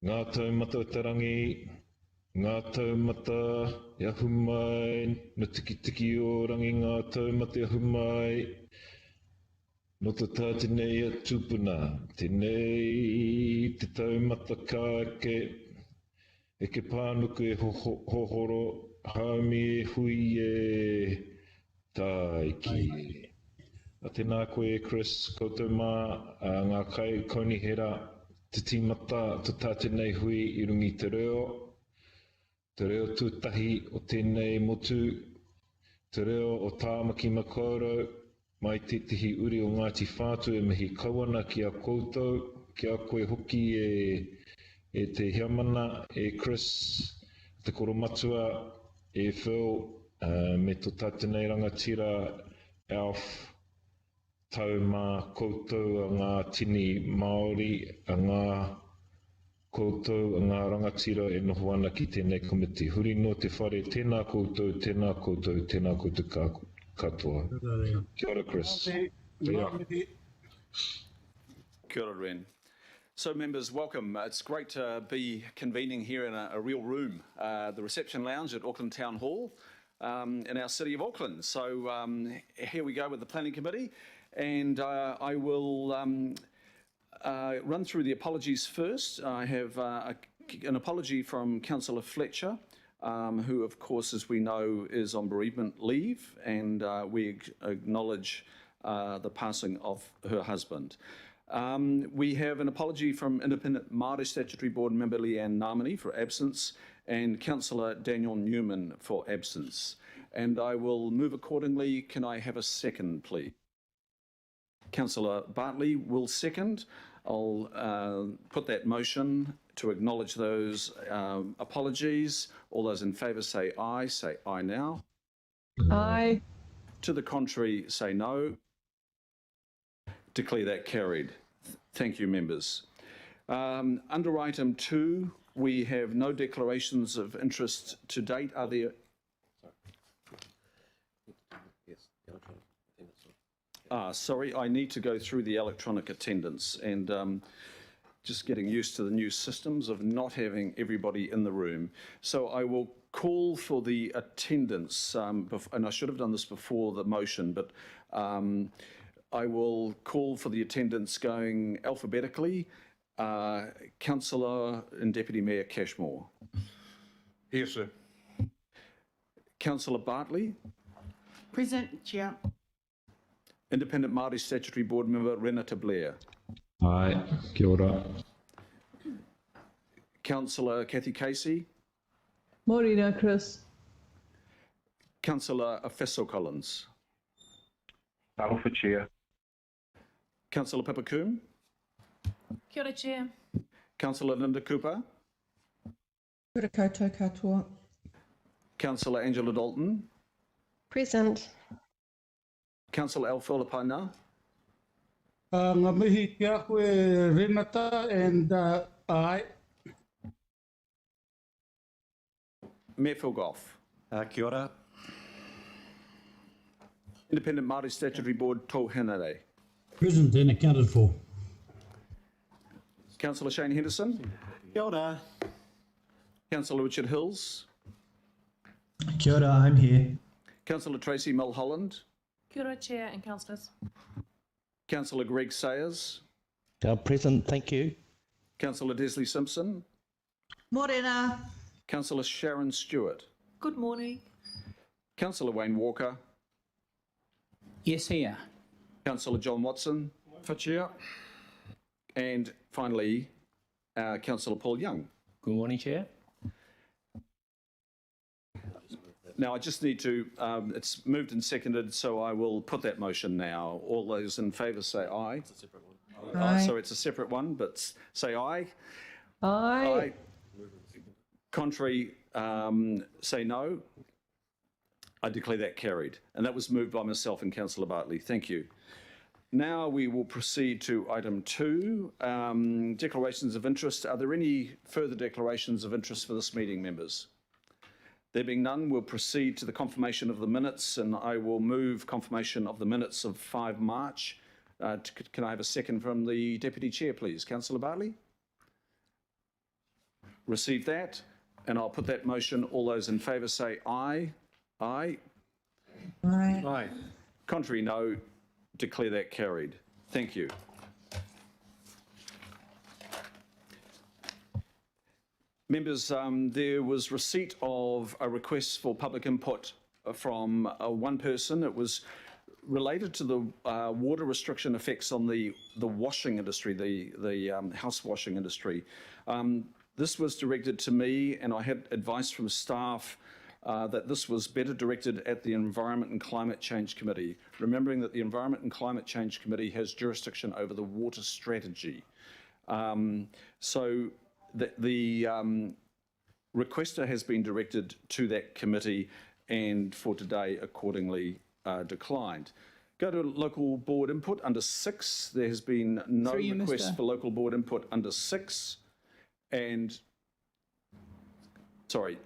Ngā taumata o Tarangi, ngā taumata e ahu mai, no tiki o rangi ngā taumata e ahu mai, no te tā tenei a tūpuna, tenei te taumata kāke, e ke pānuku e hohoro, haumi e hui e taiki. A tēnā koe Chris, koutou mā, ngā kai kaunihera, te tīmata, te tātenei hui I rungi te reo tūtahi o tēnei motu, te reo o tāmaki makaurau, mai te tihi uri o Ngāti Whātu e mihi kawana ki a koutou, ki a koe hoki e te hiamana, e Chris, te koromatua, e Phil, me tō tātenei rangatira, Alf, tau mā koutou a ngā tini Māori, a ngā koutou, a ngā rangatira e noho ana ki tēnei komiti. Huri no te whare, tēnā koutou, tēnā koutou, tēnā koutou katoa. Kia ora, Chris. Kia ora, Ren. So, members, welcome. It's great to be convening here in a real room, the reception lounge at Auckland Town Hall in our city of Auckland. So here we go with the Planning Committee. And I will run through the apologies first. I have an apology from Councillor Fletcher, who, of course, as we know, is on bereavement leave, and we acknowledge the passing of her husband. We have an apology from Independent Mahere Statutory Board member Leanne Ngamani for absence, and Councillor Daniel Newman for absence. And I will move accordingly. Can I have a second, please? Councillor Bartley will second. I'll put that motion to acknowledge those apologies. All those in favour say aye now. Aye. To the contrary, say no. Declare that carried. Thank you, members. Under item 2, we have no declarations of interest to date. Are there? Sorry, I need to go through the electronic attendance and just getting used to the new systems of not having everybody in the room. So I will call for the attendance, and I should have done this before the motion, but I will call for the attendance going alphabetically. Councillor and Deputy Mayor Cashmore. Here, sir. Councillor Bartley. Present, Chair. Independent Māori Statutory Board member Renata Blair. Aye, kia ora. Councillor Kathy Casey. Morena, Chris. Councillor Afeso Collins. Alpha Chair. Councillor Pippa Coombe. Kia ora, Chair. Councillor Linda Cooper. Kia ora koutou katoa. Councillor Angela Dalton. Present. Councillor Alfiola Paina. Ngā mihi kia koe Renata and aye. Mayor Phil Goff. Kia ora. Independent Māori Statutory Board Tō Henare. Present and accounted for. Councillor Shane Henderson. Kia ora. Councillor Richard Hills. Kia ora, I'm here. Councillor Tracy Mulholland. Kia ora, Chair and Councillors. Councillor Greg Sayers. Present, thank you. Councillor Desley Simpson. Morena. Councillor Sharon Stewart. Good morning. Councillor Wayne Walker. Yes, here. Councillor John Watson. For Chair. And finally, Councillor Paul Young. Good morning, Chair. Now, I just need to, it's moved and seconded, so I will put that motion now. All those in favour say aye. It's a separate one. Aye. So it's a separate one, but say aye. Aye. Contrary, say no. I declare that carried. And that was moved by myself and Councillor Bartley. Thank you. Now we will proceed to item 2, declarations of interest. Are there any further declarations of interest for this meeting, members? There being none, we'll proceed to the confirmation of the minutes, and I will move confirmation of the minutes of 5 March. Can I have a second from the Deputy Chair, please? Councillor Bartley? received that, and I'll put that motion. All those in favour say aye. Aye. Aye. Aye. Contrary, no. Declare that carried. Thank you. Members, there was receipt of a request for public input from one person. It was related to the water restriction effects on the washing industry, the house washing industry. This was directed to me, and I had advice from staff that this was better directed at the Environment and Climate Change Committee, remembering that the Environment and Climate Change Committee has jurisdiction over the water strategy. So the requester has been directed to that committee, and for today accordingly declined. Go to local board input under 6. There has been no request for local board input under 6. And, sorry,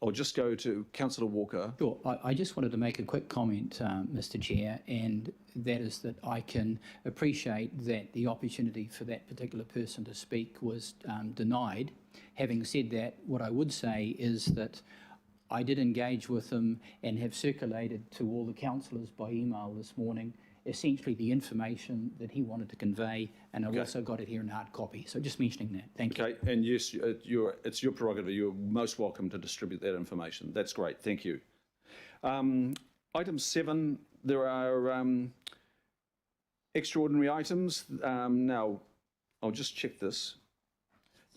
I'll just go to Councillor Walker. Sure. I just wanted to make a quick comment, Mr. Chair, and that is that I can appreciate that the opportunity for that particular person to speak was denied. Having said that, what I would say is that I did engage with them and have circulated to all the councillors by email this morning essentially the information that he wanted to convey, and I've also got it here in hard copy. So just mentioning that. Thank you. Okay, and yes, it's your prerogative. You're most welcome to distribute that information. That's great. Thank you. Item 7, there are extraordinary items. Now, I'll just check this.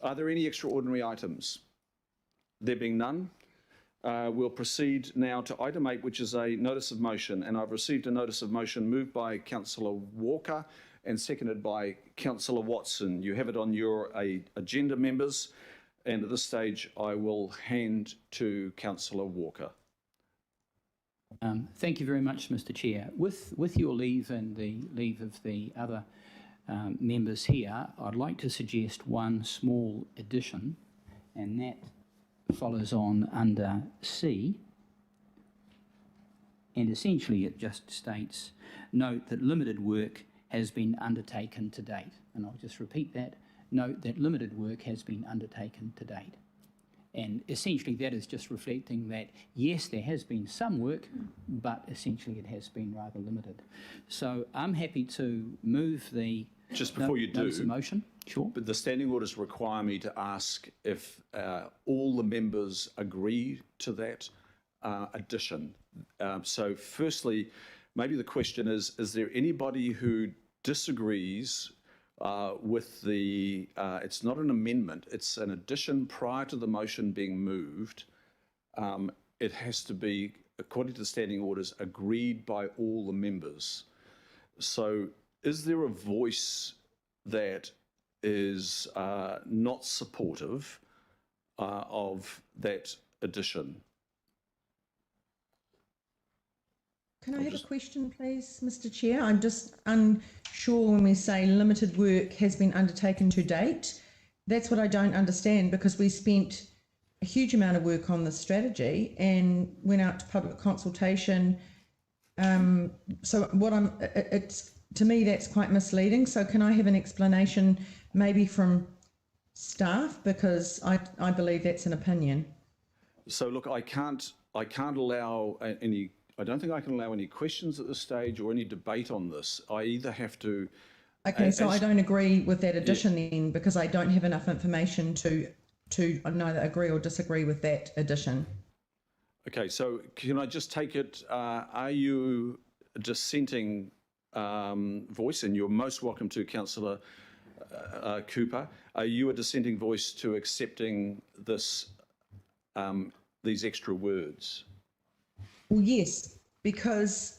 Are there any extraordinary items? There being none, we'll proceed now to item 8, which is a notice of motion, and I've received a notice of motion moved by Councillor Walker and seconded by Councillor Watson. You have it on your agenda, members, and at this stage I will hand to Councillor Walker. Thank you very much, Mr. Chair. With your leave and the leave of the other members here, I'd like to suggest one small addition, and that follows on under C, and essentially it just states, note that limited work has been undertaken to date. And I'll just repeat that, note that limited work has been undertaken to date. And essentially that is just reflecting that, yes, there has been some work, but essentially it has been rather limited. So I'm happy to move the Just before you do, notice of motion. Sure. But the standing orders require me to ask if all the members agree to that addition. So firstly, maybe the question is there anybody who disagrees with the, it's not an amendment, it's an addition prior to the motion being moved. It has to be, according to the standing orders, agreed by all the members. So is there a voice that is not supportive of that addition? Can I have a question, please, Mr. Chair? I'm just unsure when we say limited work has been undertaken to date. That's what I don't understand, because we spent a huge amount of work on this strategy and went out to public consultation. So what to me, that's quite misleading. So can I have an explanation maybe from staff, because I believe that's an opinion. So look, I can't allow any, I don't think I can allow any questions at this stage or any debate on this. I either have to... Okay, so I don't agree with that addition then, because I don't have enough information to neither agree or disagree with that addition. Okay, so can I just take it, are you a dissenting voice? And you're most welcome to, Councillor Cooper. Are you a dissenting voice to accepting this, these extra words? Well, yes, because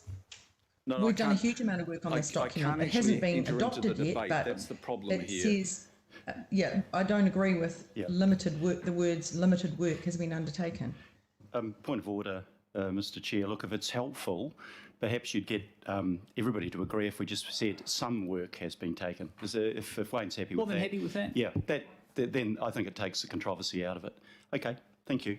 we've done a huge amount of work on this document. It hasn't been adopted yet, but that's the problem it here. says, yeah, I don't agree with limited work. The words limited work has been undertaken. Point of order, Mr. Chair. Look, if it's helpful, perhaps you'd get everybody to agree if we just said some work has been taken. If Wayne's happy with that. More than happy with that. Yeah, then I think it takes the controversy out of it. Okay, thank you.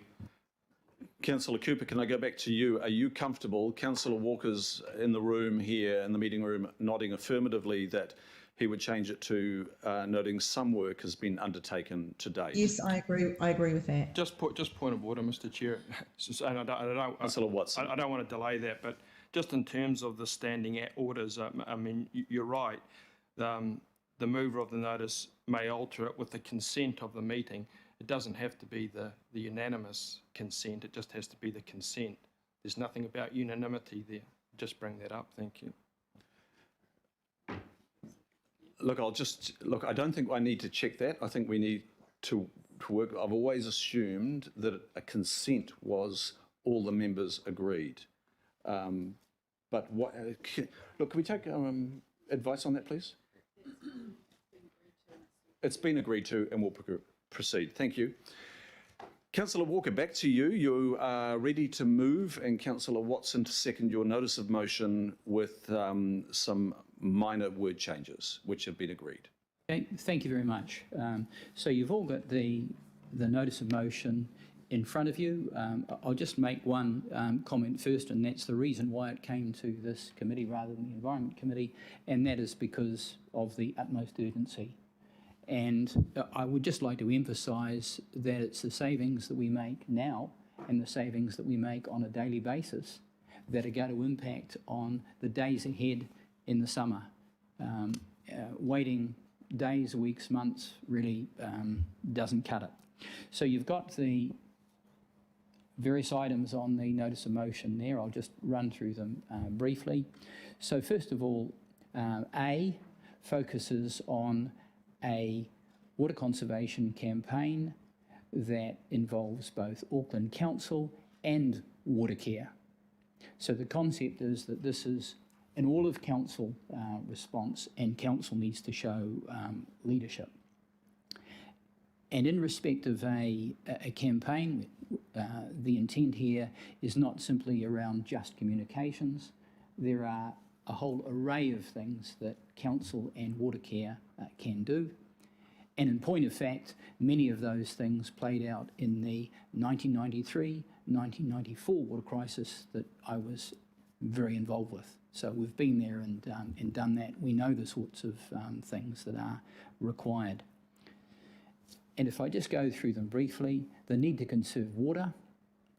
Councillor Cooper, can I go back to you? Are you comfortable? Councillor Walker's in the room here, in the meeting room, nodding affirmatively that he would change it to noting some work has been undertaken to date. Yes, I agree. I agree with that. Just point of order, Mr. Chair. And Councillor Watson. I don't want to delay that, but just in terms of the standing orders, I mean, you're right. The mover of the notice may alter it with the consent of the meeting. It doesn't have to be the unanimous consent. It just has to be the consent. There's nothing about unanimity there. Just bring that up. Thank you. Look, I don't think I need to check that. I think we need to work. I've always assumed that a consent was all the members agreed. But what, look, can we take advice on that, please? It's been agreed to and we'll proceed. Thank you. Councillor Walker, back to you. You are ready to move, and Councillor Watson to second your notice of motion with some minor word changes which have been agreed. Okay, thank you very much. So you've all got the notice of motion in front of you. I'll just make one comment first, and that's the reason why it came to this committee rather than the Environment Committee, and that is because of the utmost urgency. And I would just like to emphasise that it's the savings that we make now and the savings that we make on a daily basis that are going to impact on the days ahead in the summer. Waiting days, weeks, months really doesn't cut it. So you've got the various items on the notice of motion there. I'll just run through them briefly. So first of all, A focuses on a water conservation campaign that involves both Auckland Council and Watercare. So the concept is that this is an all-of-council response, and council needs to show leadership. And in respect of a campaign, the intent here is not simply around just communications. There are a whole array of things that council and Watercare can do. And in point of fact, many of those things played out in the 1993-1994 water crisis that I was very involved with. So we've been there and done that. We know the sorts of things that are required. And if I just go through them briefly, the need to conserve water,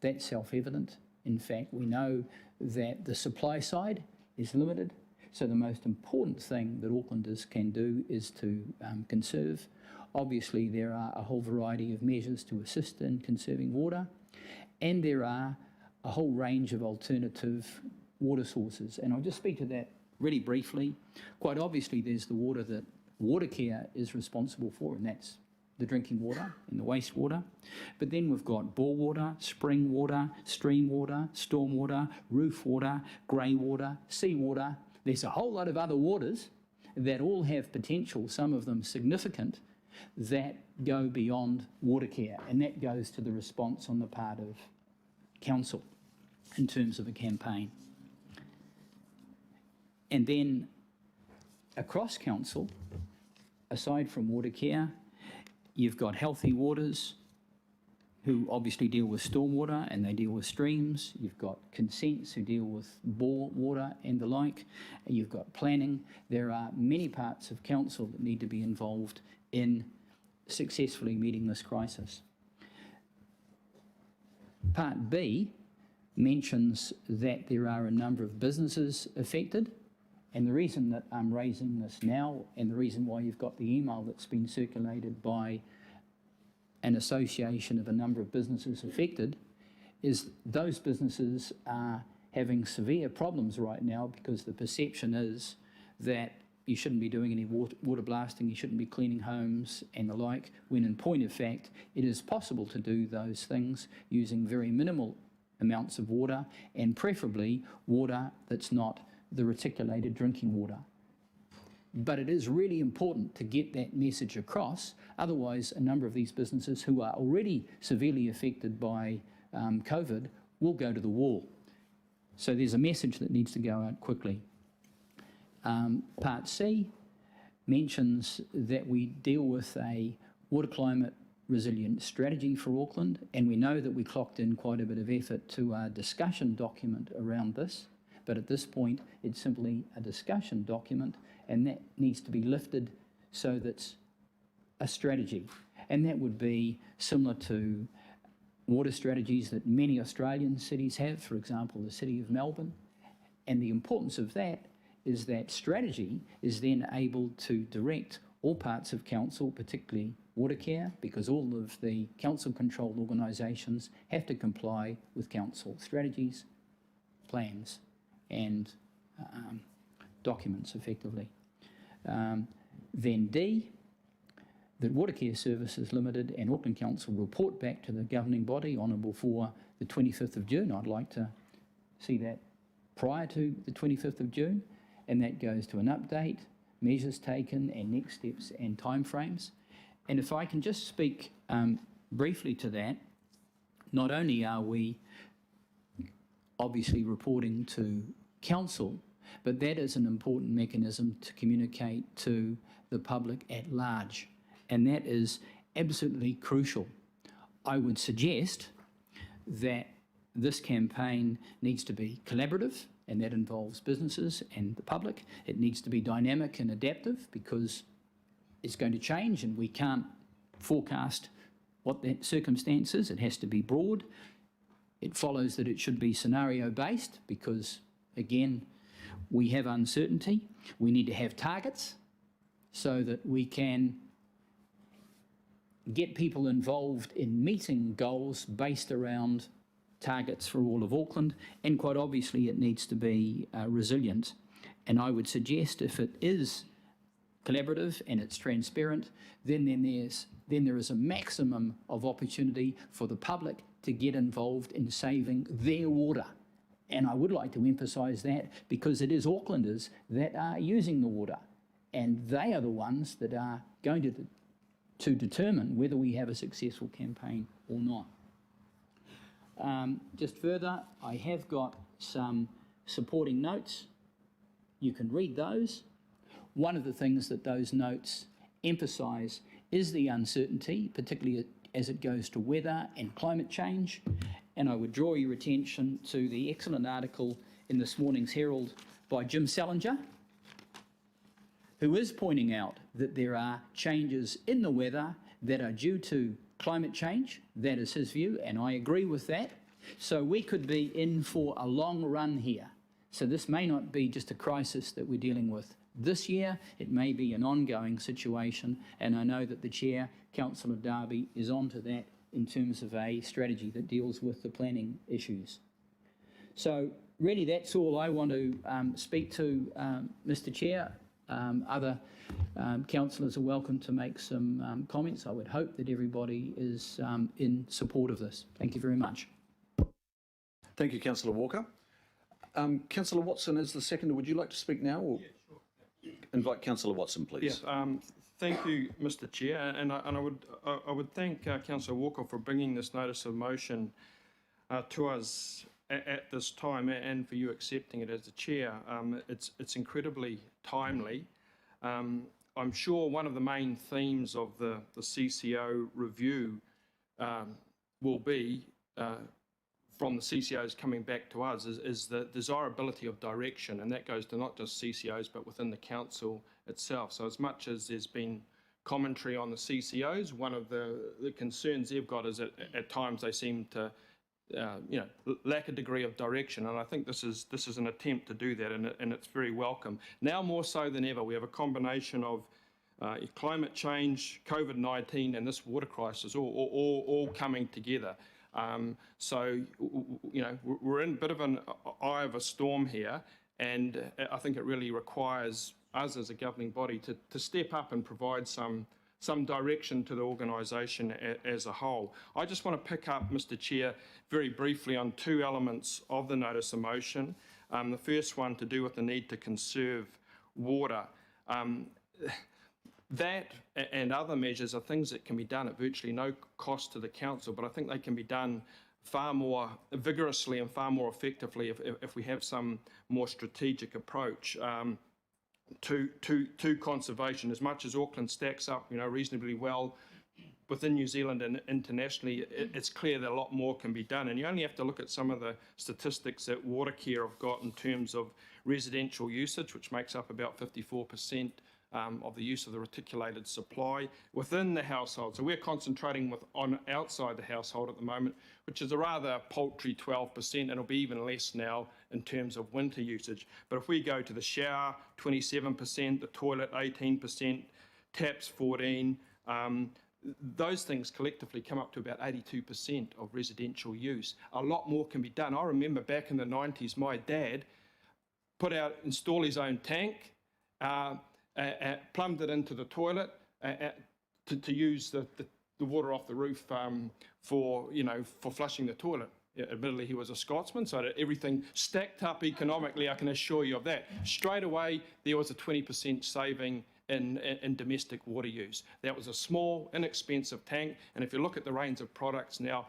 that's self-evident. In fact, we know that the supply side is limited. So the most important thing that Aucklanders can do is to conserve. Obviously, there are a whole variety of measures to assist in conserving water, and there are a whole range of alternative water sources. And I'll just speak to that really briefly. Quite obviously, there's the water that Watercare is responsible for, and that's the drinking water and the wastewater. But then we've got bore water, spring water, stream water, storm water, roof water, grey water, sea water. There's a whole lot of other waters that all have potential, some of them significant, that go beyond Watercare, and that goes to the response on the part of council in terms of a campaign. And then across council, aside from Watercare, you've got Healthy Waters, who obviously deal with stormwater and they deal with streams. You've got Consents, who deal with bore water and the like. You've got planning. There are many parts of council that need to be involved in successfully meeting this crisis. Part B mentions that there are a number of businesses affected. And the reason that I'm raising this now, and the reason why you've got the email that's been circulated by an association of a number of businesses affected, is those businesses are having severe problems right now because the perception is that you shouldn't be doing any water blasting, you shouldn't be cleaning homes and the like, when in point of fact, it is possible to do those things using very minimal amounts of water, and preferably water that's not the reticulated drinking water. But it is really important to get that message across, otherwise a number of these businesses who are already severely affected by COVID will go to the wall. So there's a message that needs to go out quickly. Part C mentions that we deal with a water climate resilient strategy for Auckland, and we know that we clocked in quite a bit of effort to our discussion document around this, but at this point it's simply a discussion document, and that needs to be lifted so that's a strategy. And that would be similar to water strategies that many Australian cities have, for example, the City of Melbourne. And the importance of that is that strategy is then able to direct all parts of council, particularly Watercare, because all of the council-controlled organisations have to comply with council strategies, plans and documents effectively. Then D, that Watercare Services Limited and Auckland Council report back to the governing body on or before the 25th of June. I'd like to see that prior to the 25th of June, and that goes to an update, measures taken and next steps and timeframes. And if I can just speak briefly to that, not only are we obviously reporting to council, but that is an important mechanism to communicate to the public at large, and that is absolutely crucial. I would suggest that this campaign needs to be collaborative, and that involves businesses and the public. It needs to be dynamic and adaptive because it's going to change and we can't forecast what that circumstance is. It has to be broad. It follows that it should be scenario-based because, again, we have uncertainty. We need to have targets so that we can get people involved in meeting goals based around targets for all of Auckland, and quite obviously it needs to be resilient. And I would suggest if it is collaborative and it's transparent, then there is a maximum of opportunity for the public to get involved in saving their water. And I would like to emphasise that because it is Aucklanders that are using the water, and they are the ones that are going to determine whether we have a successful campaign or not. Just further, I have got some supporting notes. You can read those. One of the things that those notes emphasise is the uncertainty, particularly as it goes to weather and climate change. And I would draw your attention to the excellent article in this morning's Herald by Jim Salinger, who is pointing out that there are changes in the weather that are due to climate change. That is his view, and I agree with that. So we could be in for a long run here. So this may not be just a crisis that we're dealing with this year. It may be an ongoing situation, and I know that the Chair, Councillor Darby, is onto that in terms of a strategy that deals with the planning issues. So really that's all I want to speak to, Mr Chair. Other councillors are welcome to make some comments. I would hope that everybody is in support of this. Thank you very much. Thank you, Councillor Walker. Councillor Watson is the seconder. Would you like to speak now? Or yeah, sure. Invite Councillor Watson, please. Yeah, thank you, Mr Chair, and I would thank Councillor Walker for bringing this notice of motion to us at this time, and for you accepting it as the Chair. It's incredibly timely. I'm sure one of the main themes of the CCO review will be, from the CCOs coming back to us, is the desirability of direction, and that goes to not just CCOs but within the council itself. So as much as there's been commentary on the CCOs, one of the concerns they've got is that at times they seem to lack a degree of direction, and I think this is an attempt to do that, and it's very welcome. Now more so than ever, we have a combination of climate change, COVID-19, and this water crisis all coming together. So we're in a bit of an eye of a storm here, and I think it really requires us as a governing body to step up and provide some direction to the organisation as a whole. I just want to pick up, Mr Chair, very briefly on two elements of the notice of motion. The first one to do with the need to conserve water. That and other measures are things that can be done at virtually no cost to the council, but I think they can be done far more vigorously and far more effectively if we have some more strategic approach to conservation. As much as Auckland stacks up, reasonably well within New Zealand and internationally, it's clear that a lot more can be done. And you only have to look at some of the statistics that Watercare have got in terms of residential usage, which makes up about 54% of the use of the reticulated supply within the household. So we're concentrating on outside the household at the moment, which is a rather paltry 12%, and it'll be even less now in terms of winter usage. But if we go to the shower, 27%, the toilet, 18%, taps, 14%, those things collectively come up to about 82% of residential use. A lot more can be done. I remember back in the 90s, my dad installed his own tank, plumbed it into the toilet to use the water off the roof for flushing the toilet. Admittedly, he was a Scotsman, so everything stacked up economically, I can assure you of that. Straight away, there was a 20% saving in domestic water use. That was a small, inexpensive tank, and if you look at the range of products now,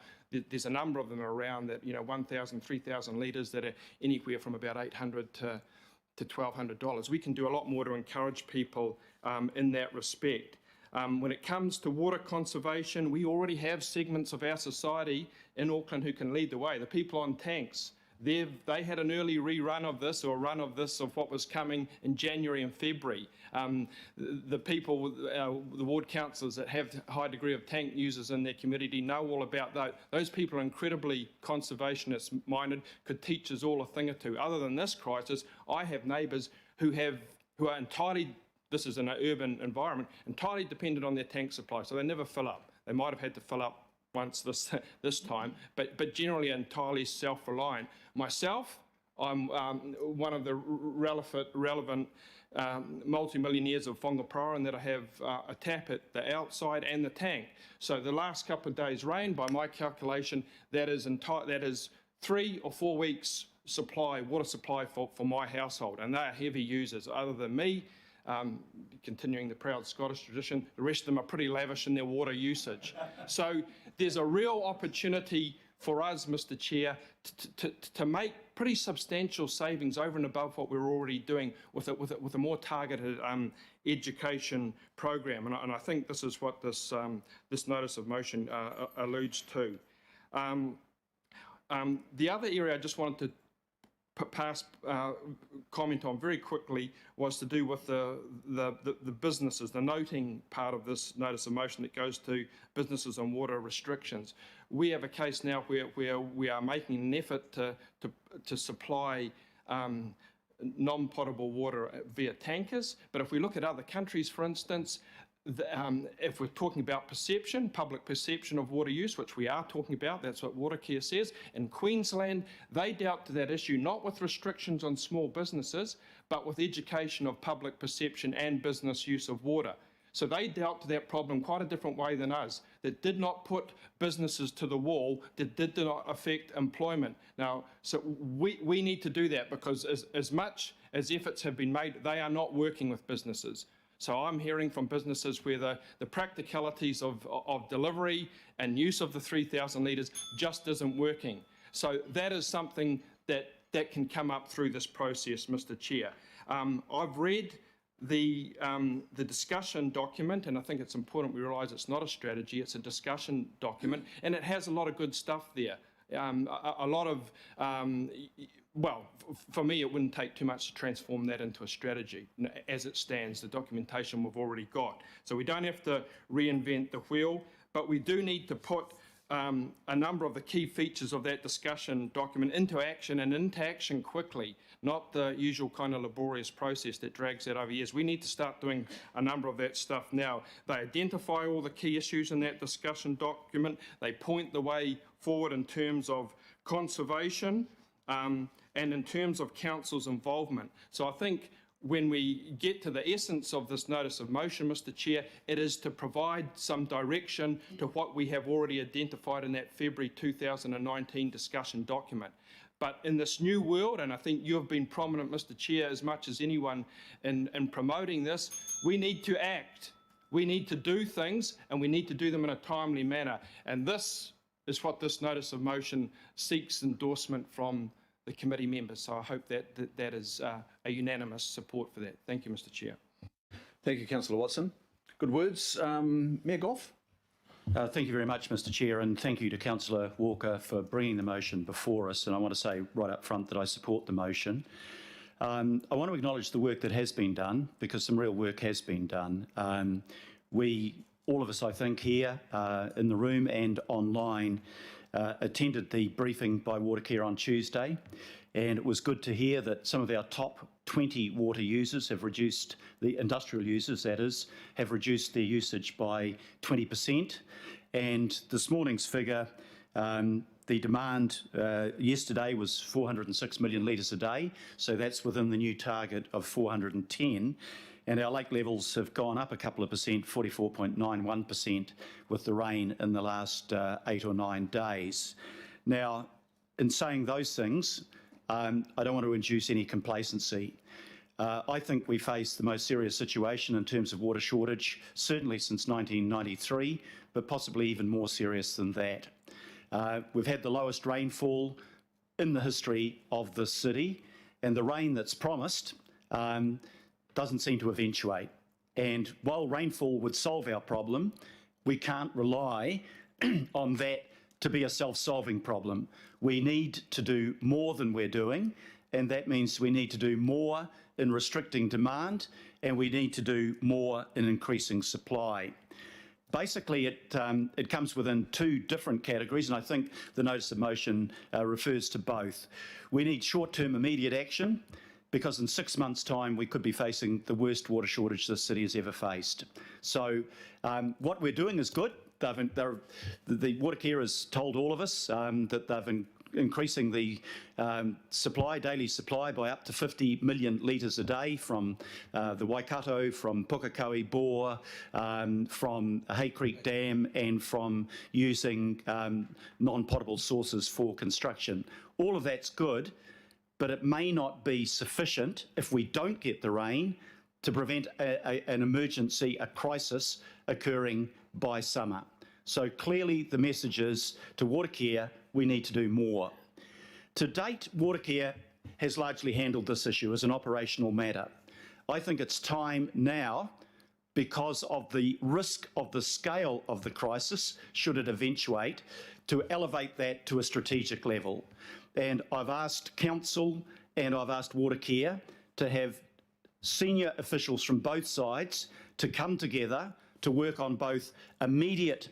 there's a number of them around that, 1,000, 3,000 litres that are anywhere from about $800 to $1,200. We can do a lot more to encourage people in that respect. When it comes to water conservation, we already have segments of our society in Auckland who can lead the way. The people on tanks, they had an early rerun of this, or run of this, of what was coming in January and February. The people, the ward councillors that have a high degree of tank users in their community know all about those. Those people are incredibly conservationist minded, could teach us all a thing or two. Other than this crisis, I have neighbours who are entirely, this is in an urban environment, entirely dependent on their tank supply, so they never fill up. They might have had to fill up once this time, but generally entirely self-reliant. Myself, I'm one of the relevant multi-millionaires of Whangaparā, and that I have a tap at the outside and the tank. So the last couple of days' rain, by my calculation, that is 3 or 4 weeks water supply for my household, and they are heavy users. Other than me, continuing the proud Scottish tradition, the rest of them are pretty lavish in their water usage. So there's a real opportunity for us, Mr. Chair, to make pretty substantial savings over and above what we're already doing with a more targeted education program, and I think this is what this notice of motion alludes to. The other area I just wanted to comment on very quickly was to do with the businesses, the noting part of this notice of motion that goes to businesses on water restrictions. We have a case now where we are making an effort to supply non-potable water via tankers, but if we look at other countries, for instance, if we're talking about perception, public perception of water use, which we are talking about, that's what Watercare says. In Queensland, they dealt to that issue not with restrictions on small businesses, but with education of public perception and business use of water. So they dealt to that problem quite a different way than us, that did not put businesses to the wall, that did not affect employment. Now, so we need to do that, because as much as efforts have been made, they are not working with businesses. So I'm hearing from businesses where the practicalities of delivery and use of the 3,000 litres just isn't working. So that is something that can come up through this process, Mr. Chair. I've read the discussion document, and I think it's important we realise it's not a strategy, it's a discussion document, and it has a lot of good stuff there. A lot of, well, for me, it wouldn't take too much to transform that into a strategy. As it stands, the documentation we've already got. So we don't have to reinvent the wheel, but we do need to put a number of the key features of that discussion document into action, and into action quickly, not the usual kind of laborious process that drags out over years. We need to start doing a number of that stuff now. They identify all the key issues in that discussion document. They point the way forward in terms of conservation and in terms of council's involvement. So I think when we get to the essence of this notice of motion, Mr. Chair, it is to provide some direction to what we have already identified in that February 2019 discussion document. But in this new world, and I think you've been prominent, Mr. Chair, as much as anyone in promoting this, we need to act. We need to do things, and we need to do them in a timely manner. And this is what this notice of motion seeks endorsement from the committee members. So I hope that is a unanimous support for that. Thank you, Mr. Chair. Thank you, Councillor Watson. Good words. Mayor Goff? Thank you very much, Mr Chair, and thank you to Councillor Walker for bringing the motion before us. And I want to say right up front that I support the motion. I want to acknowledge the work that has been done, because some real work has been done. All of us, I think, here in the room and online attended the briefing by Watercare on Tuesday, and it was good to hear that some of our top 20 water users have reduced, the industrial users that is, have reduced their usage by 20%. And this morning's figure, the demand yesterday was 406 million litres a day, so that's within the new target of 410. And our lake levels have gone up a couple of percent, 44.91%, with the rain in the last 8 or 9 days. Now, in saying those things, I don't want to induce any complacency. I think we face the most serious situation in terms of water shortage, certainly since 1993, but possibly even more serious than that. We've had the lowest rainfall in the history of the city, and the rain that's promised doesn't seem to eventuate. And while rainfall would solve our problem, we can't rely on that to be a self-solving problem. We need to do more than we're doing, and that means we need to do more in restricting demand, and we need to do more in increasing supply. Basically, it comes within 2 different categories, and I think the notice of motion refers to both. We need short-term immediate action, because in 6 months' time we could be facing the worst water shortage this city has ever faced. So what we're doing is good. The Watercare has told all of us that they've increasing the daily supply by up to 50 million litres a day from the Waikato, from Pukekohe Bore, from Hay Creek Dam, and from using non-potable sources for construction. All of that's good, but it may not be sufficient if we don't get the rain to prevent an emergency, a crisis occurring by summer. So clearly the message is to Watercare, we need to do more. To date, Watercare has largely handled this issue as an operational matter. I think it's time now, because of the risk of the scale of the crisis, should it eventuate, to elevate that to a strategic level. And I've asked Council and I've asked Watercare to have senior officials from both sides to come together to work on both immediate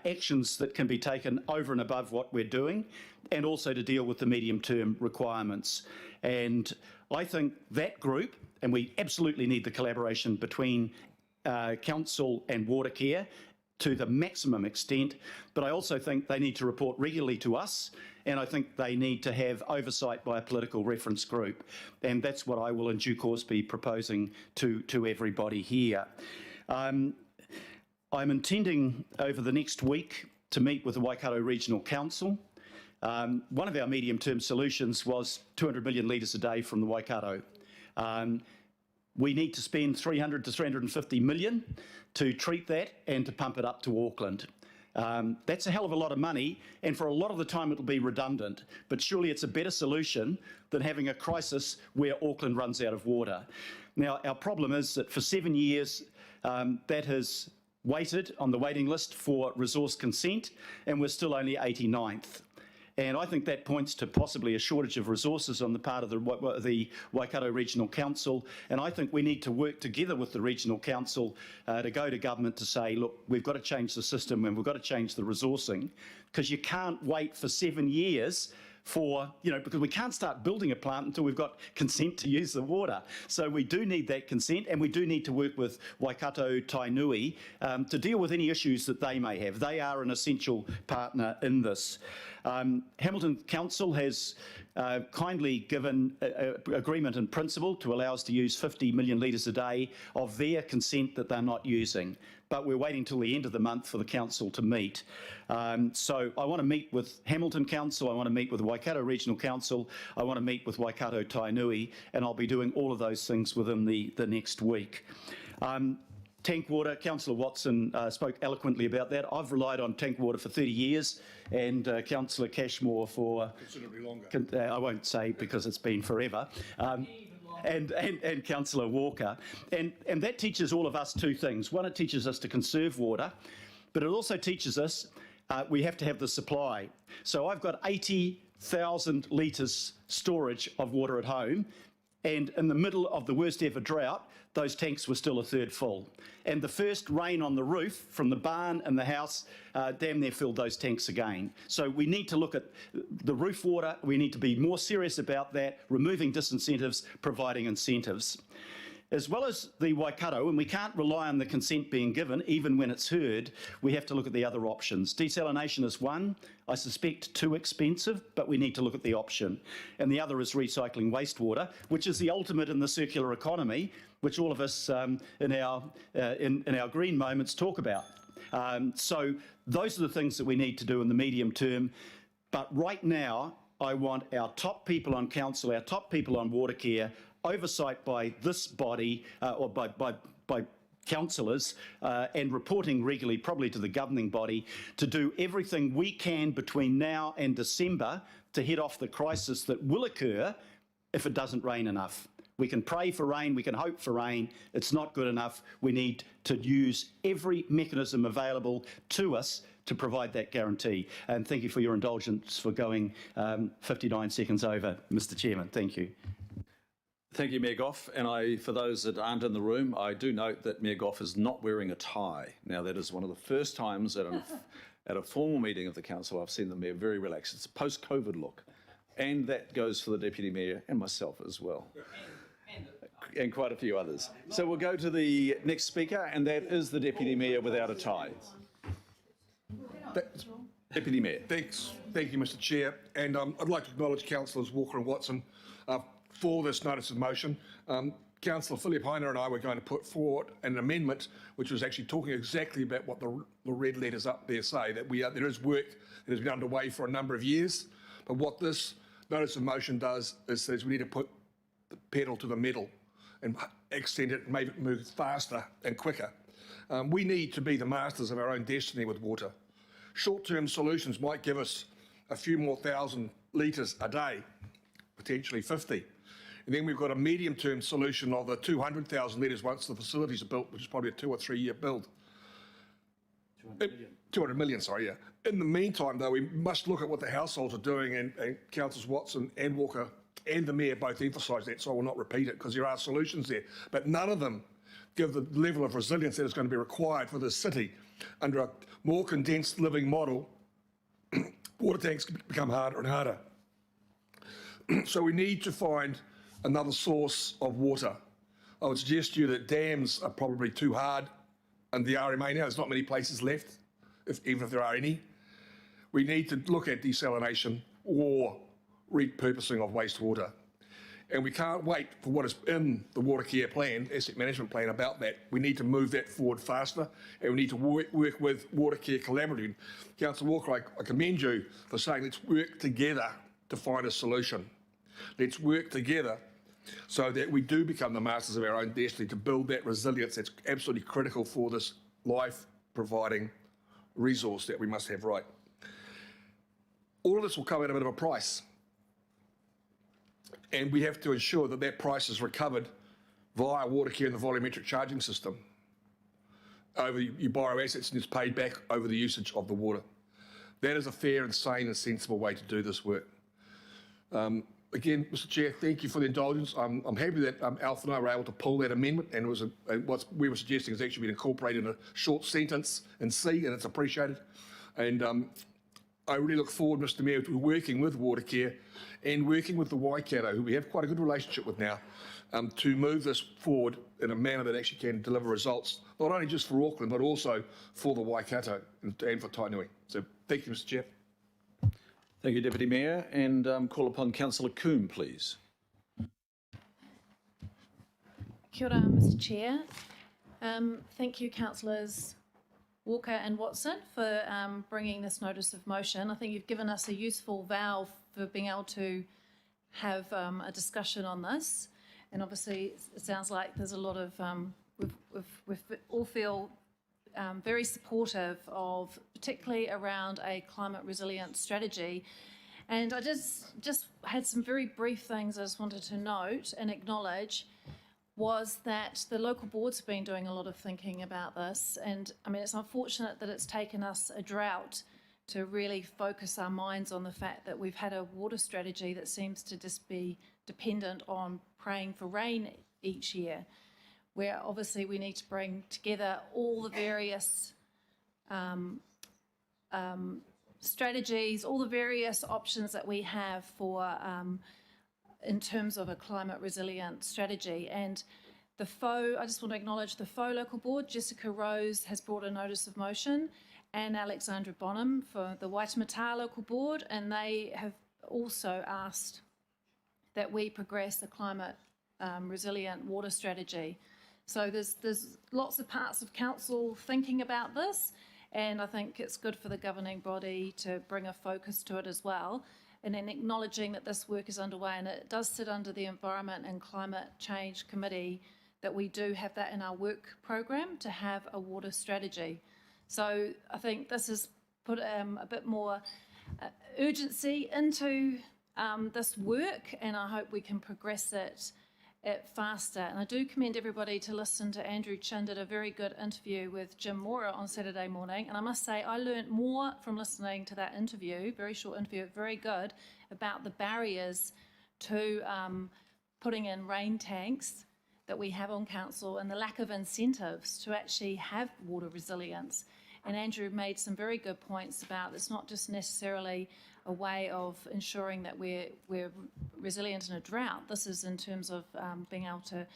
actions that can be taken over and above what we're doing, and also to deal with the medium-term requirements. And I think that group, and we absolutely need the collaboration between Council and Watercare to the maximum extent, but I also think they need to report regularly to us, and I think they need to have oversight by a political reference group. And that's what I will in due course be proposing to everybody here. I'm intending over the next week to meet with the Waikato Regional Council. One of our medium-term solutions was 200 million litres a day from the Waikato. We need to spend 300 to 350 million to treat that and to pump it up to Auckland. That's a hell of a lot of money, and for a lot of the time it'll be redundant, but surely it's a better solution than having a crisis where Auckland runs out of water. Now, our problem is that for 7 years that has waited on the waiting list for resource consent, and we're still only 89th. And I think that points to possibly a shortage of resources on the part of the Waikato Regional Council. And I think we need to work together with the Regional Council to go to government to say, look, we've got to change the system and we've got to change the resourcing, because you can't wait for 7 years for, because we can't start building a plant until we've got consent to use the water. So we do need that consent, and we do need to work with Waikato Tainui to deal with any issues that they may have. They are an essential partner in this. Hamilton Council has kindly given agreement in principle to allow us to use 50 million litres a day of their consent that they're not using. But we're waiting till the end of the month for the council to meet. So I want to meet with Hamilton Council, I want to meet with the Waikato Regional Council, I want to meet with Waikato Tainui, and I'll be doing all of those things within the next week. Tank water, Councillor Watson spoke eloquently about that. I've relied on tank water for 30 years, and Councillor Cashmore for considerably longer. I won't say because it's been forever. And Councillor Walker. And that teaches all of us 2 things. One, it teaches us to conserve water, but it also teaches us we have to have the supply. So I've got 80,000 litres storage of water at home, and in the middle of the worst ever drought, those tanks were still a third full. And the first rain on the roof from the barn and the house damn near filled those tanks again. So we need to look at the roof water. We need to be more serious about that, removing disincentives, providing incentives. As well as the Waikato, and we can't rely on the consent being given, even when it's heard, we have to look at the other options. Desalination is one, I suspect too expensive, but we need to look at the option. And the other is recycling wastewater, which is the ultimate in the circular economy, which all of us in our green moments talk about. So those are the things that we need to do in the medium term. But right now, I want our top people on council, our top people on water care, oversight by this body or by councillors and reporting regularly, probably to the governing body, to do everything we can between now and December to head off the crisis that will occur if it doesn't rain enough. We can pray for rain, we can hope for rain, it's not good enough. We need to use every mechanism available to us to provide that guarantee. And thank you for your indulgence for going 59 seconds over, Mr. Chairman. Thank you. Thank you, Mayor Goff. And for those that aren't in the room, I do note that Mayor Goff is not wearing a tie. Now, that is one of the first times at a formal meeting of the council I've seen the Mayor very relaxed. It's a post-COVID look. And that goes for the Deputy Mayor and myself as well. And quite a few others. So we'll go to the next speaker, and that is the Deputy Mayor without a tie. Deputy Mayor. Thanks. Thank you, Mr. Chair. And I'd like to acknowledge Councillors Walker and Watson for this notice of motion. Councillor Philip Heiner and I were going to put forward an amendment which was actually talking exactly about what the red letters up there say, that there is work that has been underway for a number of years. But what this notice of motion does is says we need to put the pedal to the metal and extend it and make it move faster and quicker. We need to be the masters of our own destiny with water. Short-term solutions might give us a few more thousand litres a day, potentially 50. And then we've got a medium-term solution of the 200,000 litres once the facilities are built, which is probably a 2 or 3 year build. 200 million, sorry, yeah. In the meantime, though, we must look at what the households are doing, and Councillors Watson and Walker and the Mayor both emphasise that, so I will not repeat it, because there are solutions there. But none of them give the level of resilience that is going to be required for this city. Under a more condensed living model, water tanks become harder and harder. So we need to find another source of water. I would suggest to you that dams are probably too hard, and the RMA now, there's not many places left, even if there are any. We need to look at desalination or repurposing of wastewater. And we can't wait for what is in the water care plan, asset management plan about that. We need to move that forward faster, and we need to work with water care collaboratively. Councillor Walker, I commend you for saying let's work together to find a solution. Let's work together so that we do become the masters of our own destiny to build that resilience that's absolutely critical for this life-providing resource that we must have right. All of this will come at a bit of a price. And we have to ensure that that price is recovered via water care and the volumetric charging system. You borrow assets and it's paid back over the usage of the water. That is a fair and sane and sensible way to do this work. Again, Mr. Chair, thank you for the indulgence. I'm happy that Alf and I were able to pull that amendment, and it was what we were suggesting has actually been incorporated in a short sentence in C, and it's appreciated. And I really look forward, Mr. Mayor, to working with water care and working with the Waikato, who we have quite a good relationship with now, to move this forward in a manner that actually can deliver results, not only just for Auckland, but also for the Waikato and for Tainui. So thank you, Mr. Chair. Thank you, Deputy Mayor. And call upon Councillor Coombe, please. Kia ora, Mr. Chair. Thank you, Councillors Walker and Watson, for bringing this notice of motion. I think you've given us a useful valve for being able to have a discussion on this. And obviously, it sounds like there's a lot of, we all feel very supportive of, particularly around a climate resilient strategy. And I just had some very brief things I just wanted to note and acknowledge. was that the local boards have been doing a lot of thinking about this, and I mean, it's unfortunate that it's taken us a drought to really focus our minds on the fact that we've had a water strategy that seems to just be dependent on praying for rain each year, where obviously we need to bring together all the various strategies, all the various options that we have for in terms of a climate resilient strategy. And the FO, I just want to acknowledge the FO local board, Jessica Rose has brought a notice of motion, and Alexandra Bonham for the Waitemata local board, and they have also asked that we progress a climate resilient water strategy. So there's lots of parts of council thinking about this, and I think it's good for the governing body to bring a focus to it as well, and then acknowledging that this work is underway, and it does sit under the Environment and Climate Change Committee, that we do have that in our work program to have a water strategy. So I think this has put a bit more urgency into this work, and I hope we can progress it faster. And I do commend everybody to listen to Andrew Chin did a very good interview with Jim Mora on Saturday morning, and I must say I learnt more from listening to that interview, very short interview, very good, about the barriers to putting in rain tanks that we have on council and the lack of incentives to actually have water resilience. And Andrew made some very good points about it's not just necessarily a way of ensuring that we're resilient in a drought. This is in terms of being able to,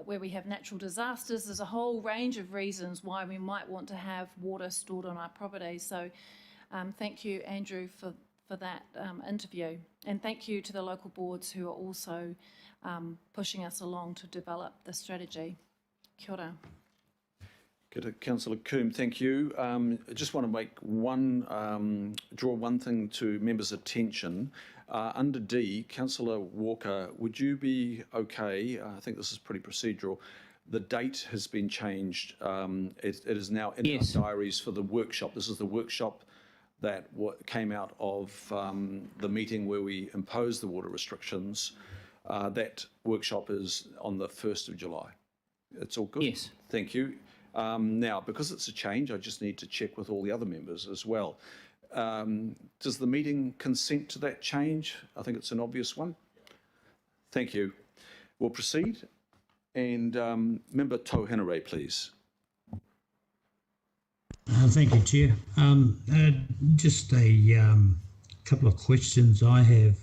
where we have natural disasters, there's a whole range of reasons why we might want to have water stored on our property. So thank you, Andrew, for that interview. And thank you to the local boards who are also pushing us along to develop the strategy. Kia ora. Councillor Coombe, thank you. I just want to make draw one thing to members' attention. Under D, Councillor Walker, would you be okay? I think this is pretty procedural. The date has been changed. It is now in our diaries for the workshop. This is the workshop that came out of the meeting where we imposed the water restrictions. That workshop is on the 1st of July. It's all good? Yes. Thank you. Now, because it's a change, I just need to check with all the other members as well. Does the meeting consent to that change? I think it's an obvious one. Thank you. We'll proceed. And Member Tauhenare, please. Thank you, Chair. Just a couple of questions I have,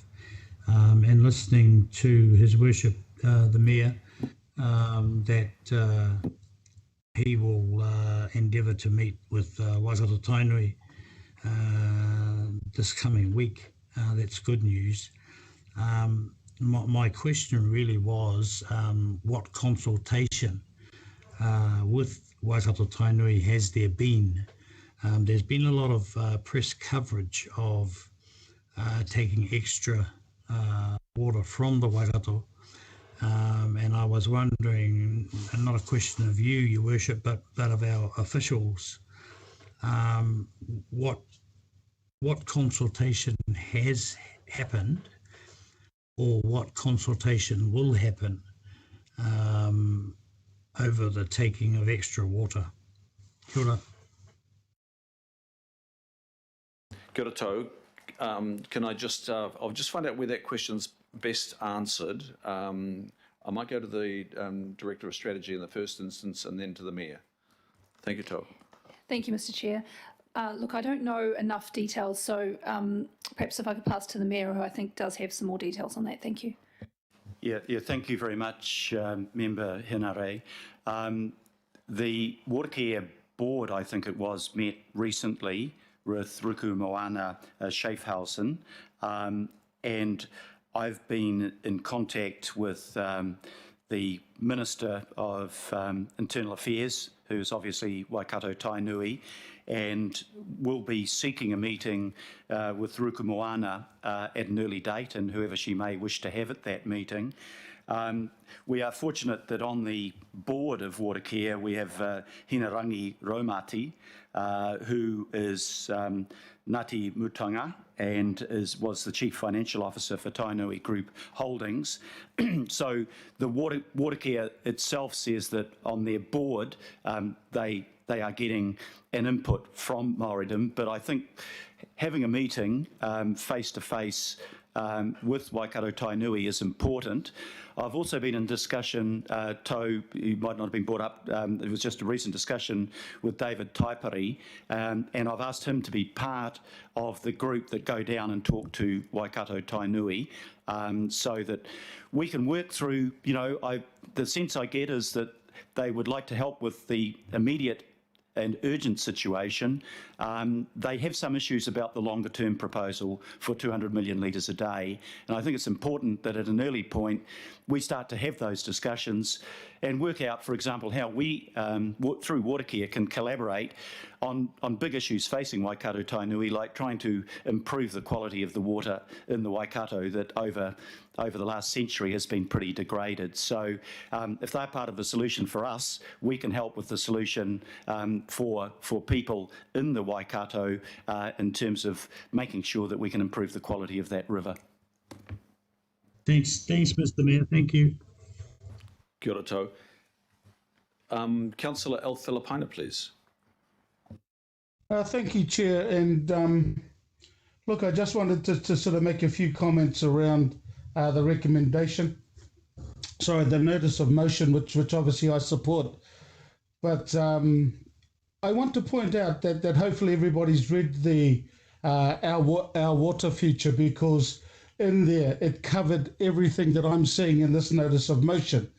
and listening to His Worship the Mayor, that he will endeavour to meet with Waikato Tainui this coming week. That's good news. My question really was what consultation with Waikato Tainui has there been? There's been a lot of press coverage of taking extra water from the Waikato. And I was wondering, and not a question of you, Your Worship, but of our officials, what consultation has happened, or what consultation will happen over the taking of extra water? Kia ora. Kia ora tau. Can I just, I'll just find out where that question's best answered. I might go to the Director of Strategy in the first instance and then to the Mayor. Thank you, Tau. Thank you, Mr. Chair. Look, I don't know enough details, so perhaps if I could pass to the Mayor, who I think does have some more details on that. Thank you. Yeah, thank you very much, Member Henare. The Watercare Board, I think it was, met recently with Ruku Moana Schaafhausen, and I've been in contact with the Minister of Internal Affairs, who's obviously Waikato Tainui, and will be seeking a meeting with Ruku Moana at an early date, and whoever she may wish to have at that meeting, We are fortunate that on the board of Watercare we have Hinarangi Raumati, who is Ngāti Mutanga and was the Chief Financial Officer for Tainui Group Holdings. So the Watercare itself says that on their board they are getting an input from Māoridom, but I think having a meeting face-to-face with Waikato Tainui is important. I've also been in discussion, you might not have been brought up, it was just a recent discussion with David Taipari, and I've asked him to be part of the group that go down and talk to Waikato Tainui, so that we can work through, the sense I get is that they would like to help with the immediate and urgent situation. They have some issues about the longer term proposal for 200 million litres a day, and I think it's important that at an early point we start to have those discussions and work out, for example, how we, through Watercare, can collaborate on big issues facing Waikato Tainui, like trying to improve the quality of the water in the Waikato that over the last century has been pretty degraded. So if they're part of the solution for us, we can help with the solution for people in the Waikato in terms of making sure that we can improve the quality of that river. Thanks, Mr. Mayor. Thank you. Kia ora tau. Councillor El Filipaina, please. Thank you, Chair. And look, I just wanted to sort of make a few comments around the recommendation. Sorry, the notice of motion, which obviously I support. But I want to point out that hopefully everybody's read the our water future, because in there it covered everything that I'm seeing in this notice of motion.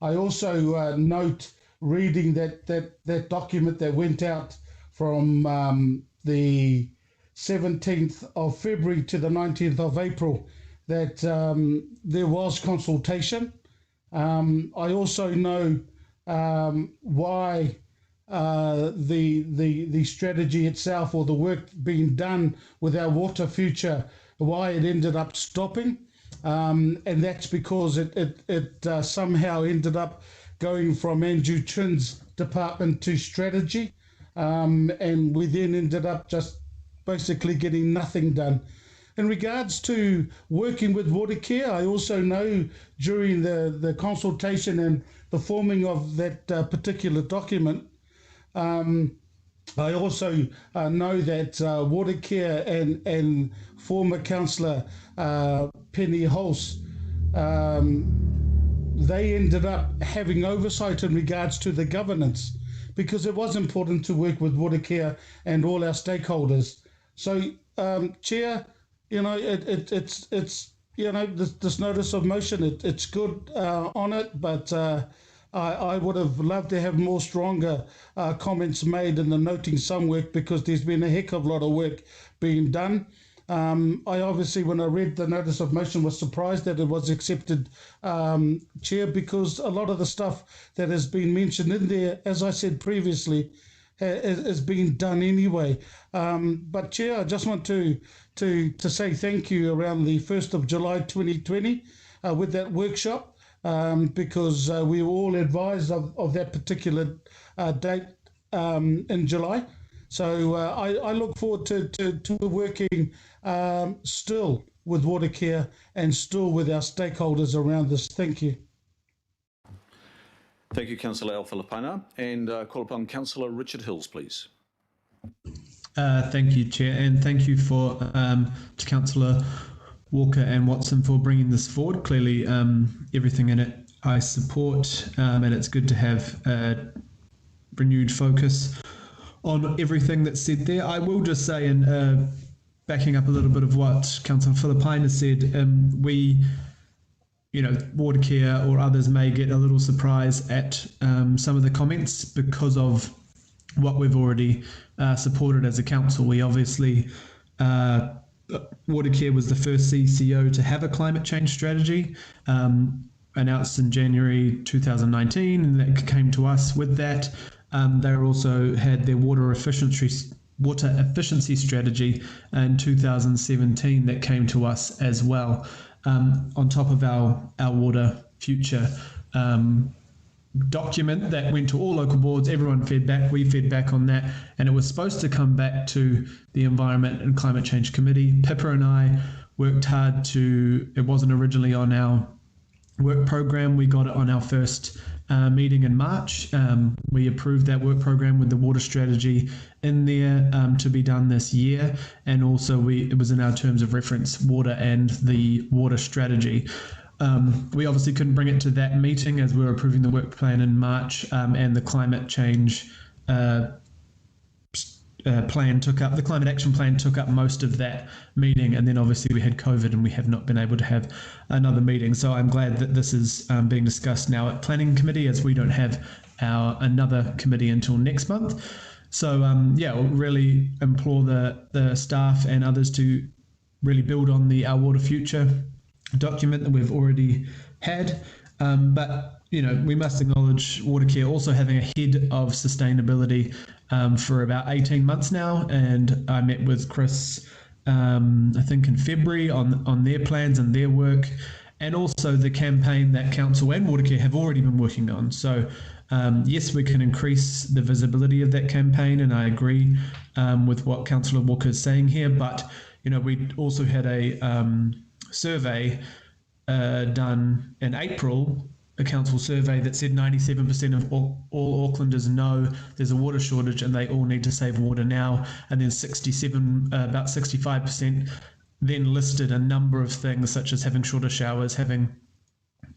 I also note reading that document that went out from the 17th of February to the 19th of April, that there was consultation. I also know why the strategy itself, or the work being done with our water future, why it ended up stopping, and that's because it somehow ended up going from Andrew Chin's department to strategy, and we then ended up just basically getting nothing done. In regards to working with Watercare, I also know during the consultation and the forming of that particular document, I also know that Watercare and former councillor Penny Hulse, they ended up having oversight in regards to the governance, because it was important to work with Watercare and all our stakeholders. So, Chair, it's this notice of motion, it's good on it, but I would have loved to have more stronger comments made in the noting some work, because there's been a heck of a lot of work being done. I obviously, when I read the notice of motion, was surprised that it was accepted, Chair, because a lot of the stuff that has been mentioned in there, as I said previously, is being done anyway. But Chair, I just want to say thank you around the 1st of July 2020 with that workshop, because we were all advised of that particular date in July. So I look forward to working still with Watercare and still with our stakeholders around this. Thank you. Thank you, Councillor El Filipaina. And call upon Councillor Richard Hills, please. Thank you, Chair, and thank you to Councillor Walker and Watson for bringing this forward. Clearly, everything in it I support, and it's good to have a renewed focus on everything that's said there. I will just say, and backing up a little bit of what Councillor Filipaina said, Watercare or others may get a little surprised at some of the comments because of what we've already supported as a council. We obviously, Watercare was the first CCO to have a climate change strategy, announced in January 2019, and that came to us with that. They also had their water efficiency strategy in 2017 that came to us as well, on top of our water future document that went to all local boards. Everyone fed back, we fed back on that, and it was supposed to come back to the Environment and Climate Change Committee. Pippa and I worked hard it wasn't originally on our work program. We got it on our first meeting in March. We approved that work program with the water strategy in there to be done this year, and also it was in our terms of reference, water and the water strategy. We obviously couldn't bring it to that meeting as we were approving the work plan in March, and the climate change the climate action plan took up most of that meeting, and then obviously we had COVID and we have not been able to have another meeting. So I'm glad that this is being discussed now at Planning Committee, as we don't have another committee until next month. So we'll really implore the staff and others to really build on our Water Future document that we've already had. But we must acknowledge Watercare also having a head of sustainability for about 18 months now, and I met with Chris I think in February on their plans and their work, and also the campaign that Council and Watercare have already been working on. So yes, we can increase the visibility of that campaign, and I agree with what Councillor Walker is saying here, but we also had a survey done in April, a council survey that said 97% of all Aucklanders know there's a water shortage and they all need to save water now, and then about 65% then listed a number of things such as having shorter showers, having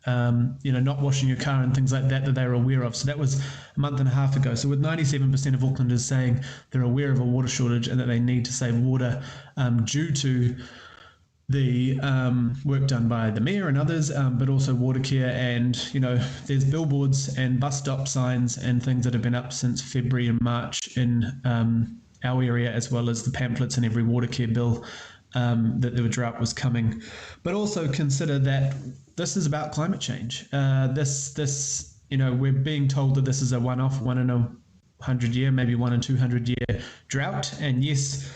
not washing your car and things like that they were aware of. So that was a month and a half ago. So with 97% of Aucklanders saying they're aware of a water shortage and that they need to save water due to the work done by the Mayor and others, but also Watercare, and there's billboards and bus stop signs and things that have been up since February and March in our area, as well as the pamphlets in every Watercare bill that the drought was coming. But also consider that this is about climate change. We're being told that this is a one-off, 1 in 100 year, maybe 1 in 200 year drought, and yes,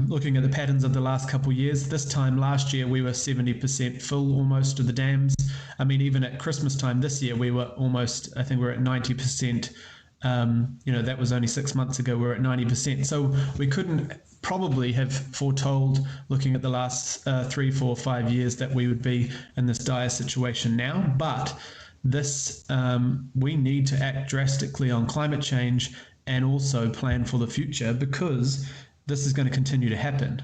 looking at the patterns of the last couple of years, this time last year we were 70% full almost of the dams. I mean, even at Christmas time this year we were almost, I think we're at 90%. That was only 6 months ago, we're at 90%. So we couldn't probably have foretold, looking at the last 3, 4, 5 years, that we would be in this dire situation now. But this, we need to act drastically on climate change and also plan for the future, because this is going to continue to happen.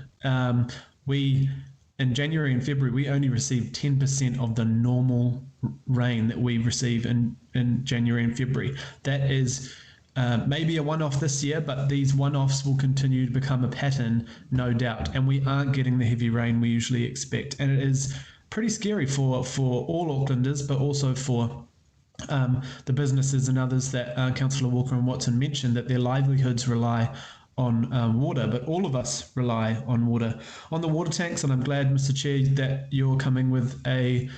In January and February, we only received 10% of the normal rain that we receive in January and February. That is maybe a one-off this year, but these one-offs will continue to become a pattern, no doubt. And we aren't getting the heavy rain we usually expect. And it is pretty scary for all Aucklanders, but also for the businesses and others that Councillor Walker and Watson mentioned, that their livelihoods rely on water, but all of us rely on water. On the water tanks, and I'm glad, Mr. Chair, that you're coming with a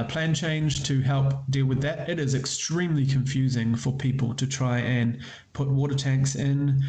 plan change to help deal with that. It is extremely confusing for people to try and put water tanks in,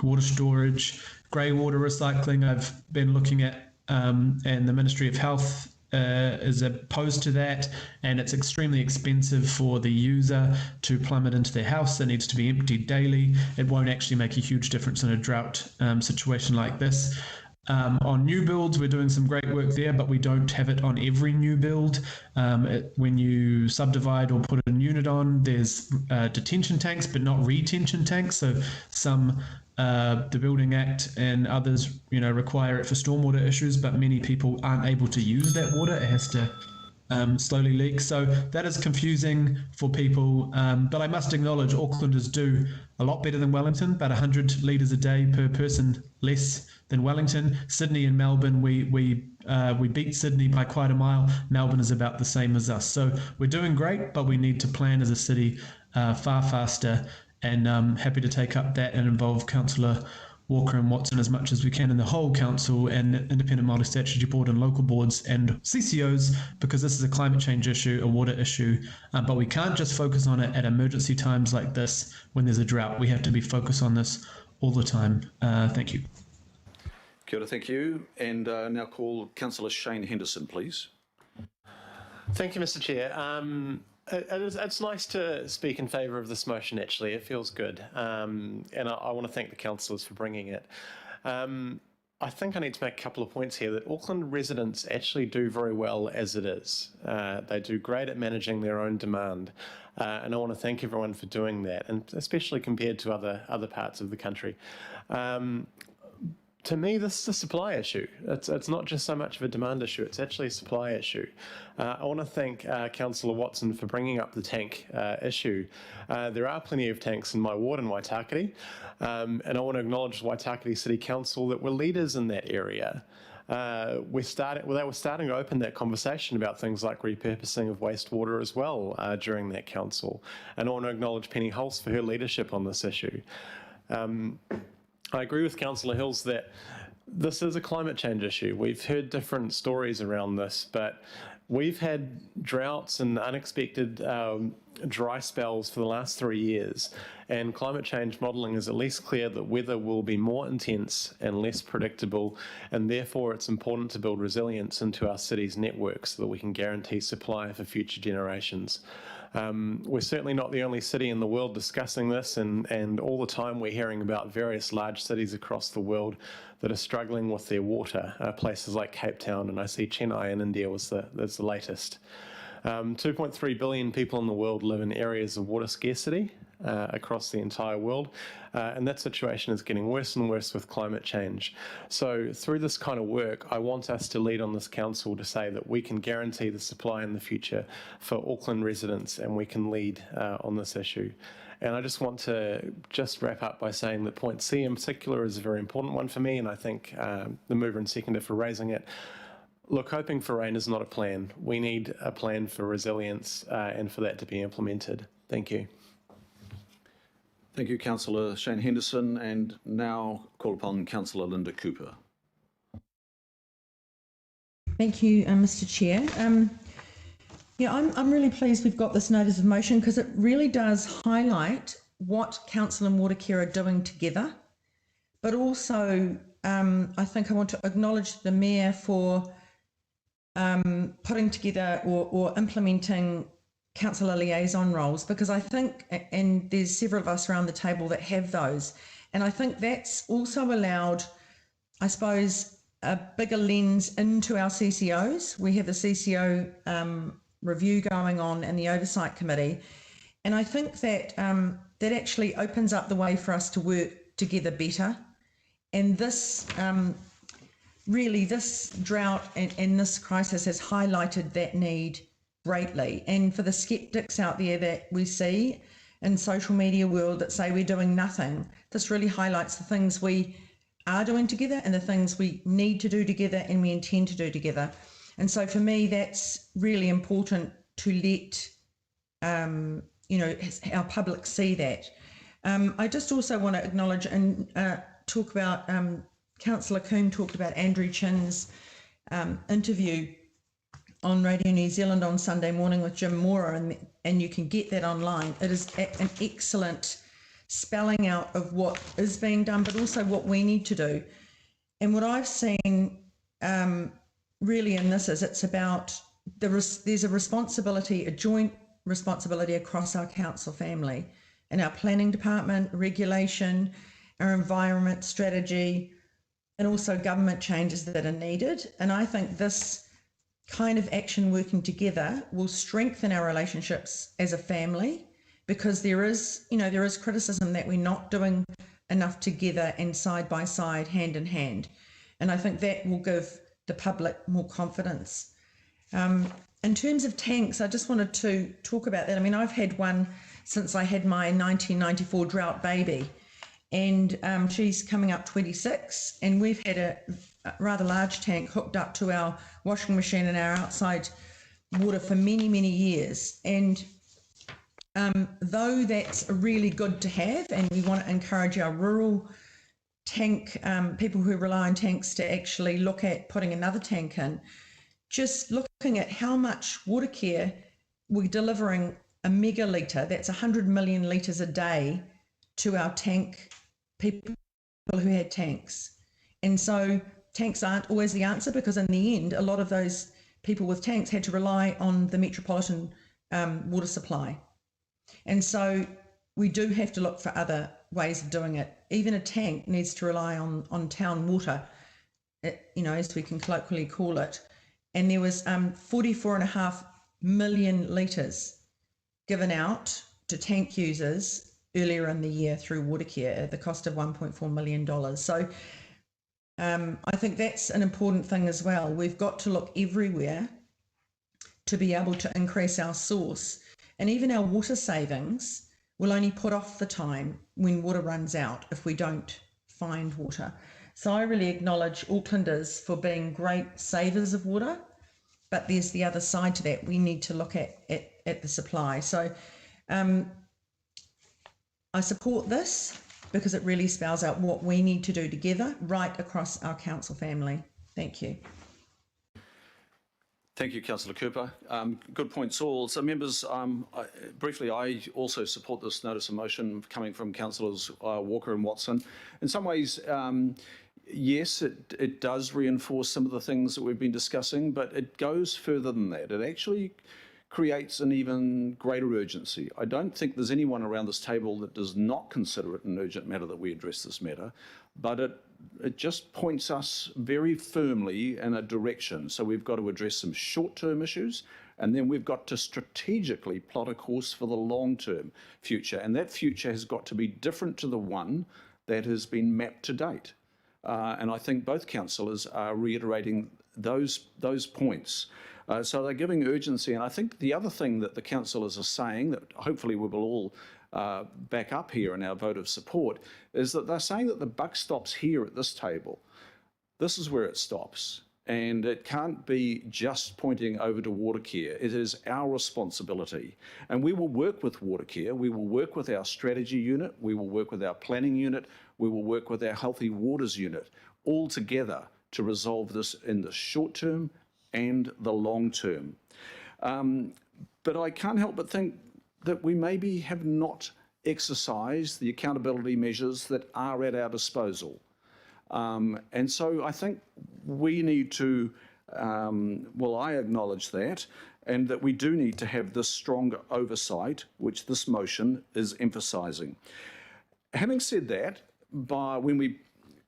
water storage, grey water recycling. I've been looking at, and the Ministry of Health is opposed to that, and it's extremely expensive for the user to plumb it into their house. It needs to be emptied daily. It won't actually make a huge difference in a drought situation like this. On new builds, we're doing some great work there, but we don't have it on every new build. When you subdivide or put a unit on, there's detention tanks, but not retention tanks. So some the Building Act and others, require it for stormwater issues, but many people aren't able to use that water. It has to slowly leak. So that is confusing for people. But I must acknowledge Aucklanders do a lot better than Wellington, about 100 litres a day per person less than Wellington. Sydney and Melbourne, we beat Sydney by quite a mile. Melbourne is about the same as us. So we're doing great, but we need to plan as a city far faster. And happy to take up that and involve Councillor Walker and Watson as much as we can in the whole council and Independent Multi-Statutory Board and local boards and CCOs, because this is a climate change issue, a water issue, but we can't just focus on it at emergency times like this when there's a drought. We have to be focused on this all the time. Thank you. Kia ora, thank you. And now call Councillor Shane Henderson, please. Thank you, Mr. Chair. It's nice to speak in favour of this motion, actually. It feels good. And I want to thank the councillors for bringing it. I think I need to make a couple of points here that Auckland residents actually do very well as it is. They do great at managing their own demand. And I want to thank everyone for doing that, and especially compared to other parts of the country. To me, this is a supply issue. It's not just so much of a demand issue, it's actually a supply issue. I want to thank Councillor Watson for bringing up the tank issue. There are plenty of tanks in my ward in Waitakere, and I want to acknowledge Waitakere City Council that we're leaders in that area. They were starting to open that conversation about things like repurposing of wastewater as well during that council. And I want to acknowledge Penny Hulse for her leadership on this issue. I agree with Councillor Hills that this is a climate change issue. We've heard different stories around this, but we've had droughts and unexpected dry spells for the last 3 years, and climate change modelling is at least clear that weather will be more intense and less predictable, and therefore it's important to build resilience into our city's network so that we can guarantee supply for future generations. We're certainly not the only city in the world discussing this, and all the time we're hearing about various large cities across the world that are struggling with their water, places like Cape Town, and I see Chennai in India was the latest. 2.3 billion people in the world live in areas of water scarcity across the entire world, and that situation is getting worse and worse with climate change. So through this kind of work, I want us to lead on this council to say that we can guarantee the supply in the future for Auckland residents, and we can lead on this issue. And I just want to wrap up by saying that point C in particular is a very important one for me, and I thank the mover and seconder for raising it. Look, hoping for rain is not a plan. We need a plan for resilience and for that to be implemented. Thank you. Thank you, Councillor Shane Henderson, and now call upon Councillor Linda Cooper. Thank you, Mr. Chair. I'm really pleased we've got this notice of motion because it really does highlight what council and water care are doing together, but also I think I want to acknowledge the Mayor for putting together or implementing councillor liaison roles, because I think, and there's several of us around the table that have those, and I think that's also allowed, I suppose, a bigger lens into our CCOs. We have the CCO review going on and the oversight committee, and I think that that actually opens up the way for us to work together better. And this really, this drought and this crisis has highlighted that need greatly. And for the skeptics out there that we see in social media world that say we're doing nothing, this really highlights the things we are doing together and the things we need to do together and we intend to do together. And so for me, that's really important to let our public see that. I just also want to acknowledge and talk about Councillor Coombe talked about Andrew Chin's interview on Radio New Zealand on Sunday morning with Jim Mora, and you can get that online. It is an excellent spelling out of what is being done, but also what we need to do. And what I've seen really in this is it's about there's a responsibility, a joint responsibility across our council family and our planning department, regulation, our environment strategy, and also government changes that are needed. And I think this kind of action working together will strengthen our relationships as a family, because there is criticism that we're not doing enough together and side by side, hand in hand. And I think that will give the public more confidence. In terms of tanks, I just wanted to talk about that. I mean, I've had one since I had my 1994 drought baby, and she's coming up 26, and we've had a rather large tank hooked up to our washing machine and our outside water for many, many years. And though that's really good to have, and we want to encourage our rural tank people who rely on tanks to actually look at putting another tank in, just looking at how much water care we're delivering, a megalitre, that's 100 million litres a day to our tank people who had tanks. And so tanks aren't always the answer, because in the end, a lot of those people with tanks had to rely on the metropolitan water supply. And so we do have to look for other ways of doing it. Even a tank needs to rely on town water, as we can colloquially call it. And there was 44.5 million litres given out to tank users earlier in the year through Watercare at the cost of $1.4 million. So I think that's an important thing as well. We've got to look everywhere to be able to increase our source. And even our water savings will only put off the time when water runs out if we don't find water. So I really acknowledge Aucklanders for being great savers of water, but there's the other side to that. We need to look at the supply. So I support this because it really spells out what we need to do together right across our council family. Thank you. Thank you, Councillor Cooper. Good points all. So members, briefly, I also support this notice of motion coming from Councillors Walker and Watson. In some ways, yes, it does reinforce some of the things that we've been discussing, but it goes further than that. It actually creates an even greater urgency. I don't think there's anyone around this table that does not consider it an urgent matter that we address this matter, but it just points us very firmly in a direction. So we've got to address some short-term issues, and then we've got to strategically plot a course for the long-term future. And that future has got to be different to the one that has been mapped to date. And I think both councillors are reiterating those points. So they're giving urgency. And I think the other thing that the councillors are saying, that hopefully we will all back up here in our vote of support, is that they're saying that the buck stops here at this table. This is where it stops. And it can't be just pointing over to Watercare. It is our responsibility. And we will work with Watercare. We will work with our strategy unit. We will work with our planning unit. We will work with our Healthy Waters unit, all together to resolve this in the short term and the long term. But I can't help but think that we maybe have not exercised the accountability measures that are at our disposal. And so I think we need to, I acknowledge that, and that we do need to have this stronger oversight, which this motion is emphasising. Having said that, when we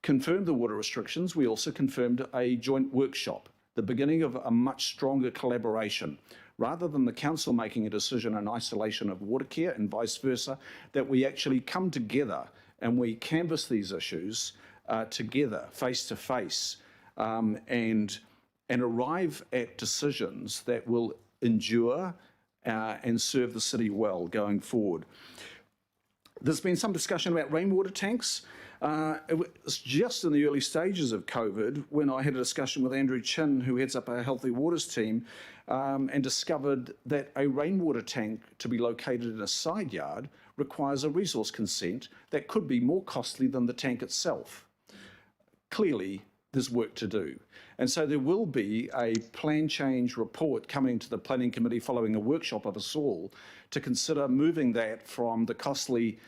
confirmed the water restrictions, we also confirmed a joint workshop, the beginning of a much stronger collaboration, rather than the council making a decision in isolation of Watercare and vice versa, that we actually come together and we canvass these issues together, face to face, and arrive at decisions that will endure and serve the city well going forward. There's been some discussion about rainwater tanks. It was just in the early stages of COVID when I had a discussion with Andrew Chin, who heads up our Healthy Waters team, and discovered that a rainwater tank to be located in a side yard requires a resource consent that could be more costly than the tank itself. Clearly, there's work to do. And so there will be a plan change report coming to the Planning Committee following a workshop of us all to consider moving that from the costly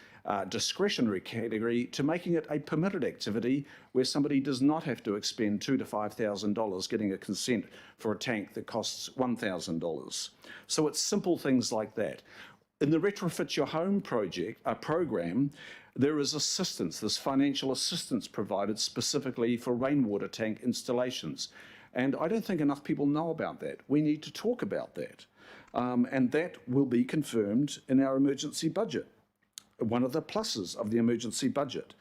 discretionary category to making it a permitted activity where somebody does not have to expend $2,000 to $5,000 getting a consent for a tank that costs $1,000. So it's simple things like that. In the Retrofit Your Home program, there is assistance, there's financial assistance provided specifically for rainwater tank installations. And I don't think enough people know about that. We need to talk about that. And that will be confirmed in our emergency budget, one of the pluses of the emergency budget.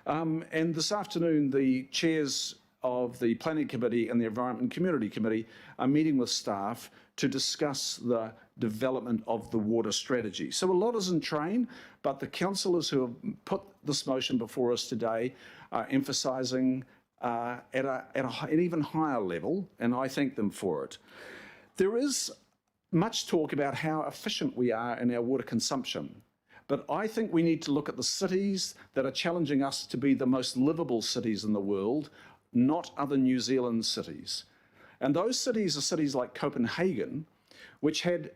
And this afternoon, the chairs of the Planning Committee and the Environment and Community Committee are meeting with staff to discuss the development of the water strategy. So a lot is in train, but the councillors who have put this motion before us today are emphasising at an even higher level, and I thank them for it. There is much talk about how efficient we are in our water consumption, but I think we need to look at the cities that are challenging us to be the most livable cities in the world, not other New Zealand cities. And those cities are cities like Copenhagen, which had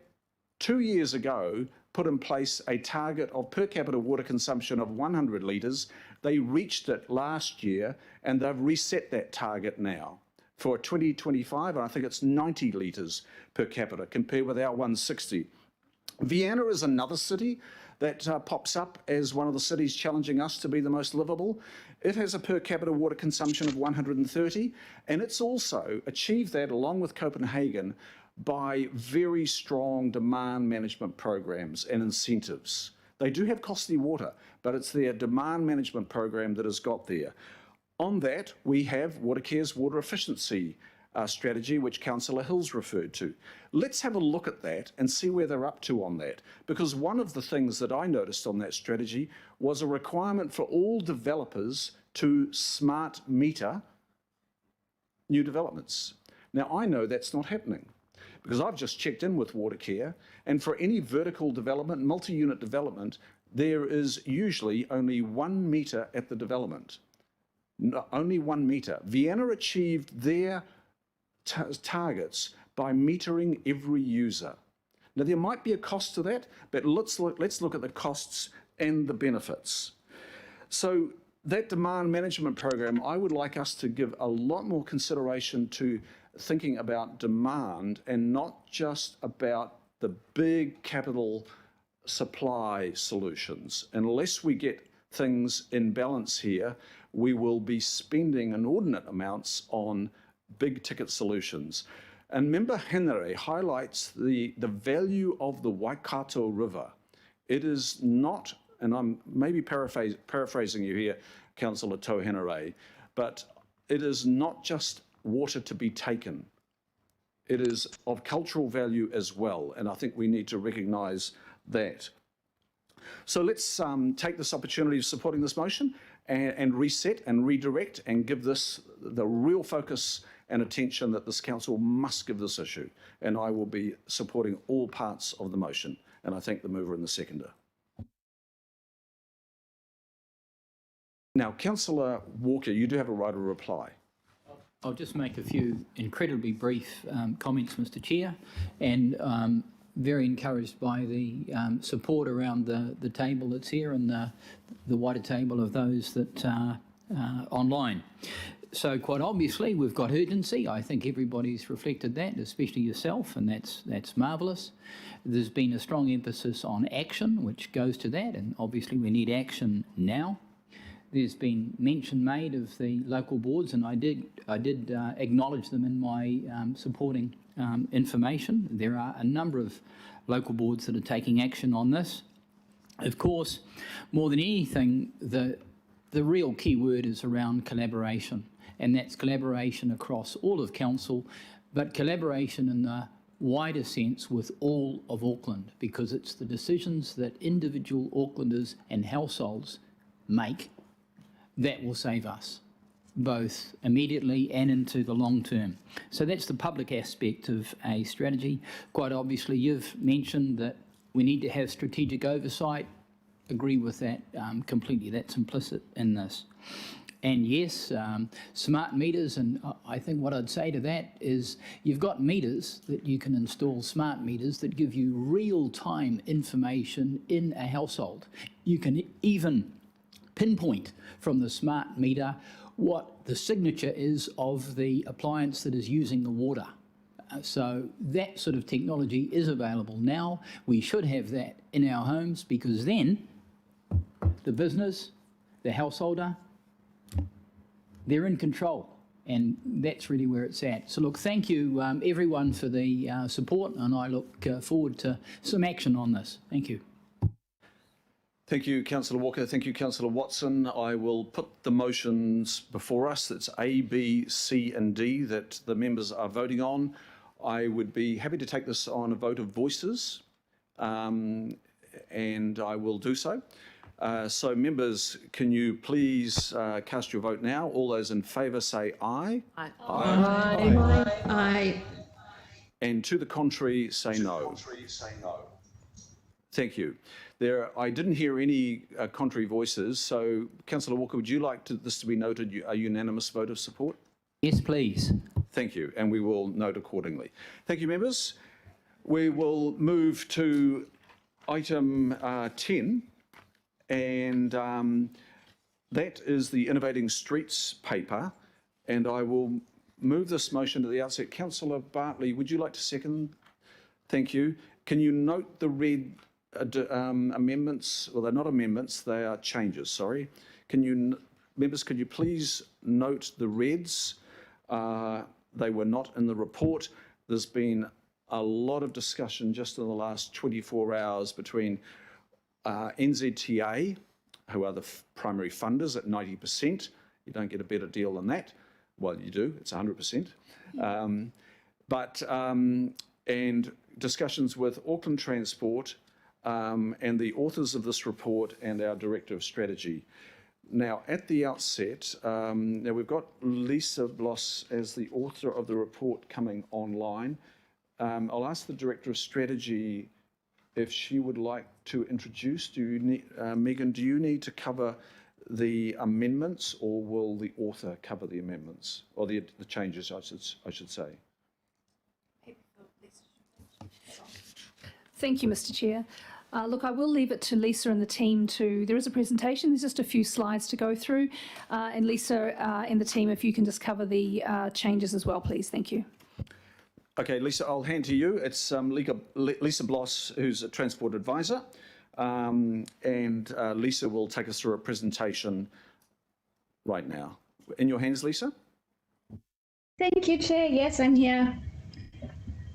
2 years ago put in place a target of per capita water consumption of 100 litres. They reached it last year and they've reset that target now. for 2025, and I think it's 90 litres per capita compared with our 160. Vienna is another city that pops up as one of the cities challenging us to be the most livable. It has a per capita water consumption of 130, and it's also achieved that along with Copenhagen by very strong demand management programs and incentives. They do have costly water, but it's their demand management program that has got there. On that, we have Watercare's water efficiency strategy, which Councillor Hills referred to. Let's have a look at that and see where they're up to on that, because one of the things that I noticed on that strategy was a requirement for all developers to smart meter new developments. Now, I know that's not happening, because I've just checked in with Watercare, and for any vertical development, multi-unit development, there is usually only 1 metre at the development. No, only 1 metre. Vienna achieved their targets by metering every user. Now, there might be a cost to that, but let's look at the costs and the benefits. So that demand management program, I would like us to give a lot more consideration to thinking about demand and not just about the big capital supply solutions. Unless we get things in balance here, we will be spending inordinate amounts on big ticket solutions. And Member Henry highlights the value of the Waikato River. It is not, and I'm maybe paraphrasing you here, Councillor Tauhenere, but it is not just water to be taken. It is of cultural value as well, and I think we need to recognise that. So let's take this opportunity of supporting this motion and reset and redirect and give this the real focus and attention that this council must give this issue. And I will be supporting all parts of the motion. And I thank the mover and the seconder. Now, Councillor Walker, you do have a right of reply. I'll just make a few incredibly brief comments, Mr. Chair, and very encouraged by the support around the table that's here and the wider table of those that are online. So quite obviously we've got urgency. I think everybody's reflected that, especially yourself, and that's marvellous. There's been a strong emphasis on action, which goes to that, and obviously we need action now. There's been mention made of the local boards, and I did acknowledge them in my supporting information. There are a number of local boards that are taking action on this. Of course, more than anything, the real key word is around collaboration, and that's collaboration across all of council, but collaboration in the wider sense with all of Auckland, because it's the decisions that individual Aucklanders and households make that will save us, both immediately and into the long term. So that's the public aspect of a strategy. Quite obviously, you've mentioned that we need to have strategic oversight. Agree with that completely. That's implicit in this. And yes, smart meters, and I think what I'd say to that is you've got meters that you can install, smart meters that give you real-time information in a household. You can even pinpoint from the smart meter what the signature is of the appliance that is using the water. So that sort of technology is available now. We should have that in our homes, because then the business, the householder, they're in control, and that's really where it's at. So look, thank you everyone for the support, and I look forward to some action on this. Thank you. Thank you, Councillor Walker. Thank you, Councillor Watson. I will put the motions before us. It's A, B, C and D that the members are voting on. I would be happy to take this on a vote of voices, and I will do so. So members, can you please cast your vote now? All those in favour say aye. Aye. Aye. Aye. And to the contrary, say no. Thank you. I didn't hear any contrary voices, so Councillor Walker, would you like this to be noted a unanimous vote of support? Yes, please. Thank you, and we will note accordingly. Thank you, members. We will move to item 10, and that is the Innovating Streets paper, and I will move this motion at the outset. Councillor Bartley, would you like to second? Thank you. Can you note the red amendments? Well, they're not amendments, they are changes, sorry. Members, could you please note the reds? They were not in the report. There's been a lot of discussion just in the last 24 hours between NZTA, who are the primary funders at 90%. You don't get a better deal than that. Well, you do, it's 100%. And discussions with Auckland Transport and the authors of this report and our Director of Strategy. Now, at the outset, now we've got Lisa Bloss as the author of the report coming online. I'll ask the Director of Strategy if she would like to introduce. Do you need, Megan, do you need to cover the amendments, or will the author cover the amendments, or the changes, I should say? Thank you, Mr. Chair. Look, I will leave it to Lisa and the team there is a presentation, there's just a few slides to go through. And Lisa and the team, if you can just cover the changes as well, please. Thank you. Okay, Lisa, I'll hand to you. It's Lisa Bloss, who's a Transport Advisor. And Lisa will take us through a presentation right now. In your hands, Lisa. Thank you, Chair. Yes, I'm here.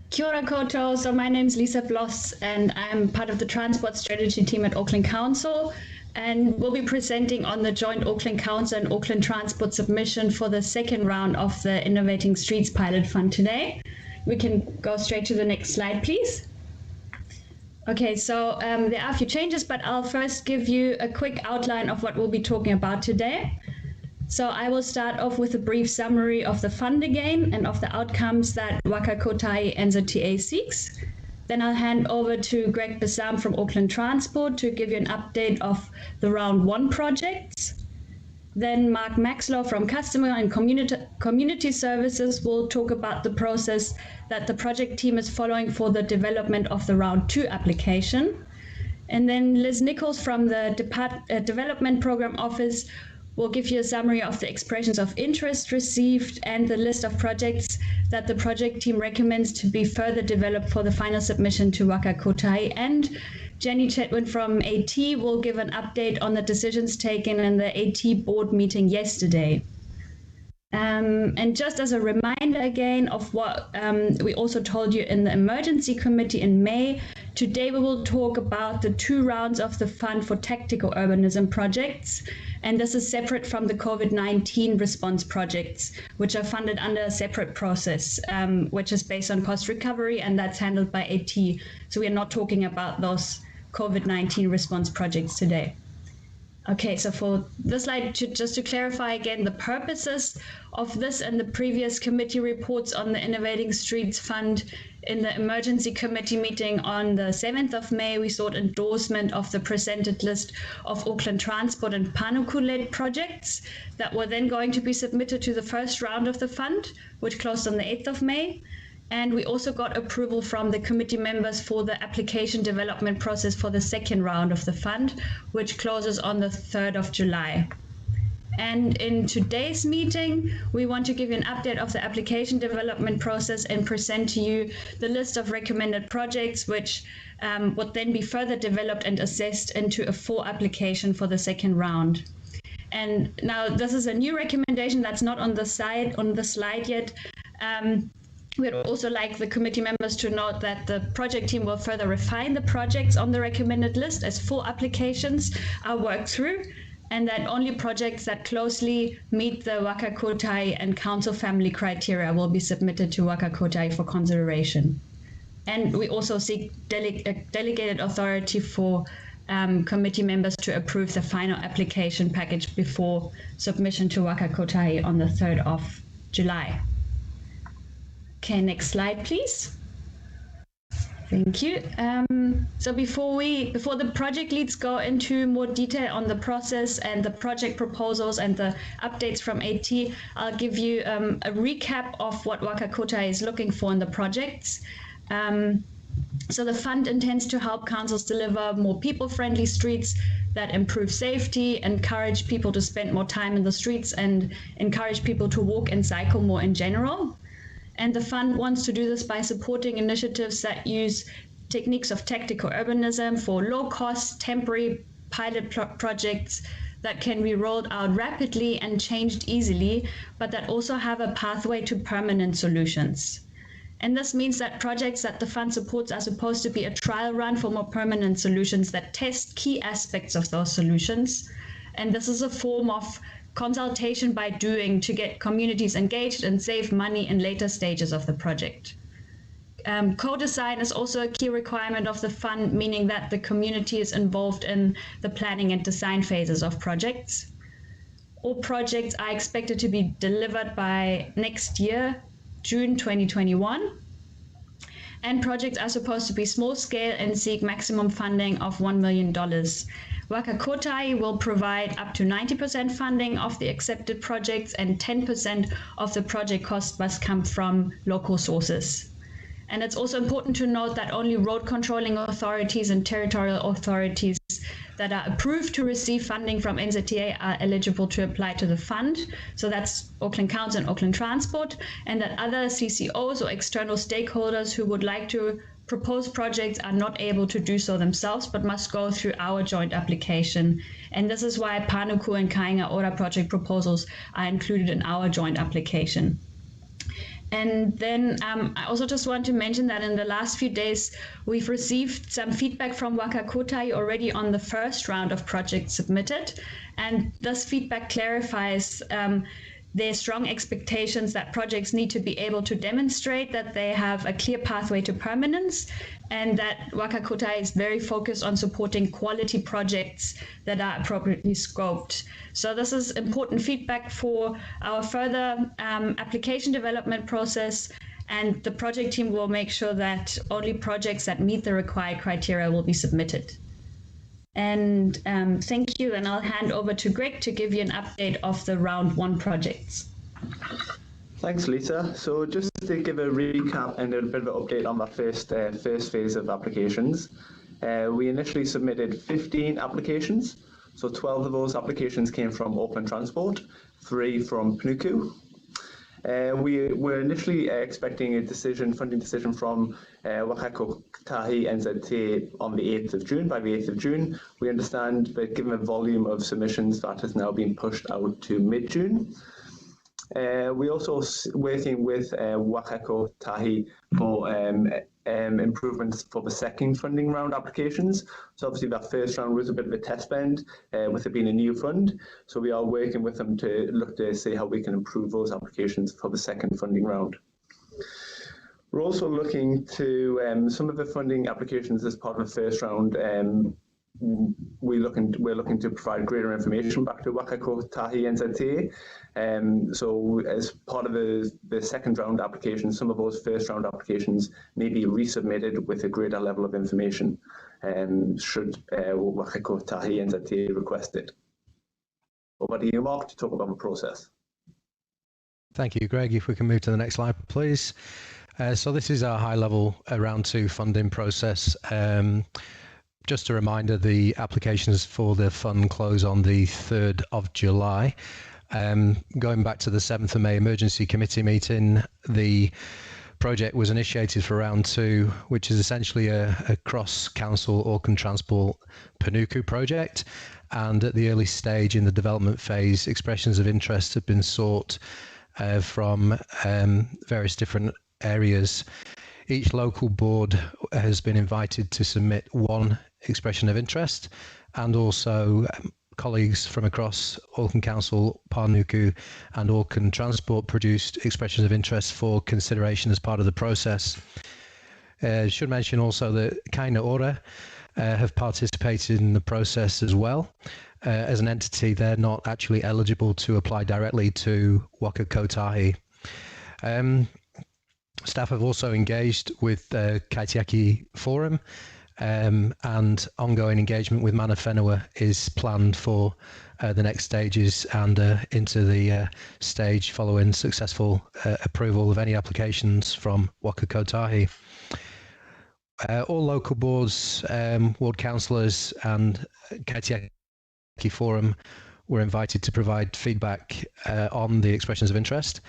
Kia ora koutou. So my name's Lisa Bloss and I'm part of the Transport Strategy team at Auckland Council, and we'll be presenting on the joint Auckland Council and Auckland Transport submission for the second round of the Innovating Streets Pilot Fund today. We can go straight to the next slide, please. Okay, so there are a few changes, but I'll first give you a quick outline of what we'll be talking about today. So I will start off with a brief summary of the fund again and of the outcomes that Waka Kotahi NZTA seeks. Then I'll hand over to Greg Bassam from Auckland Transport to give you an update of the round 1 projects. Then Mark Maxlow from Customer and Community Services will talk about the process that the project team is following for the development of the round 2 application. And then Liz Nichols from the Development Program Office will give you a summary of the expressions of interest received and the list of projects that the project team recommends to be further developed for the final submission to Waka Kotahi. And Jenny Chetwin from AT will give an update on the decisions taken in the AT board meeting yesterday. And just as a reminder again of what we also told you in the emergency committee in May, today we will talk about the 2 rounds of the fund for tactical urbanism projects. And this is separate from the COVID-19 response projects, which are funded under a separate process, which is based on cost recovery, and that's handled by AT. So we are not talking about those COVID-19 response projects today. Okay, so for this slide, just to clarify again, the purposes of this and the previous committee reports on the Innovating Streets Fund. In the emergency committee meeting on the 7th of May, we sought endorsement of the presented list of Auckland Transport and Panuku-led projects that were then going to be submitted to the first round of the fund, which closed on the 8th of May. And we also got approval from the committee members for the application development process for the second round of the fund, which closes on the 3rd of July. And in today's meeting, we want to give you an update of the application development process and present to you the list of recommended projects, which would then be further developed and assessed into a full application for the second round. And now this is a new recommendation that's not on the slide yet. We'd also like the committee members to note that the project team will further refine the projects on the recommended list as full applications are worked through, and that only projects that closely meet the Waka Kotahi and council family criteria will be submitted to Waka Kotahi for consideration. And we also seek delegated authority for committee members to approve the final application package before submission to Waka Kotahi on the 3rd of July. Okay, next slide, please. Thank you. So before the project leads go into more detail on the process and the project proposals and the updates from AT, I'll give you a recap of what Waka Kotahi is looking for in the projects. So the fund intends to help councils deliver more people-friendly streets that improve safety, encourage people to spend more time in the streets, and encourage people to walk and cycle more in general. And the fund wants to do this by supporting initiatives that use techniques of tactical urbanism for low-cost, temporary pilot projects that can be rolled out rapidly and changed easily, but that also have a pathway to permanent solutions. And this means that projects that the fund supports are supposed to be a trial run for more permanent solutions that test key aspects of those solutions. And this is a form of consultation by doing to get communities engaged and save money in later stages of the project. Co-design is also a key requirement of the fund, meaning that the community is involved in the planning and design phases of projects. All projects are expected to be delivered by next year, June 2021. And projects are supposed to be small scale and seek maximum funding of $1 million. Waka Kotahi will provide up to 90% funding of the accepted projects, and 10% of the project cost must come from local sources. And it's also important to note that only road controlling authorities and territorial authorities that are approved to receive funding from NZTA are eligible to apply to the fund. So that's Auckland Council and Auckland Transport, and that other CCOs or external stakeholders who would like to propose projects are not able to do so themselves, but must go through our joint application. And this is why Panuku and Kainga Ora project proposals are included in our joint application. And then I also just want to mention that in the last few days, we've received some feedback from Waka Kotahi already on the first round of projects submitted. And this feedback clarifies their strong expectations that projects need to be able to demonstrate that they have a clear pathway to permanence, and that Waka Kotahi is very focused on supporting quality projects that are appropriately scoped. So this is important feedback for our further application development process, and the project team will make sure that only projects that meet the required criteria will be submitted. And thank you, and I'll hand over to Greg to give you an update of the round 1 projects. Thanks, Lisa. So just to give a recap and a bit of an update on the first phase of applications, we initially submitted 15 applications. So 12 of those applications came from Auckland Transport, 3 from Panuku. We were initially expecting a funding decision from Waka Kotahi NZT on the 8th of June, by the 8th of June. We understand that given the volume of submissions, that has now been pushed out to mid-June. We're also working with Waka Kotahi for improvements for the second funding round applications. So obviously that first round was a bit of a test bed with it being a new fund. So we are working with them to look to see how we can improve those applications for the second funding round. We're also looking to some of the funding applications as part of the first round. We're looking to provide greater information back to Waka Kotahi NZTA. So as part of the second round application, some of those first round applications may be resubmitted with a greater level of information, should Waka Kotahi NZTA request it. Over to you, Mark, to talk about the process. Thank you, Greg. If we can move to the next slide, please. So this is our high-level round 2 funding process. Just a reminder, the applications for the fund close on the 3rd of July. Going back to the 7th of May emergency committee meeting, the project was initiated for round 2, which is essentially a cross-council Auckland Transport Panuku project. And at the early stage in the development phase, expressions of interest have been sought from various different areas. Each local board has been invited to submit 1 expression of interest, and also colleagues from across Auckland Council, Panuku and Auckland Transport produced expressions of interest for consideration as part of the process. Should mention also that Kainga Ora have participated in the process as well. As an entity, they're not actually eligible to apply directly to Waka Kotahi. Staff have also engaged with the Kaitiaki Forum, and ongoing engagement with Mana Whenua is planned for the next stages and into the stage following successful approval of any applications from Waka Kotahi. all local boards, ward councillors and Kaitiaki Forum were invited to provide feedback on the expressions of interest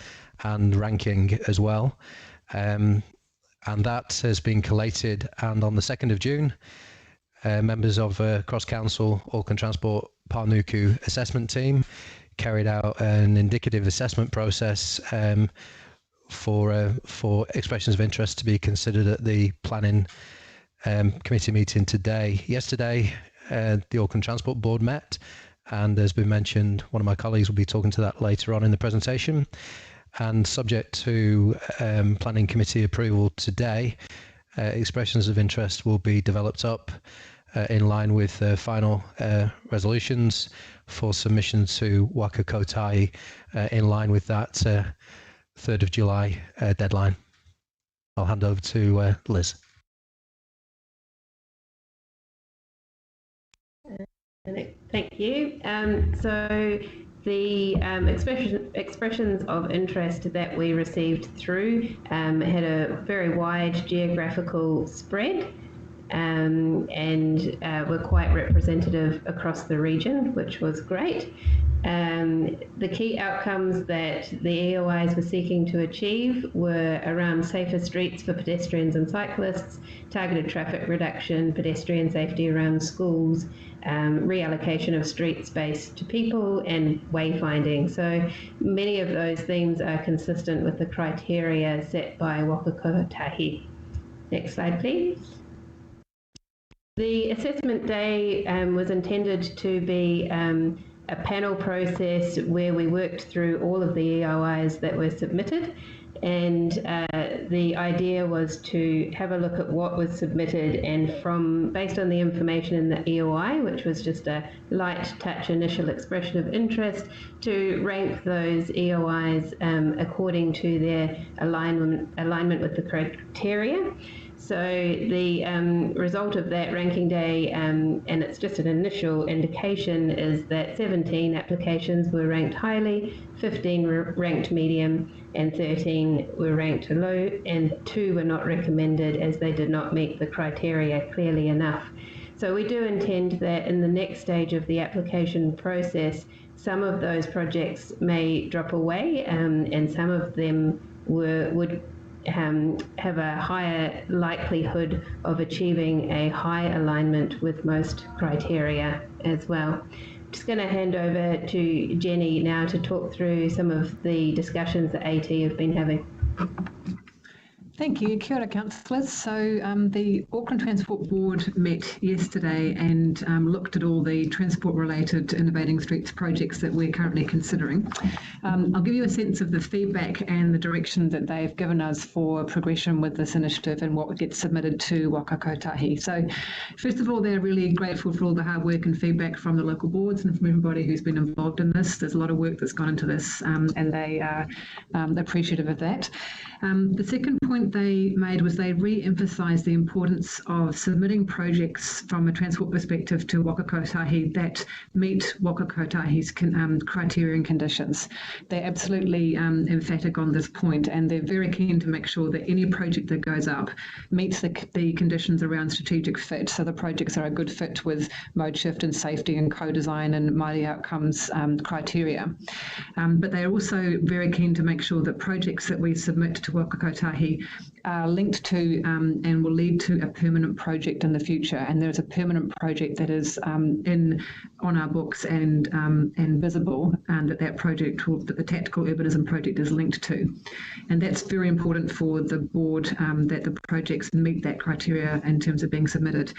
and ranking as well. And that has been collated, and on the 2nd of June, members of cross-council Auckland Transport Panuku assessment team carried out an indicative assessment process for expressions of interest to be considered at the planning committee meeting today. Yesterday, the Auckland Transport Board met, and as been mentioned, one of my colleagues will be talking to that later on in the presentation. And subject to planning committee approval today, expressions of interest will be developed up in line with final resolutions for submission to Waka Kotahi in line with that 3rd of July deadline. I'll hand over to Liz. Thank you. So the expressions of interest that we received through had a very wide geographical spread and were quite representative across the region, which was great. The key outcomes that the EOIs were seeking to achieve were around safer streets for pedestrians and cyclists, targeted traffic reduction, pedestrian safety around schools, reallocation of street space to people, and wayfinding. So many of those themes are consistent with the criteria set by Waka Kotahi. Next slide, please. The assessment day was intended to be a panel process where we worked through all of the EOIs that were submitted, and the idea was to have a look at what was submitted, and based on the information in the EOI, which was just a light touch initial expression of interest, to rank those EOIs according to their alignment with the criteria. So the result of that ranking day, and it's just an initial indication, is that 17 applications were ranked highly, 15 were ranked medium, and 13 were ranked low, and 2 were not recommended as they did not meet the criteria clearly enough. So we do intend that in the next stage of the application process, some of those projects may drop away, and some of them would have a higher likelihood of achieving a high alignment with most criteria as well. I'm just going to hand over to Jenny now to talk through some of the discussions that AT have been having. Thank you. Kia ora, councillors. So the Auckland Transport Board met yesterday and looked at all the transport-related Innovating Streets projects that we're currently considering. I'll give you a sense of the feedback and the direction that they've given us for progression with this initiative and what gets submitted to Waka Kotahi. So first of all, they're really grateful for all the hard work and feedback from the local boards and from everybody who's been involved in this. There's a lot of work that's gone into this, and they are appreciative of that. The second point they made was they re-emphasised the importance of submitting projects from a transport perspective to Waka Kotahi that meet Waka Kotahi's criteria and conditions. They're absolutely emphatic on this point, and they're very keen to make sure that any project that goes up meets the conditions around strategic fit, so the projects are a good fit with mode shift and safety and co-design and Māori outcomes criteria. But they're also very keen to make sure that projects that we submit to Waka Kotahi are linked to and will lead to a permanent project in the future. And there's a permanent project that is on our books and visible, and that project, that the Tactical Urbanism project is linked to. And that's very important for the board, that the projects meet that criteria in terms of being submitted.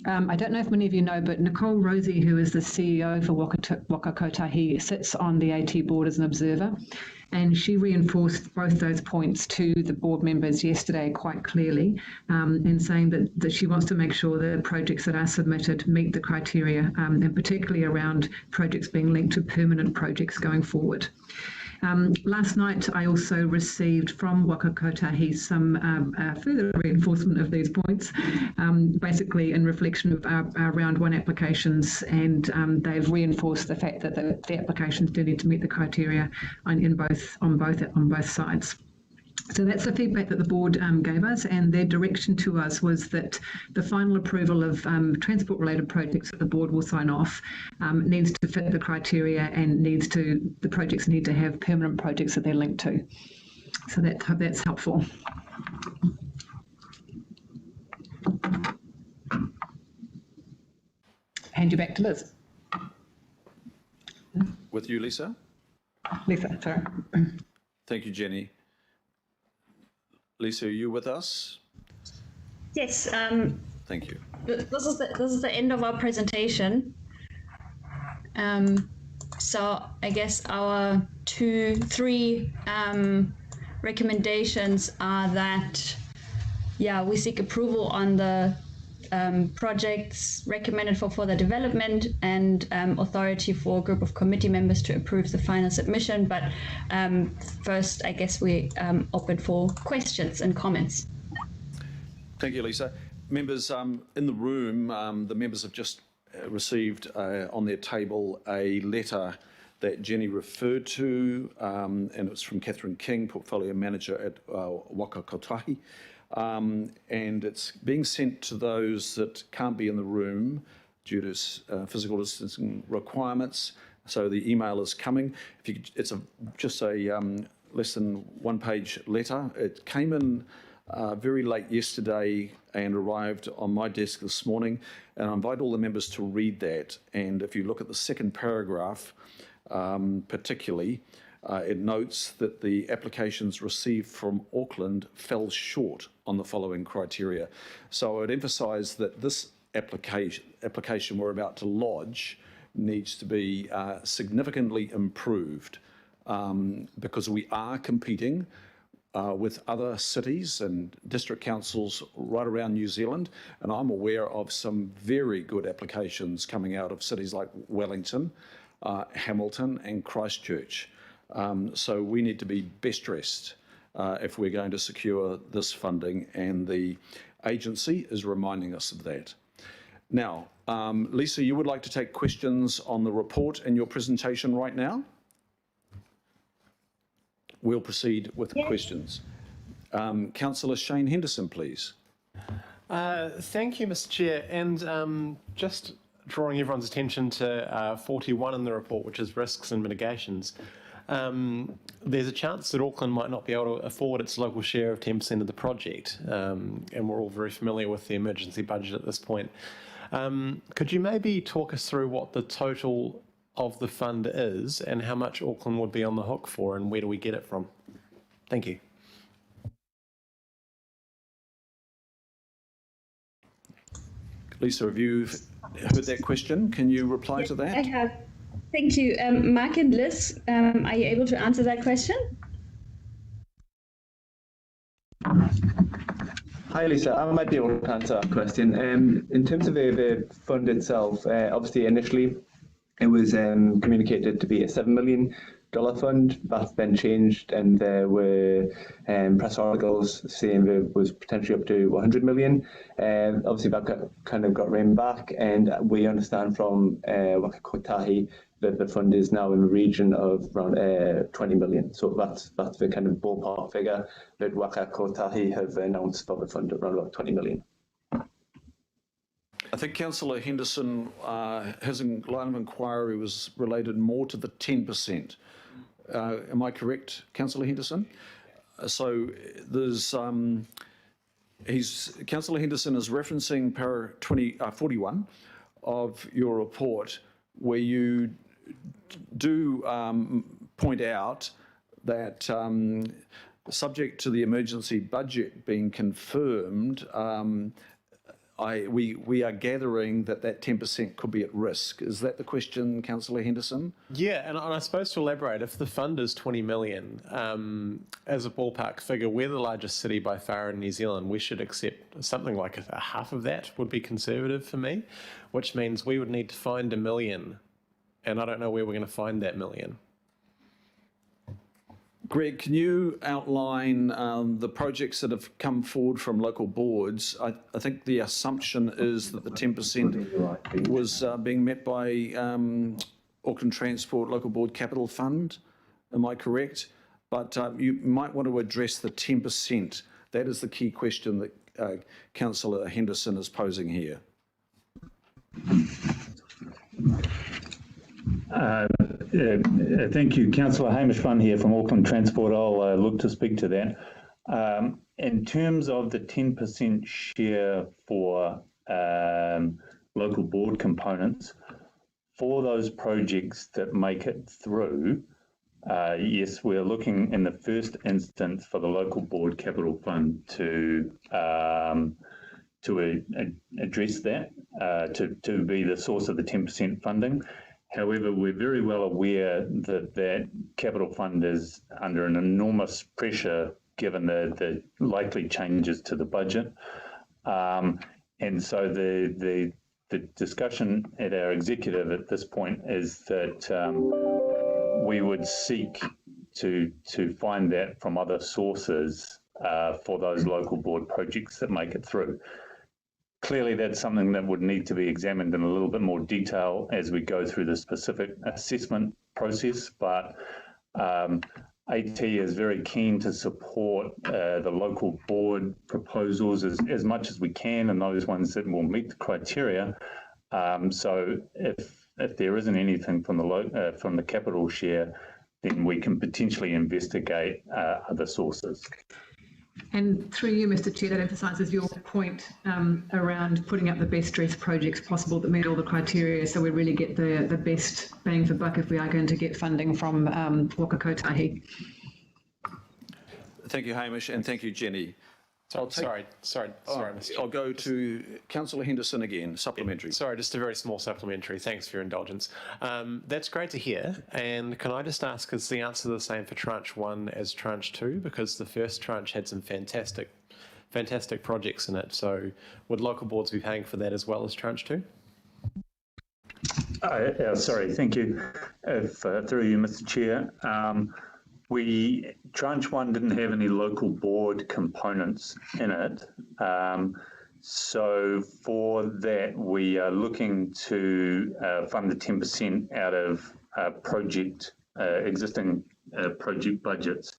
I don't know if many of you know, but Nicole Rosie, who is the CEO for Waka Kotahi, sits on the AT board as an observer. And she reinforced both those points to the board members yesterday quite clearly, in saying that she wants to make sure the projects that are submitted meet the criteria, and particularly around projects being linked to permanent projects going forward. Last night, I also received from Waka Kotahi some further reinforcement of these points, basically in reflection of our round one applications, and they've reinforced the fact that the applications do need to meet the criteria on both sides. So that's the feedback that the board gave us, and their direction to us was that the final approval of transport-related projects that the board will sign off needs to fit the criteria and the projects need to have permanent projects that they're linked to. So that's helpful. Hand you back to Liz. With you, Lisa. Lisa, sorry. Thank you, Jenny. Lisa, are you with us? Yes. Thank you. This is the end of our presentation. So I guess our three recommendations are that, we seek approval on the projects recommended for further development and authority for a group of committee members to approve the final submission. But first, I guess we open for questions and comments. Thank you, Lisa. Members in the room, the members have just received on their table a letter that Jenny referred to, and it's from Catherine King, Portfolio Manager at Whakarite. And it's being sent to those that can't be in the room due to physical distancing requirements. So the email is coming. It's just a less than one-page letter. It came in very late yesterday and arrived on my desk this morning. And I invite all the members to read that. And if you look at the second paragraph, particularly, it notes that the applications received from Auckland fell short on the following criteria. So I would emphasise that this application we're about to lodge needs to be significantly improved because we are competing with other cities and district councils right around New Zealand, and I'm aware of some very good applications coming out of cities like Wellington, Hamilton and Christchurch. So we need to be best dressed if we're going to secure this funding, and the agency is reminding us of that. Now, Lisa, you would like to take questions on the report and your presentation right now? We'll proceed with questions. Councillor Shane Henderson, please. Thank you, Mr. Chair. And just drawing everyone's attention to 41 in the report, which is risks and mitigations. There's a chance that Auckland might not be able to afford its local share of 10% of the project, and we're all very familiar with the emergency budget at this point. Could you maybe talk us through what the total of the fund is and how much Auckland would be on the hook for, and where do we get it from? Thank you. Lisa, have you heard that question? Can you reply to that? I have. Thank you. Mark and Liz, are you able to answer that question? Hi Lisa, I might be able to answer that question. In terms of the fund itself, obviously initially it was communicated to be a $7 million fund. That's then changed, and there were press articles saying it was potentially up to 100 million. Obviously that got reined back, and we understand from Whakarite that the fund is now in the region of around 20 million. So that's the kind of ballpark figure that Whakarite have announced for the fund, around about 20 million. I think Councillor Henderson, his line of inquiry was related more to the 10%. Am I correct, Councillor Henderson? So there's, Councillor Henderson is referencing para 41 of your report, where you do point out that subject to the emergency budget being confirmed, we are gathering that 10% could be at risk. Is that the question, Councillor Henderson? Yeah, and I suppose to elaborate, if the fund is 20 million, as a ballpark figure, we're the largest city by far in New Zealand. We should accept something like a half of that would be conservative for me, which means we would need to find $1 million, and I don't know where we're going to find that $1 million. Greg, can you outline the projects that have come forward from local boards? I think the assumption is that the 10% was being met by Auckland Transport Local Board Capital Fund. Am I correct? but you might want to address the 10%. That is the key question that Councillor Henderson is posing here. Thank you. Councillor Hamish Bunn here from Auckland Transport. I'll look to speak to that. In terms of the 10% share for local board components, for those projects that make it through, yes, we're looking in the first instance for the local board capital fund to address that, to be the source of the 10% funding. However, we're very well aware that that capital fund is under an enormous pressure given the likely changes to the budget. And so the discussion at our executive at this point is that we would seek to find that from other sources for those local board projects that make it through. Clearly, that's something that would need to be examined in a little bit more detail as we go through the specific assessment process, but AT is very keen to support the local board proposals as much as we can, and those ones that will meet the criteria. So if there isn't anything from the capital share, then we can potentially investigate other sources. And through you, Mr. Chair, that emphasises your point around putting up the best stressed projects possible that meet all the criteria, so we really get the best bang for buck if we are going to get funding from Waka Kotahi. Thank you, Hamish, and thank you, Jenny. Sorry, Mr. I'll go to Councillor Henderson again, supplementary. Sorry, just a very small supplementary. Thanks for your indulgence. That's great to hear. And can I just ask, is the answer the same for tranche 1 as tranche 2? Because the first tranche had some fantastic projects in it. So would local boards be paying for that as well as tranche 2? Sorry, thank you. Through you, Mr. Chair. Tranche 1 didn't have any local board components in it. So for that, we are looking to fund the 10% out of existing project budgets.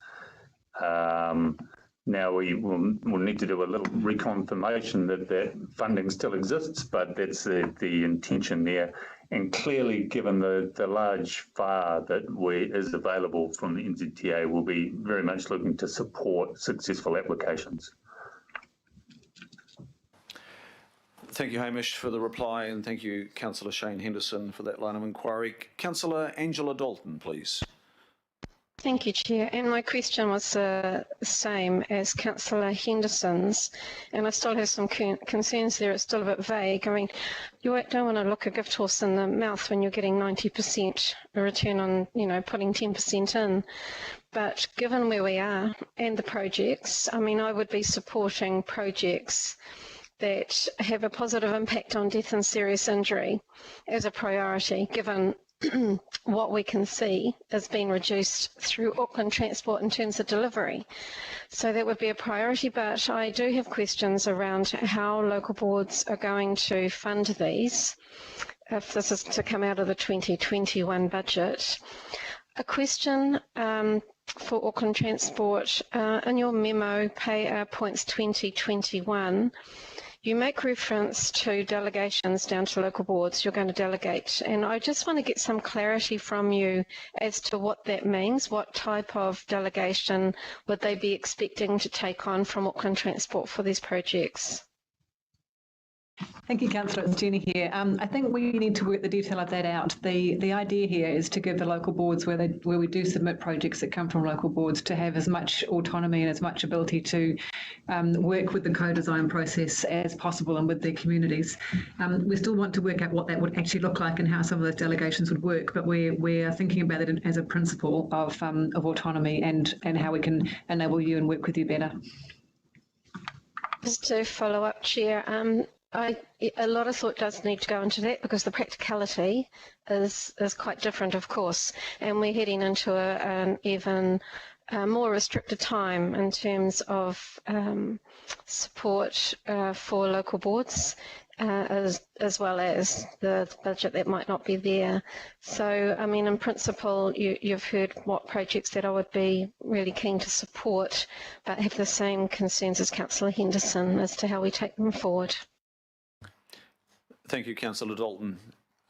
Now we'll need to do a little reconfirmation that funding still exists, but that's the intention there. And clearly, given the large FAR that is available from the NZTA, we'll be very much looking to support successful applications. Thank you, Hamish, for the reply, and thank you, Councillor Shane Henderson, for that line of inquiry. Councillor Angela Dalton, please. Thank you, Chair. And my question was the same as Councillor Henderson's, and I still have some concerns there. It's still a bit vague. I mean, you don't want to look a gift horse in the mouth when you're getting 90% return on, putting 10% in. But given where we are and the projects, I mean, I would be supporting projects that have a positive impact on death and serious injury as a priority, given what we can see is being reduced through Auckland Transport in terms of delivery. So that would be a priority, but I do have questions around how local boards are going to fund these, if this is to come out of the 2021 budget. A question for Auckland Transport, in your memo, points 2021, you make reference to delegations down to local boards. You're going to delegate. And I just want to get some clarity from you as to what that means. What type of delegation would they be expecting to take on from Auckland Transport for these projects? Thank you, Councillor. It's Jenny here. I think we need to work the detail of that out. The idea here is to give the local boards where we do submit projects that come from local boards to have as much autonomy and as much ability to work with the co-design process as possible and with their communities. We still want to work out what that would actually look like and how some of those delegations would work, but we're thinking about it as a principle of autonomy and how we can enable you and work with you better. Just to follow up, Chair, a lot of thought does need to go into that because the practicality is quite different, of course, and we're heading into an even more restricted time in terms of support for local boards. as well as the budget that might not be there. So, I mean, in principle, you've heard what projects that I would be really keen to support, but have the same concerns as Councillor Henderson as to how we take them forward. Thank you, Councillor Dalton.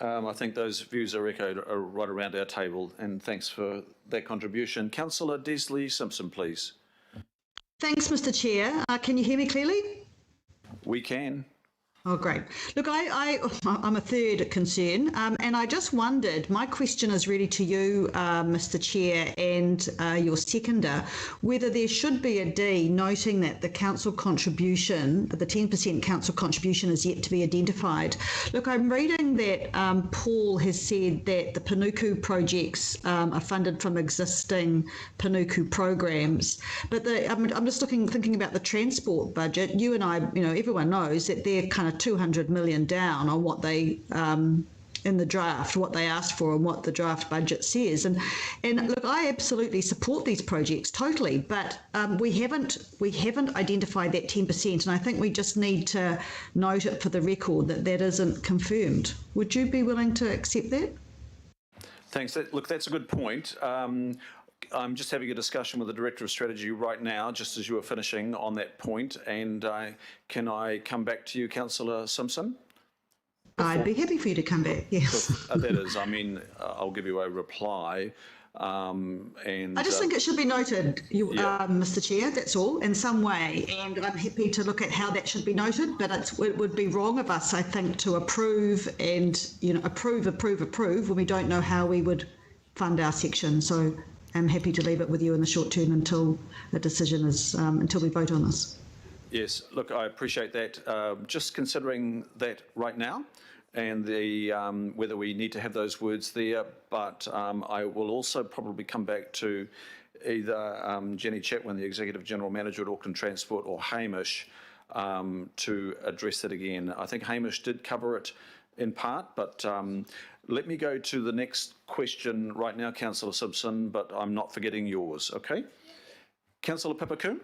I think those views are echoed right around our table, and thanks for that contribution. Councillor Desley Simpson, please. Thanks, Mr. Chair. Can you hear me clearly? We can. Oh, great. Look, I'm a third concern, and I just wondered, my question is really to you, Mr. Chair, and your seconder, whether there should be a D noting that the council contribution, the 10% council contribution is yet to be identified. Look, I'm reading that Paul has said that the Panuku projects are funded from existing Panuku programs, but I'm just thinking about the transport budget. You and I, everyone knows that they're kind of 200 million down on what they in the draft, what they asked for and what the draft budget says. And look, I absolutely support these projects totally, but we haven't identified that 10%, and I think we just need to note it for the record that isn't confirmed. Would you be willing to accept that? Thanks. Look, that's a good point. I'm just having a discussion with the Director of Strategy right now, just as you were finishing on that point. And can I come back to you, Councillor Simpson? I'd be happy for you to come back, yes. That is, I'll give you a reply. And I just think it should be noted, Mr. Chair, that's all, in some way. And I'm happy to look at how that should be noted, but it would be wrong of us, I think, to approve and, approve when we don't know how we would fund our section. So I'm happy to leave it with you in the short term until the decision is, until we vote on this. Yes, look, I appreciate that. Just considering that right now and the whether we need to have those words there, but I will also probably come back to either Jenny Chatwin, the Executive General Manager at Auckland Transport, or Hamish to address that again. I think Hamish did cover it in part, but let me go to the next question right now, Councillor Simpson, but I'm not forgetting yours, okay? Councillor Pipaku.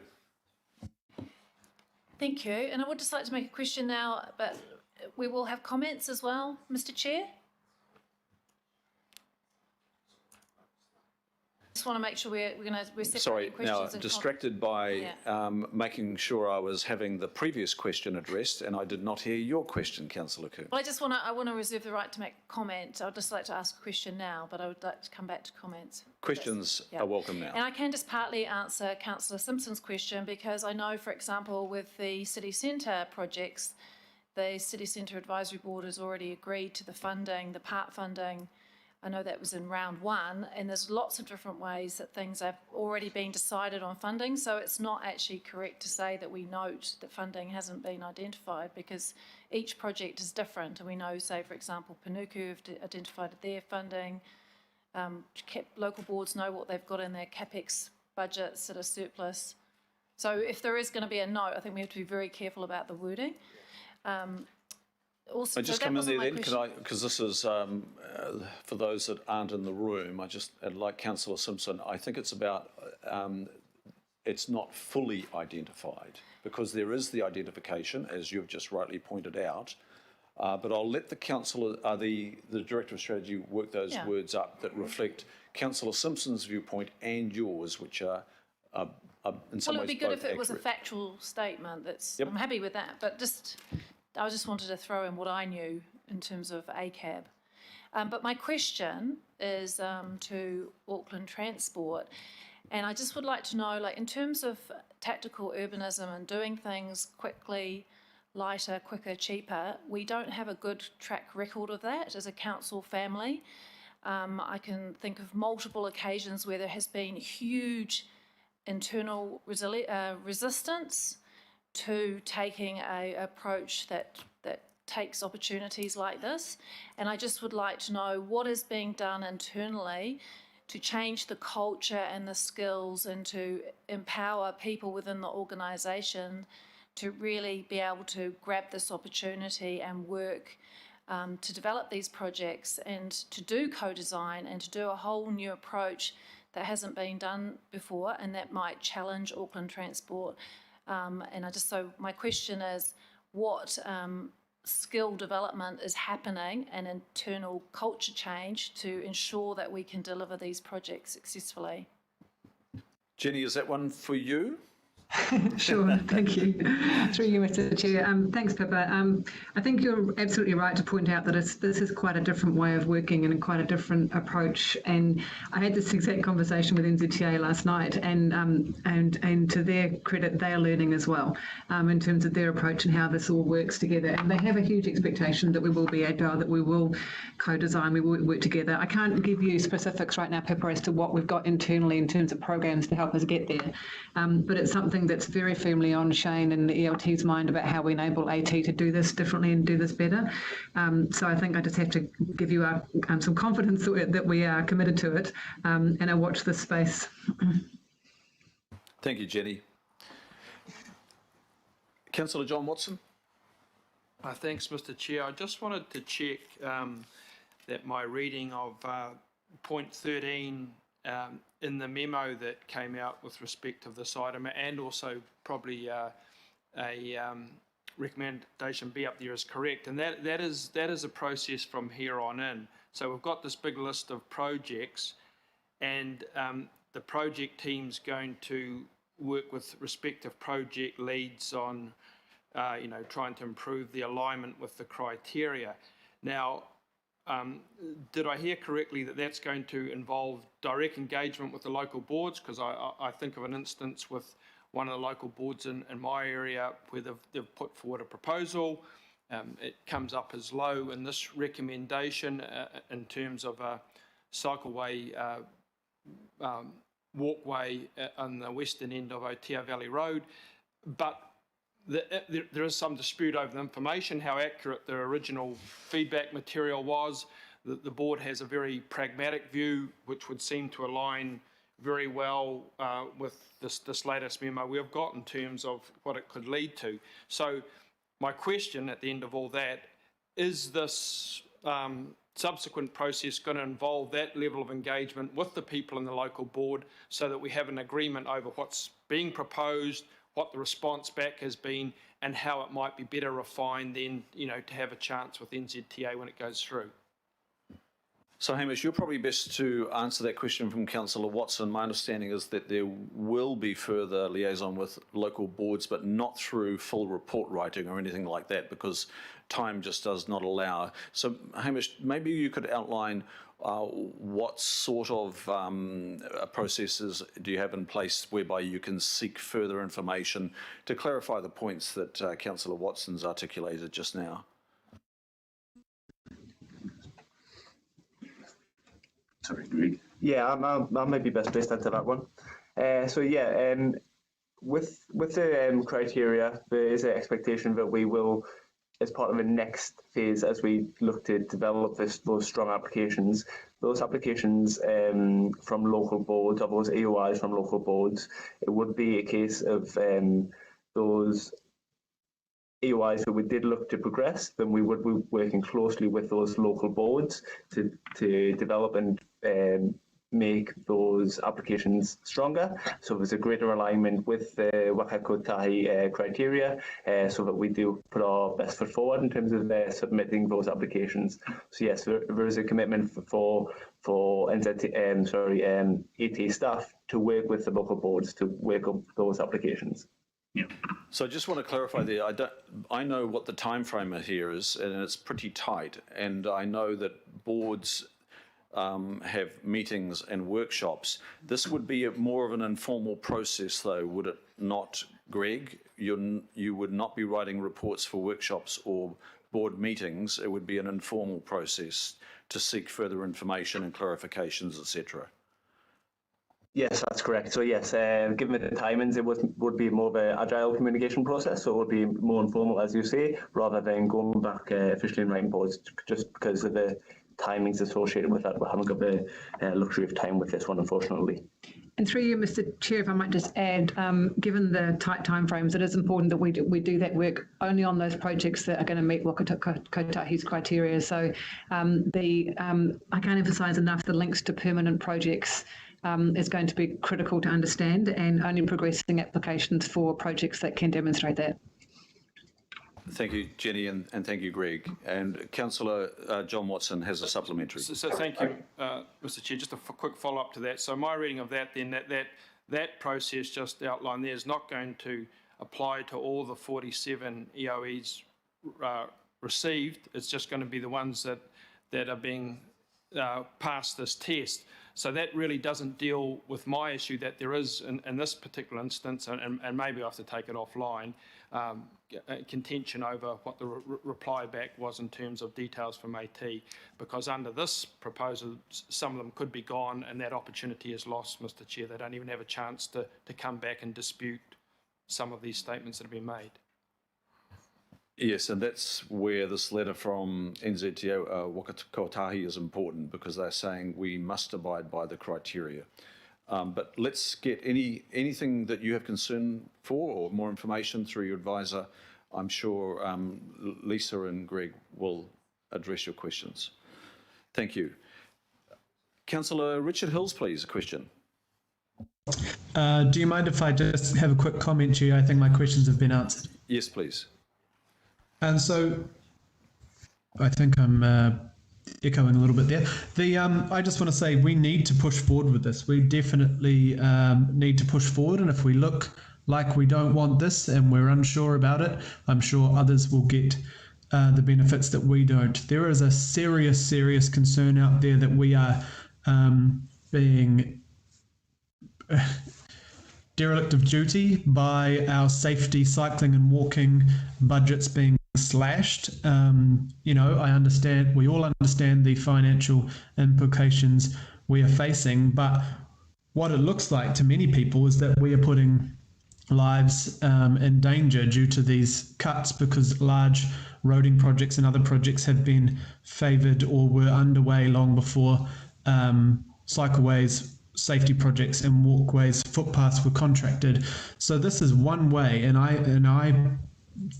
Thank you. And I would just like to make a question now, but we will have comments as well, Mr. Chair. Just want to make sure we're separating Sorry, questions. now distracted by making sure I was having the previous question addressed, and I did not hear your question, Councillor Kerr. Well, I want to reserve the right to make a comment. I'd just like to ask a question now, but I would like to come back to comments. Questions are welcome now. And I can just partly answer Councillor Simpson's question, because I know, for example, with the city centre projects, the City Centre Advisory Board has already agreed to the funding, the part funding. I know that was in round one, and there's lots of different ways that things have already been decided on funding, so it's not actually correct to say that we note that funding hasn't been identified, because each project is different, and we know, say, for example, Panuku have identified their funding, local boards know what they've got in their CapEx budgets that are surplus. So if there is going to be a note, I think we have to be very careful about the wording. Also, I just come in there then, because this is for those that aren't in the room. Like Councillor Simpson, I think it's about it's not fully identified, because there is the identification, as you've just rightly pointed out. But I'll let the councillor, the Director of Strategy, work those words up that reflect Councillor Simpson's viewpoint and yours, which are in some ways both Well, it would be good if it accurate. was a factual statement. I'm happy with that, but I just wanted to throw in what I knew in terms of ACAB. But my question is to Auckland Transport, and I just would like to know, in terms of tactical urbanism and doing things quickly, lighter, quicker, cheaper, we don't have a good track record of that as a council family. I can think of multiple occasions where there has been huge internal resistance to taking an approach that takes opportunities like this. And I just would like to know what is being done internally to change the culture and the skills and to empower people within the organisation to really be able to grab this opportunity and work to develop these projects and to do co-design and to do a whole new approach that hasn't been done before, and that might challenge Auckland Transport. So my question is, what skill development is happening and internal culture change to ensure that we can deliver these projects successfully. Jenny, is that one for you? Sure, thank you. Through you, Mr. Chair. Thanks, Pippa. I think you're absolutely right to point out that this is quite a different way of working and quite a different approach. And I had this exact conversation with NZTA last night, and to their credit, they are learning as well in terms of their approach and how this all works together. And they have a huge expectation that we will be agile, that we will co-design, we will work together. I can't give you specifics right now, Pippa, as to what we've got internally in terms of programs to help us get there, but it's something that's very firmly on Shane and the ELT's mind about how we enable AT to do this differently and do this better. So I think I just have to give you some confidence that we are committed to it, and I watch this space. Thank you, Jenny. Councillor John Watson. Thanks, Mr. Chair. I just wanted to check that my reading of point 13 in the memo that came out with respect to this item, and also probably a recommendation B up there, is correct, and that is a process from here on in. So we've got this big list of projects, and the project team's going to work with respective project leads on trying to improve the alignment with the criteria. Now, did I hear correctly that that's going to involve direct engagement with the local boards? Because I think of an instance with one of the local boards in my area where they've put forward a proposal. It comes up as low in this recommendation in terms of a cycleway walkway on the western end of Otea Valley Road, but there is some dispute over the information, how accurate the original feedback material was. The board has a very pragmatic view, which would seem to align very well with this latest memo we've got in terms of what it could lead to. So my question at the end of all that, is this subsequent process going to involve that level of engagement with the people in the local board so that we have an agreement over what's being proposed, what the response back has been, and how it might be better refined then, to have a chance with NZTA when it goes through? So Hamish, you're probably best to answer that question from Councillor Watson. My understanding is that there will be further liaison with local boards, but not through full report writing or anything like that, because time just does not allow. So Hamish, maybe you could outline what sort of processes do you have in place whereby you can seek further information to clarify the points that Councillor Watson's articulated just now? Sorry, Greg. Yeah, I might be best placed to answer that one. With the criteria, there is an expectation that we will, as part of the next phase, as we look to develop those strong applications, those applications from local boards, or those AOIs from local boards, it would be a case of those AOIs that we did look to progress, then we would be working closely with those local boards to develop and make those applications stronger. So there's a greater alignment with the Whakarite criteria, so that we do put our best foot forward in terms of submitting those applications. So yes, there is a commitment for AT staff to work with the local boards to work up those applications. Yeah. So I just want to clarify there. I know what the time frame here is, and it's pretty tight. And I know that boards have meetings and workshops. This would be more of an informal process, though, would it not, Greg? You would not be writing reports for workshops or board meetings. It would be an informal process to seek further information and clarifications, etc. Yes, that's correct. So yes, given the timings, it would be more of an agile communication process. So it would be more informal, as you say, rather than going back officially in writing boards, just because of the timings associated with that. We haven't got the luxury of time with this one, unfortunately. And through you, Mr. Chair, if I might just add, given the tight timeframes, it is important that we do that work only on those projects that are going to meet Kotahi's criteria. So I can't emphasise enough the links to permanent projects is going to be critical to understand, and only progressing applications for projects that can demonstrate that. Thank you, Jenny, and thank you, Greg. And Councillor John Watson has a supplementary. So thank you, Mr. Chair. Just a quick follow-up to that. So my reading of that then, that process just outlined there is not going to apply to all the 47 EOEs received. It's just going to be the ones that are being passed this test. So that really doesn't deal with my issue that there is, in this particular instance, and maybe I have to take it offline, contention over what the reply back was in terms of details from AT, because under this proposal, some of them could be gone and that opportunity is lost, Mr. Chair. They don't even have a chance to come back and dispute some of these statements that have been made. Yes, and that's where this letter from NZTO Whakarite is important, because they're saying we must abide by the criteria. But let's get anything that you have concern for or more information through your advisor. I'm sure Lisa and Greg will address your questions. Thank you. Councillor Richard Hills, please, a question. Do you mind if I just have a quick comment, Chair? I think my questions have been answered. Yes, please. And so I think I'm echoing a little bit there. I just want to say we need to push forward with this. We definitely need to push forward. And if we look like we don't want this and we're unsure about it, I'm sure others will get the benefits that we don't. There is a serious concern out there that we are being derelict of duty by our safety, cycling and walking budgets being slashed. I understand, we all understand the financial implications we are facing, but what it looks like to many people is that we are putting lives in danger due to these cuts, because large roading projects and other projects have been favoured or were underway long before cycleways, safety projects and walkways, footpaths were contracted. So this is one way, and I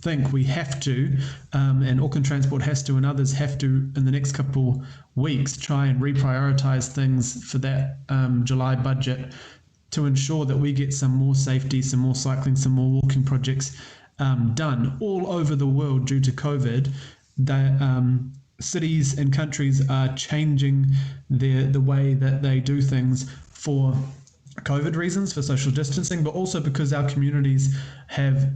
think we have to, and Auckland Transport has to, and others have to, in the next couple weeks, try and reprioritise things for that July budget to ensure that we get some more safety, some more cycling, some more walking projects done all over the world. Due to COVID, cities and countries are changing the way that they do things for COVID reasons, for social distancing, but also because our communities have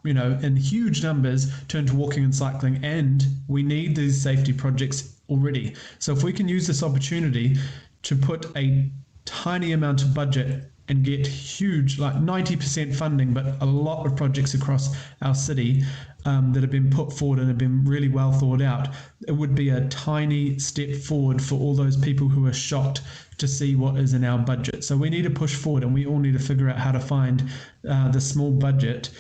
in huge numbers turned to walking and cycling, and we need these safety projects already. So if we can use this opportunity to put a tiny amount of budget and get huge, like 90% funding, but a lot of projects across our city that have been put forward and have been really well thought out, it would be a tiny step forward for all those people who are shocked to see what is in our budget. So we need to push forward, and we all need to figure out how to find the small budget.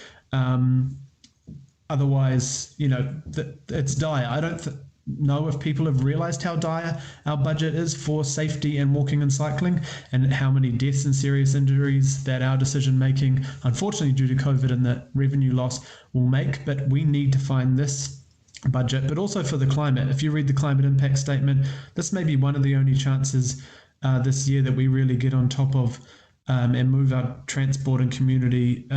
Otherwise, it's dire. I don't know if people have realised how dire our budget is for safety and walking and cycling, and how many deaths and serious injuries that our decision making, unfortunately due to COVID and the revenue loss, will make. But we need to find this budget, but also for the climate. If you read the climate impact statement, this may be one of the only chances this year that we really get on top of and move our transport and community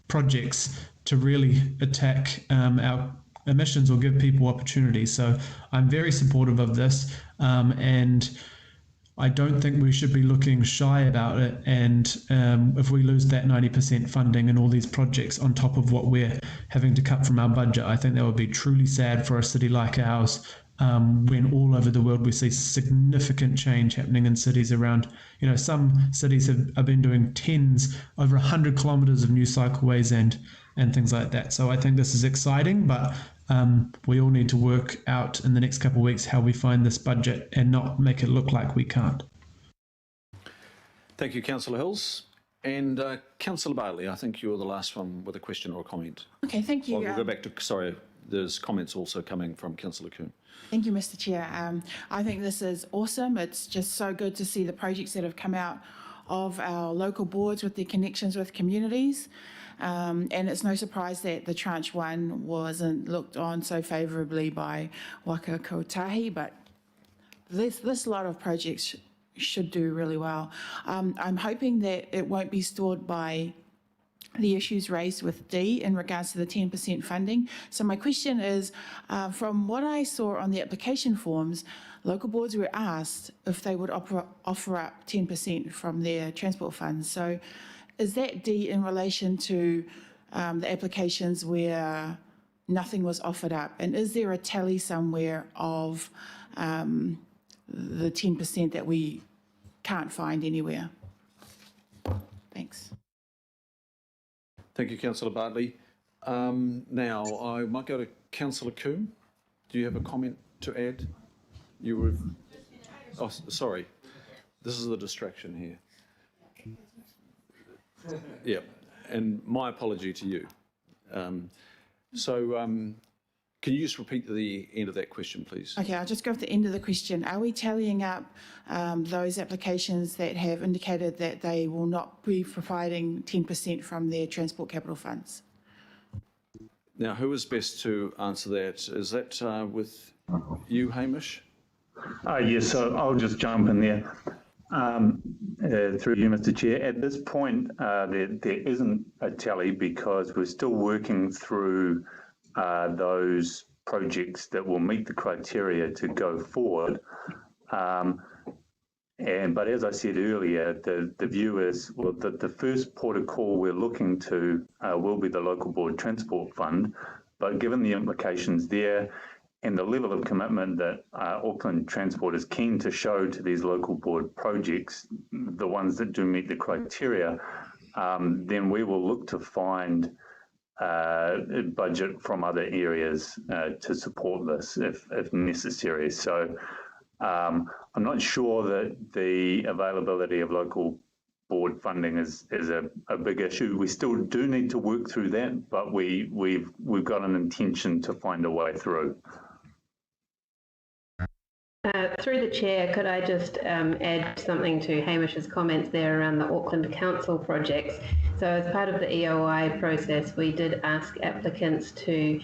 projects to really attack our emissions or give people opportunities. So I'm very supportive of this, and I don't think we should be looking shy about it. And if we lose that 90% funding and all these projects on top of what we're having to cut from our budget, I think that would be truly sad for a city like ours, when all over the world we see significant change happening in cities around. Some cities have been doing over 100 kilometres of new cycleways and things like that. So I think this is exciting, but we all need to work out in the next couple of weeks how we find this budget and not make it look like we can't. Thank you, Councillor Hills. And Councillor Bailey, I think you're the last one with a question or a comment. Okay, thank you. We'll go back to, sorry, there's comments also coming from Councillor Kuhn. Thank you, Mr. Chair. I think this is awesome. It's just so good to see the projects that have come out of our local boards with their connections with communities. And it's no surprise that the Tranche 1 wasn't looked on so favourably by Whakarite, but this lot of projects should do really well. I'm hoping that it won't be stalled by the issues raised with D in regards to the 10% funding. So my question is, from what I saw on the application forms, local boards were asked if they would offer up 10% from their transport funds. So is that D in relation to the applications where nothing was offered up? And is there a tally somewhere of the 10% that we can't find anywhere? Thanks. Thank you, Councillor Bartley. Now, I might go to Councillor Coombe. Do you have a comment to add? You were... Oh, sorry. This is the distraction here. Yeah, and my apology to you. Can you just repeat the end of that question, please? Okay, I'll just go to the end of the question. Are we tallying up those applications that have indicated that they will not be providing 10% from their transport capital funds? Now, who is best to answer that? Is that with you, Hamish? Yes, so I'll just jump in there. Through you, Mr. Chair. At this point, there isn't a tally because we're still working through those projects that will meet the criteria to go forward. But as I said earlier, the view is that the first port of call we're looking to will be the local board transport fund. But given the implications there and the level of commitment that Auckland Transport is keen to show to these local board projects, the ones that do meet the criteria, then we will look to find budget from other areas to support this if necessary. So I'm not sure that the availability of local board funding is a big issue. We still do need to work through that, but we've got an intention to find a way through. Through the chair, could I just add something to Hamish's comments there around the Auckland Council projects? So as part of the EOI process, we did ask applicants to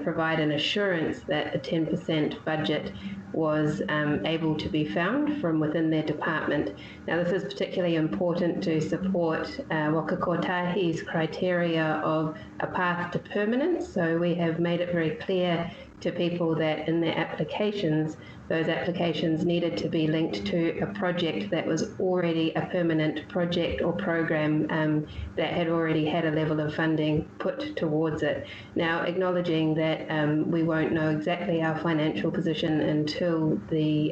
provide an assurance that a 10% budget was able to be found from within their department. Now, this is particularly important to support Waka Kotahi's criteria of a path to permanence. So we have made it very clear to people that in their applications, those applications needed to be linked to a project that was already a permanent project or program that had already had a level of funding put towards it. Now, acknowledging that we won't know exactly our financial position until the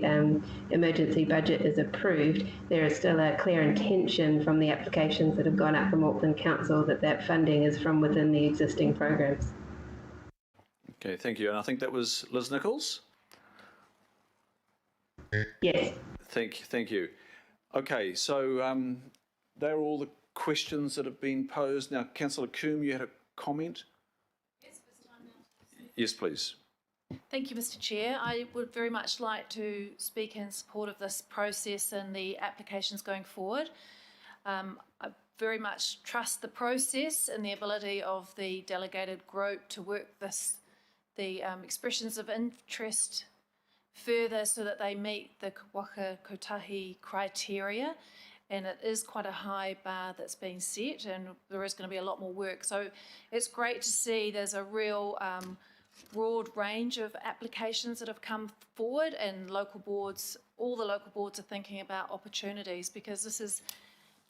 emergency budget is approved, there is still a clear intention from the applications that have gone up from Auckland Council that that funding is from within the existing programs. Okay, thank you. And I think that was Liz Nichols? Yes. Thank you. Okay, so they're all the questions that have been posed. Now, Councillor Coombe, you had a comment? Yes, please. Thank you, Mr. Chair. I would very much like to speak in support of this process and the applications going forward. I very much trust the process and the ability of the delegated group to work the expressions of interest further so that they meet the Waka Kotahi criteria, and it is quite a high bar that's been set, and there is going to be a lot more work. So it's great to see there's a real broad range of applications that have come forward, and local boards, all the local boards are thinking about opportunities, because this is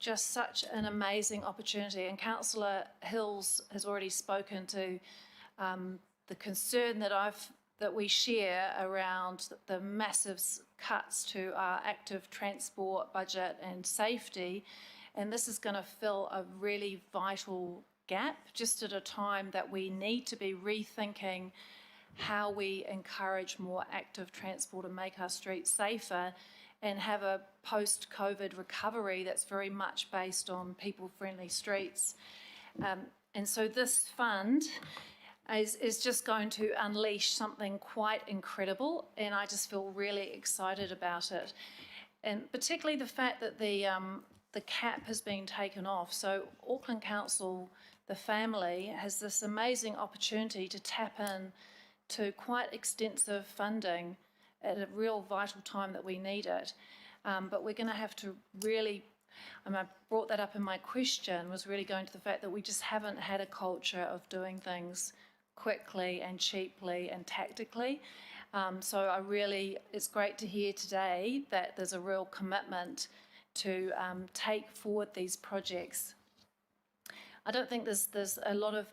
just such an amazing opportunity. And Councillor Hills has already spoken to the concern that we share around the massive cuts to our active transport budget and safety, and this is going to fill a really vital gap just at a time that we need to be rethinking how we encourage more active transport and make our streets safer and have a post-COVID recovery that's very much based on people-friendly streets. And so this fund is just going to unleash something quite incredible, and I just feel really excited about it. And particularly the fact that the cap has been taken off. So Auckland Council, the family, has this amazing opportunity to tap in to quite extensive funding at a real vital time that we need it. But we're going to have to really I brought that up in my question, was really going to the fact that we just haven't had a culture of doing things quickly and cheaply and tactically. So it's great to hear today that there's a real commitment to take forward these projects. I don't think there's a lot of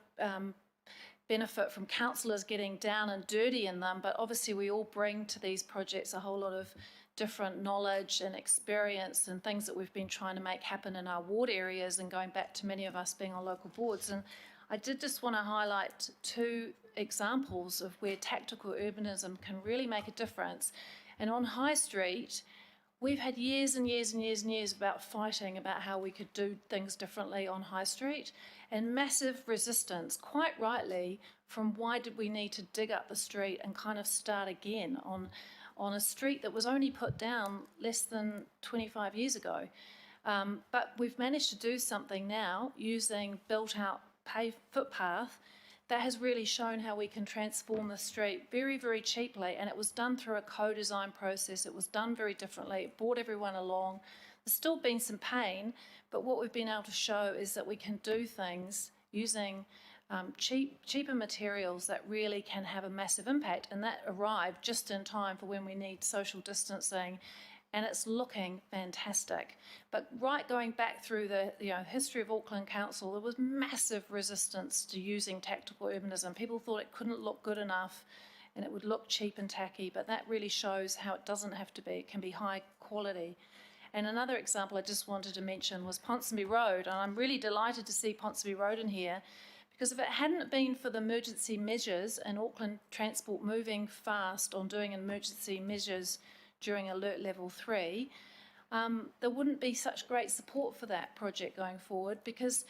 benefit from councillors getting down and dirty in them, but obviously we all bring to these projects a whole lot of different knowledge and experience and things that we've been trying to make happen in our ward areas, and going back to many of us being on local boards. And I did just want to highlight two examples of where tactical urbanism can really make a difference. And on High Street, we've had years and years and years and years about fighting about how we could do things differently on High Street, and massive resistance, quite rightly, from why did we need to dig up the street and kind of start again on a street that was only put down less than 25 years ago. But we've managed to do something now using built-out paved footpath that has really shown how we can transform the street very, very cheaply, and it was done through a co-design process. It was done very differently. It brought everyone along. There's still been some pain, but what we've been able to show is that we can do things using cheaper materials that really can have a massive impact, and that arrived just in time for when we need social distancing, and it's looking fantastic. But going back through the history of Auckland Council, there was massive resistance to using tactical urbanism. People thought it couldn't look good enough and it would look cheap and tacky, but that really shows how it doesn't have to be. It can be high quality. And another example I just wanted to mention was Ponsonby Road, and I'm really delighted to see Ponsonby Road in here, because if it hadn't been for the emergency measures and Auckland Transport moving fast on doing emergency measures during Alert Level 3, there wouldn't be such great support for that project going forward, because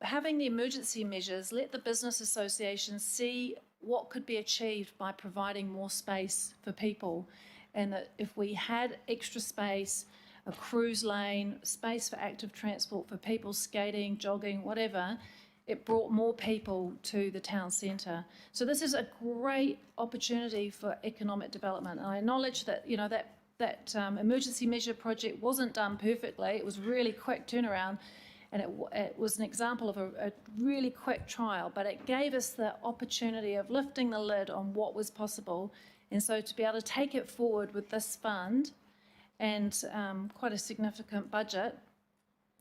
having the emergency measures let the business associations see what could be achieved by providing more space for people, and that if we had extra space, a cruise lane, space for active transport for people skating, jogging, whatever, it brought more people to the town centre. So this is a great opportunity for economic development. And I acknowledge that that emergency measure project wasn't done perfectly. It was really quick turnaround, and it was an example of a really quick trial, but it gave us the opportunity of lifting the lid on what was possible. And so to be able to take it forward with this fund and quite a significant budget,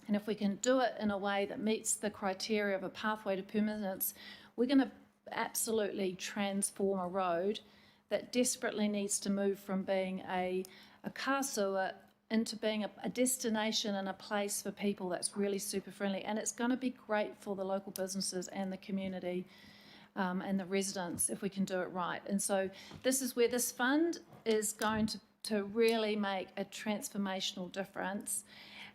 and if we can do it in a way that meets the criteria of a pathway to permanence, we're going to absolutely transform a road that desperately needs to move from being a car sewer into being a destination and a place for people that's really super friendly. And it's going to be great for the local businesses and the community and the residents if we can do it right. And so this is where this fund is going to really make a transformational difference.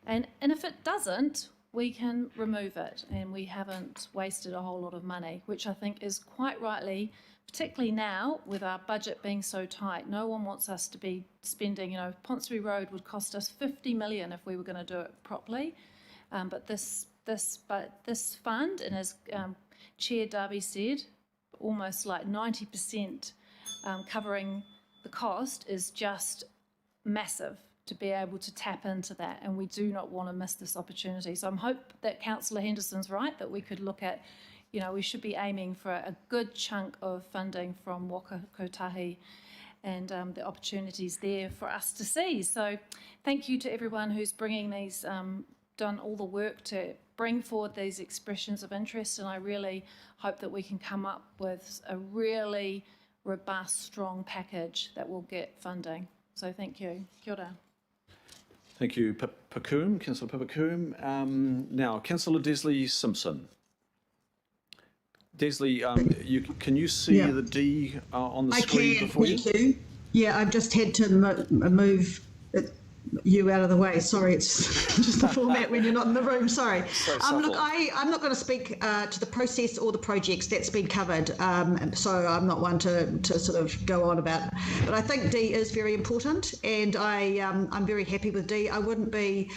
And if it doesn't, we can remove it, and we haven't wasted a whole lot of money, which I think is quite rightly, particularly now with our budget being so tight. No one wants us to be spending, Ponsonby Road would cost us 50 million if we were going to do it properly. But this fund, and as Chair Darby said, almost like 90% covering the cost, is just massive to be able to tap into that, and we do not want to miss this opportunity. So I hope that Councillor Henderson's right, that we could look at, we should be aiming for a good chunk of funding from Waka Kotahi, and the opportunities there for us to see. So thank you to everyone who's bringing these, done all the work to bring forward these expressions of interest, and I really hope that we can come up with a really robust, strong package that will get funding. So thank you. Kia ora. Thank you, Pakum, Councillor Papakum. Now, Councillor Desley Simpson. Desley, can you see the D on the screen before you? Thank you. Yeah, I've just had to move you out of the way. Sorry, it's just the format when you're not in the room. Sorry. Look, I'm not going to speak to the process or the projects. That's been covered. So I'm not one to sort of go on about. But I think D is very important, and I'm very happy with D. I wouldn't be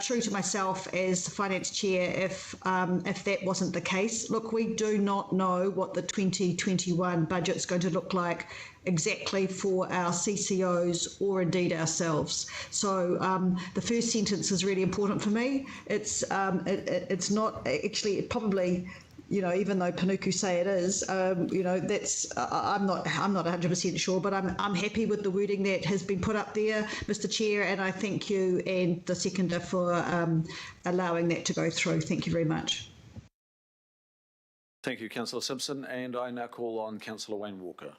true to myself as the finance chair if that wasn't the case. Look, we do not know what the 2021 budget's going to look like exactly for our CCOs or indeed ourselves. So the first sentence is really important for me. It's not actually, it probably, you know, even though Panuku say it is, you know, that's I'm not 100% sure, but I'm happy with the wording that has been put up there, Mr. Chair, and I thank you and the seconder for allowing that to go through. Thank you very much. Thank you, Councillor Simpson, and I now call on Councillor Wayne Walker.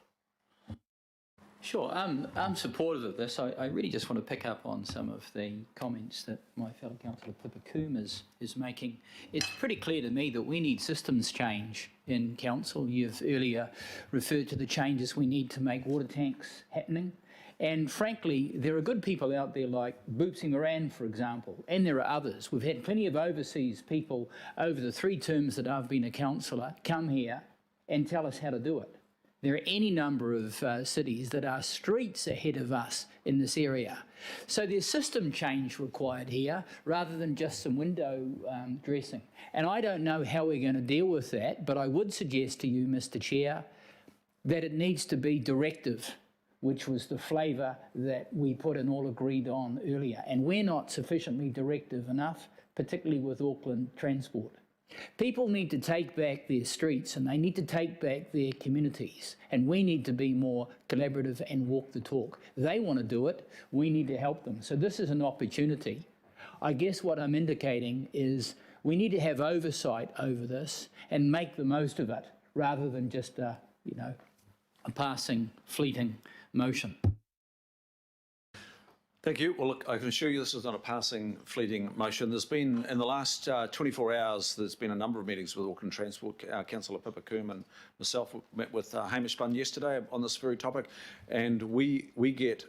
Sure, I'm supportive of this. I really just want to pick up on some of the comments that my fellow councillor Pippa Coombe is making. It's pretty clear to me that we need systems change in council. You've earlier referred to the changes we need to make water tanks happening. And frankly, there are good people out there like Boopsy Moran, for example, and there are others. We've had plenty of overseas people over the 3 terms that I've been a councillor come here and tell us how to do it. There are any number of cities that are streets ahead of us in this area. So there's system change required here rather than just some window dressing. And I don't know how we're going to deal with that, but I would suggest to you, Mr. Chair, that it needs to be directive, which was the flavour that we put and all agreed on earlier. And we're not sufficiently directive enough, particularly with Auckland Transport. People need to take back their streets and they need to take back their communities, and we need to be more collaborative and walk the talk. They want to do it, we need to help them. So this is an opportunity. I guess what I'm indicating is we need to have oversight over this and make the most of it rather than just a passing, fleeting motion. Thank you. Well, look, I can assure you this is not a passing, fleeting motion. There's been, in the last 24 hours, there's been a number of meetings with Auckland Transport. Councillor Pippa Coombe and myself met with Hamish Bunn yesterday on this very topic, and we get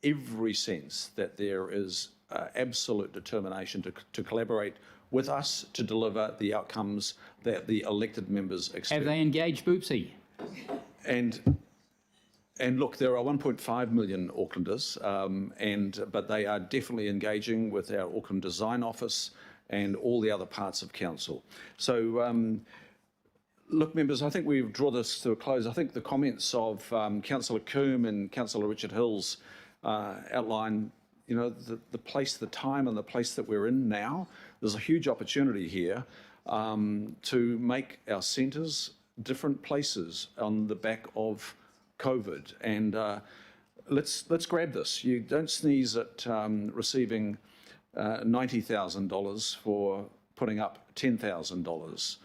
every sense that there is absolute determination to collaborate with us to deliver the outcomes that the elected members expect. Have they engaged Boopsy? And look, there are 1.5 million Aucklanders, but they are definitely engaging with our Auckland Design Office and all the other parts of council. So, look, members, I think we draw this to a close. I think the comments of Councillor Coombe and Councillor Richard Hills outline, you know, the place, the time, and the place that we're in now. There's a huge opportunity here to make our centres different places on the back of COVID, and let's grab this. You don't sneeze at receiving $90,000 for putting up $10,000,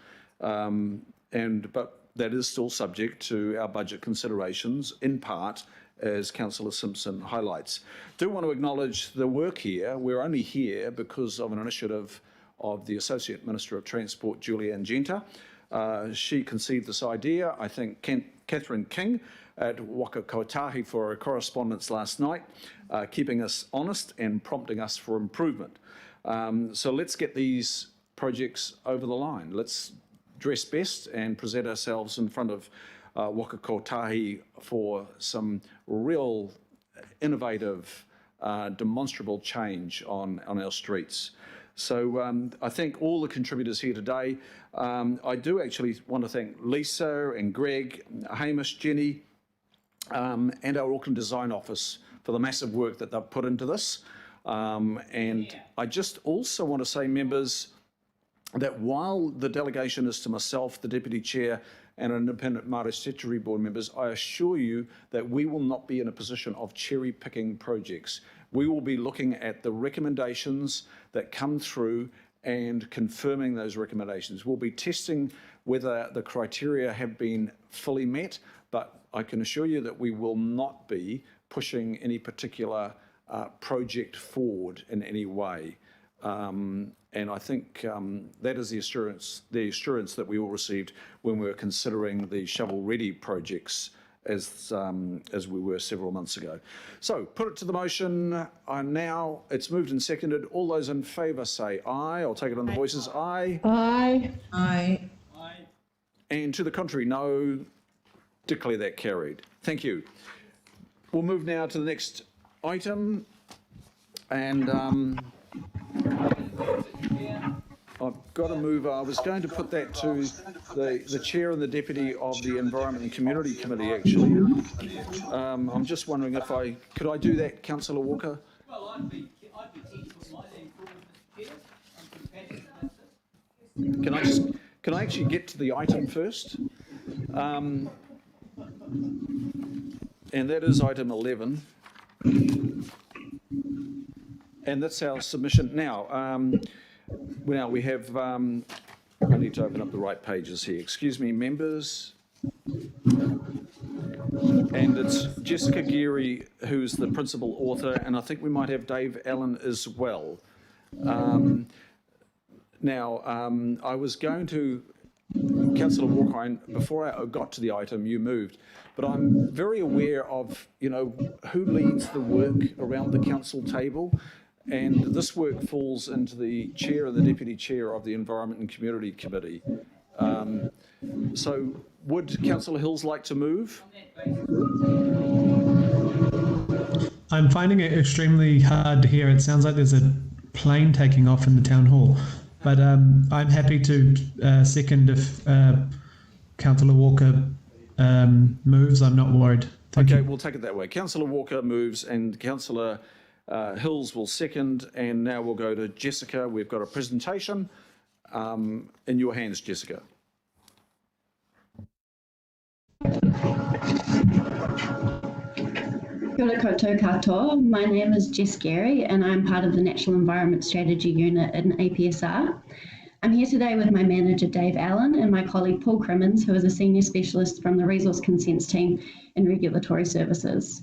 but that is still subject to our budget considerations, in part, as Councillor Simpson highlights. Do want to acknowledge the work here. We're only here because of an initiative of the Associate Minister of Transport, Julianne Genter. She conceived this idea. I think Catherine King at Waka Kotahi for a correspondence last night, keeping us honest and prompting us for improvement. So let's get these projects over the line. Let's dress best and present ourselves in front of Waka Kotahi for some real innovative, demonstrable change on our streets. So I thank all the contributors here today. I do actually want to thank Lisa and Greg, Hamish, Jenny, and our Auckland Design Office for the massive work that they've put into this. I just also want to say, members, that while the delegation is to myself, the Deputy Chair, and independent Mahere Statutory Board members, I assure you that we will not be in a position of cherry-picking projects. We will be looking at the recommendations that come through and confirming those recommendations. We'll be testing whether the criteria have been fully met, but I can assure you that we will not be pushing any particular project forward in any way. And I think that is the assurance that we all received when we were considering the shovel-ready projects as we were several months ago. So put it to the motion. Now it's moved and seconded. All those in favour say aye. I'll take it on the voices. Aye. Aye. Aye. Aye. And to the contrary, no. Declare that carried. Thank you. We'll move now to the next item. And got to move. I was going to put that to the chair and the deputy of the Environment and Community Committee, actually. I'm just wondering if could I do that, Councillor Walker? Well, I'd be keen to put my name forward, Mr. Chair. I'm compassionate about this. Can I actually get to the item first? And that is item 11. And that's our submission. Now, we have, I need to open up the right pages here. Excuse me, members. And it's Jessica Geary, who's the principal author, and I think we might have Dave Allen as well. I was going to, Councillor Walker, before I got to the item, you moved, but I'm very aware of, who leads the work around the council table, and this work falls into the chair and the deputy chair of the Environment and Community Committee. So would Councillor Hills like to move? I'm finding it extremely hard to hear. It sounds like there's a plane taking off in the town hall. But I'm happy to second if Councillor Walker moves. I'm not worried. Thank you. We'll take it that way. Councillor Walker moves and Councillor Hills will second. And now we'll go to Jessica. We've got a presentation. In your hands, Jessica. Kia ora koutou katoa. My name is Jess Geary and I'm part of the National Environment Strategy Unit in APSR. I'm here today with my manager Dave Allen and my colleague Paul Crimmins, who is a senior specialist from the Resource Consents team in Regulatory Services.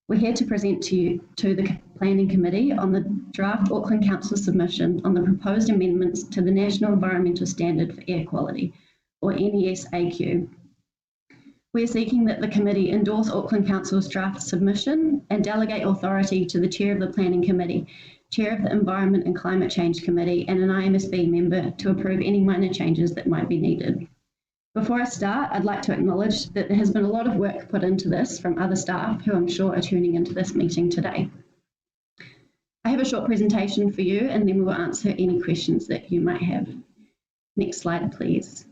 We're here to present to the Planning Committee on the draft Auckland Council submission on the proposed amendments to the National Environmental Standard for Air Quality, or NES-AQ. We're seeking that the committee endorse Auckland Council's draft submission and delegate authority to the chair of the Planning Committee, chair of the Environment and Climate Change Committee, and an IMSB member to approve any minor changes that might be needed. Before I start, I'd like to acknowledge that there has been a lot of work put into this from other staff who I'm sure are tuning into this meeting today. I have a short presentation for you and then we will answer any questions that you might have. Next slide, please.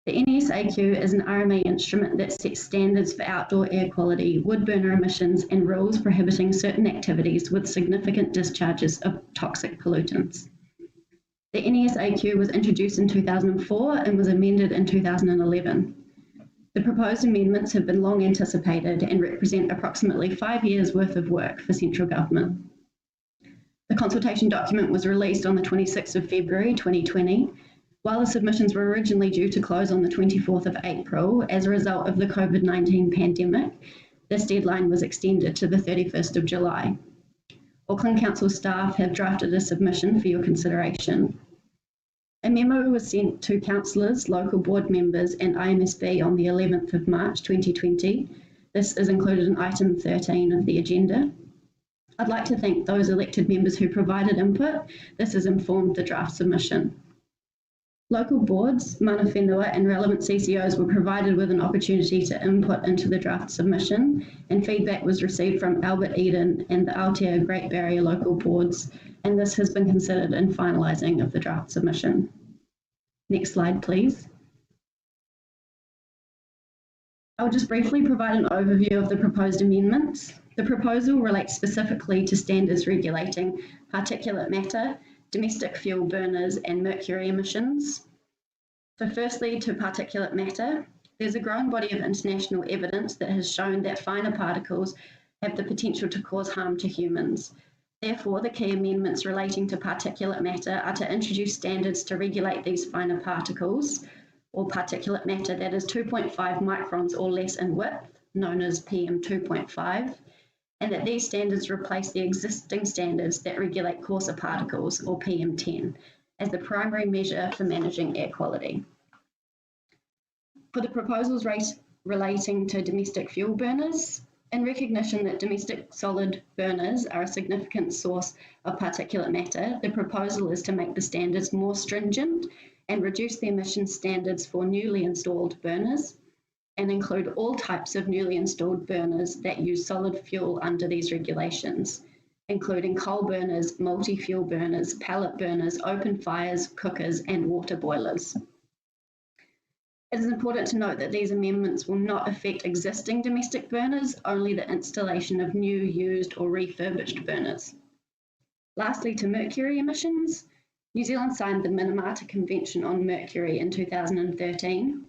The NES-AQ is an RMA instrument that sets standards for outdoor air quality, wood burner emissions, and rules prohibiting certain activities with significant discharges of toxic pollutants. The NES-AQ was introduced in 2004 and was amended in 2011. The proposed amendments have been long anticipated and represent approximately 5 years' worth of work for central government. The consultation document was released on the 26th of February 2020. While the submissions were originally due to close on the 24th of April, as a result of the COVID-19 pandemic, this deadline was extended to the 31st of July. Auckland Council staff have drafted a submission for your consideration. A memo was sent to councillors, local board members and IMSB on the 11th of March 2020. This is included in item 13 of the agenda. I'd like to thank those elected members who provided input. This has informed the draft submission. Local boards, mana whenua and relevant CCOs were provided with an opportunity to input into the draft submission, and feedback was received from Albert Eden and the Aotea Great Barrier local boards, and this has been considered in finalising of the draft submission. Next slide, please. I'll just briefly provide an overview of the proposed amendments. The proposal relates specifically to standards regulating particulate matter, domestic fuel burners and mercury emissions. So firstly, to particulate matter, there's a growing body of international evidence that has shown that finer particles have the potential to cause harm to humans. Therefore, the key amendments relating to particulate matter are to introduce standards to regulate these finer particles, or particulate matter that is 2.5 microns or less in width, known as PM2.5, and that these standards replace the existing standards that regulate coarser particles, or PM10, as the primary measure for managing air quality. For the proposals relating to domestic fuel burners, in recognition that domestic solid burners are a significant source of particulate matter, the proposal is to make the standards more stringent and reduce the emission standards for newly installed burners, and include all types of newly installed burners that use solid fuel under these regulations, including coal burners, multi-fuel burners, pellet burners, open fires, cookers, and water boilers. It is important to note that these amendments will not affect existing domestic burners, only the installation of new, used, or refurbished burners. Lastly, to mercury emissions, New Zealand signed the Minamata Convention on Mercury in 2013.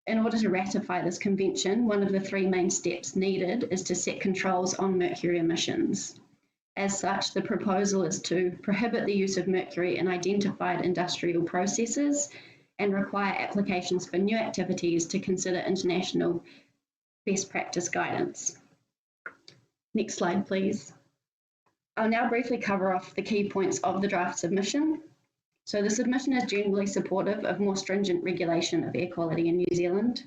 In order to ratify this convention, one of the three main steps needed is to set controls on mercury emissions. As such, the proposal is to prohibit the use of mercury in identified industrial processes and require applications for new activities to consider international best practice guidance. Next slide, please. I'll now briefly cover off the key points of the draft submission. So the submission is generally supportive of more stringent regulation of air quality in New Zealand.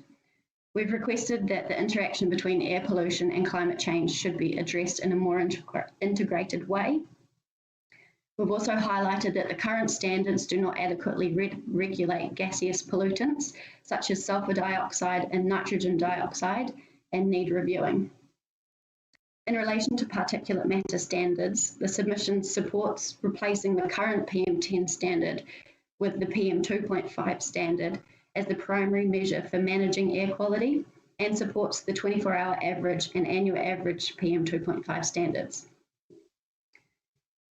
We've requested that the interaction between air pollution and climate change should be addressed in a more integrated way. We've also highlighted that the current standards do not adequately regulate gaseous pollutants, such as sulfur dioxide and nitrogen dioxide, and need reviewing. In relation to particulate matter standards, the submission supports replacing the current PM10 standard with the PM2.5 standard as the primary measure for managing air quality and supports the 24-hour average and annual average PM2.5 standards.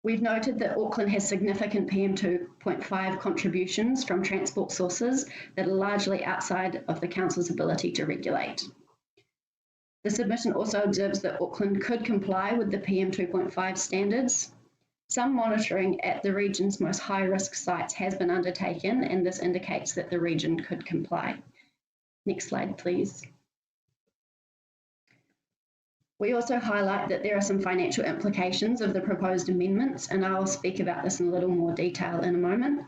We've noted that Auckland has significant PM2.5 contributions from transport sources that are largely outside of the Council's ability to regulate. The submission also observes that Auckland could comply with the PM2.5 standards. Some monitoring at the region's most high-risk sites has been undertaken, and this indicates that the region could comply. Next slide, please. We also highlight that there are some financial implications of the proposed amendments, and I'll speak about this in a little more detail in a moment.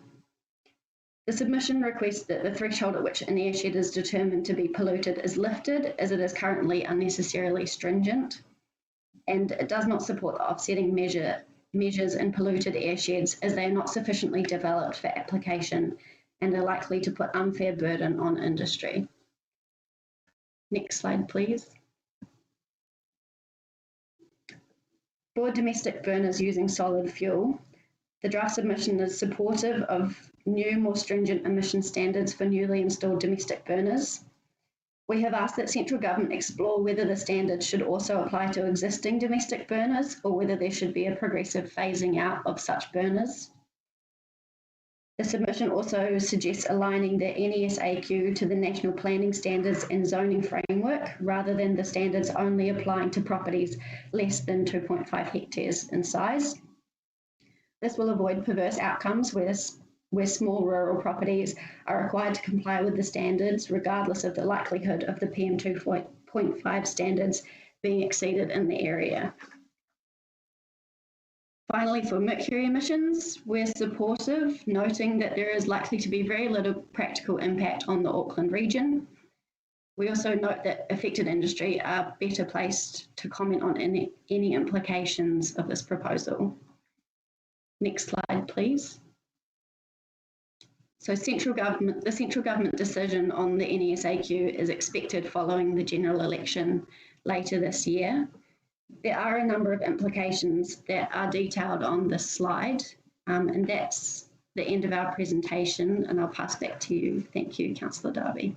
The submission requests that the threshold at which an airshed is determined to be polluted is lifted, as it is currently unnecessarily stringent, and it does not support the offsetting measures in polluted airsheds, as they are not sufficiently developed for application and are likely to put unfair burden on industry. Next slide, please. For domestic burners using solid fuel, the draft submission is supportive of new, more stringent emission standards for newly installed domestic burners. We have asked that central government explore whether the standards should also apply to existing domestic burners or whether there should be a progressive phasing out of such burners. The submission also suggests aligning the NESAQ to the National Planning Standards and Zoning Framework rather than the standards only applying to properties less than 2.5 hectares in size. This will avoid perverse outcomes where small rural properties are required to comply with the standards regardless of the likelihood of the PM2.5 standards being exceeded in the area. Finally, for mercury emissions, we're supportive, noting that there is likely to be very little practical impact on the Auckland region. We also note that affected industry are better placed to comment on any implications of this proposal. Next slide, please. So the central government decision on the NESAQ is expected following the general election later this year. There are a number of implications that are detailed on this slide, and that's the end of our presentation, and I'll pass back to you. Thank you, Councillor Darby.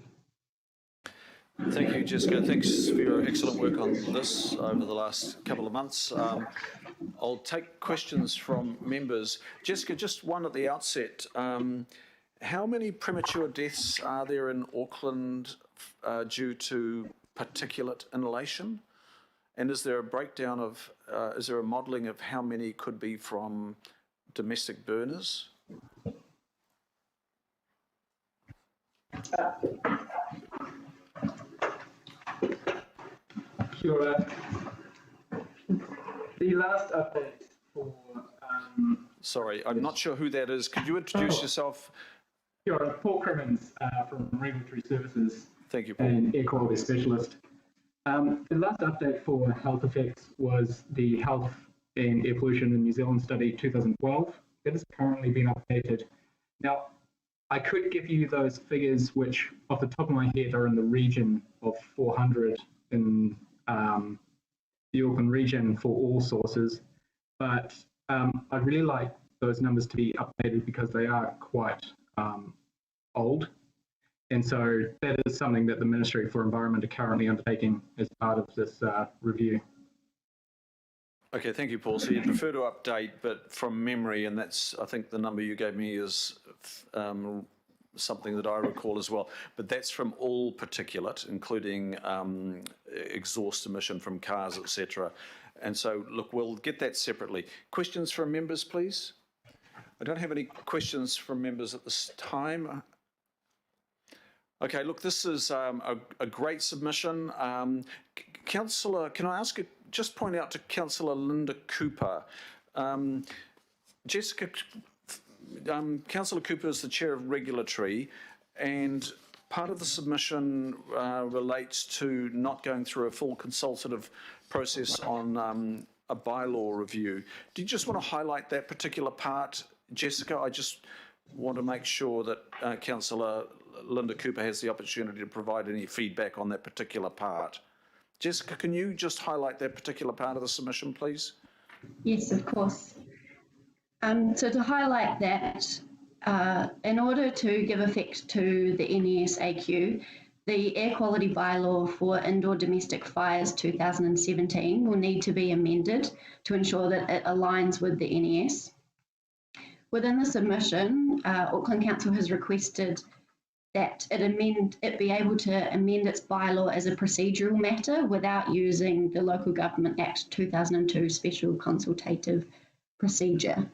Thank you, Jessica. Thanks for your excellent work on this over the last couple of months. I'll take questions from members. Jessica, just one at the outset. How many premature deaths are there in Auckland due to particulate inhalation? And is there a breakdown of, is there a modelling of how many could be from domestic burners? Sure. The last update for... Sorry, I'm not sure who that is. Could you introduce yourself? Sure, Paul Crimmins from Regulatory Services. Thank you, Paul. And Air Quality Specialist. The last update for health effects was the Health and Air Pollution in New Zealand study 2012. It has currently been updated. Now, I could give you those figures, which off the top of my head are in the region of 400 in the Auckland region for all sources. but I'd really like those numbers to be updated because they are quite old. And so that is something that the Ministry for Environment are currently undertaking as part of this review. Okay, thank you, Paul. So you prefer to update, but from memory, and that's, I think the number you gave me is something that I recall as well, but that's from all particulate, including exhaust emission from cars, etc. And so, look, we'll get that separately. Questions from members, please? I don't have any questions from members at this time. Okay, look, this is a great submission. Councillor, can I ask you, just point out to Councillor Linda Cooper, Jessica, Councillor Cooper is the Chair of Regulatory, and part of the submission relates to not going through a full consultative process on a bylaw review. Do you just want to highlight that particular part, Jessica? I just want to make sure that Councillor Linda Cooper has the opportunity to provide any feedback on that particular part. Jessica, can you just highlight that particular part of the submission, please? Yes, of course. So to highlight that, in order to give effect to the NES-AQ, the Air Quality Bylaw for Indoor Domestic Fires 2017 will need to be amended to ensure that it aligns with the NES. Within the submission, Auckland Council has requested that it be able to amend its bylaw as a procedural matter without using the Local Government Act 2002 Special Consultative Procedure.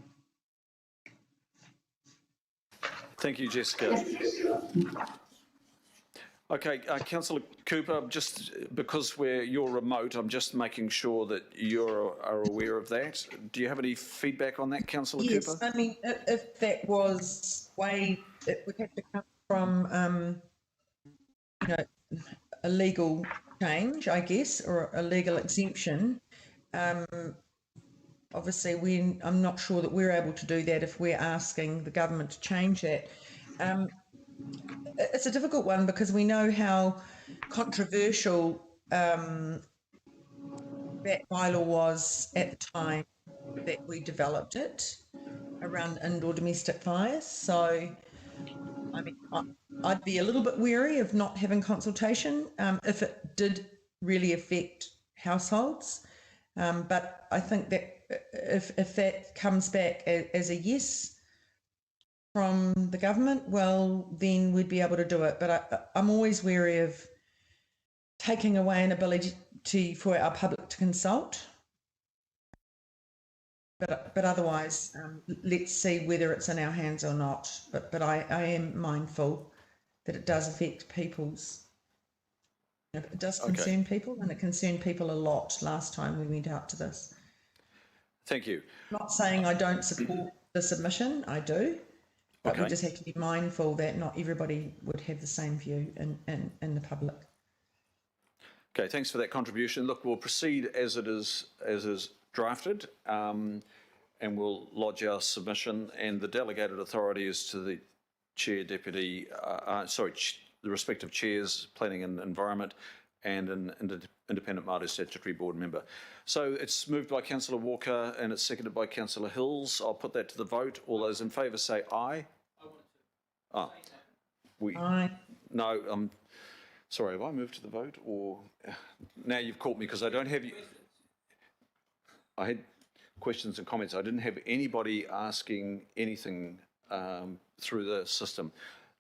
Thank you, Jessica. Okay, Councillor Cooper, just because you're remote, I'm just making sure that you are aware of that. Do you have any feedback on that, Councillor Cooper? Yes, I mean, if that was way, it would have to come from a legal change, I guess, or a legal exemption. Obviously, I'm not sure that we're able to do that if we're asking the government to change that. It's a difficult one because we know how controversial that bylaw was at the time that we developed it around indoor domestic fires. So, I mean, I'd be a little bit wary of not having consultation if it did really affect households. But I think that if that comes back as a yes from the government, well, then we'd be able to do it. But I'm always wary of taking away an ability for our public to consult. But otherwise, let's see whether it's in our hands or not. But I am mindful that it does affect people's. It does concern people, and it concerned people a lot last time we went out to this. Thank you. I'm not saying I don't support the submission, I do, but we just have to be mindful that not everybody would have the same view in the public. Okay, thanks for that contribution. Look, we'll proceed as is drafted, and we'll lodge our submission, and the delegated authority is to the chair, deputy, the respective chairs, planning and environment, and an independent Māori statutory board member. So it's moved by Councillor Walker and it's seconded by Councillor Hills. I'll put that to the vote. All those in favour say aye. Aye. No, sorry, have I moved to the vote, or now you've caught me because I don't have you. I had questions and comments. I didn't have anybody asking anything through the system.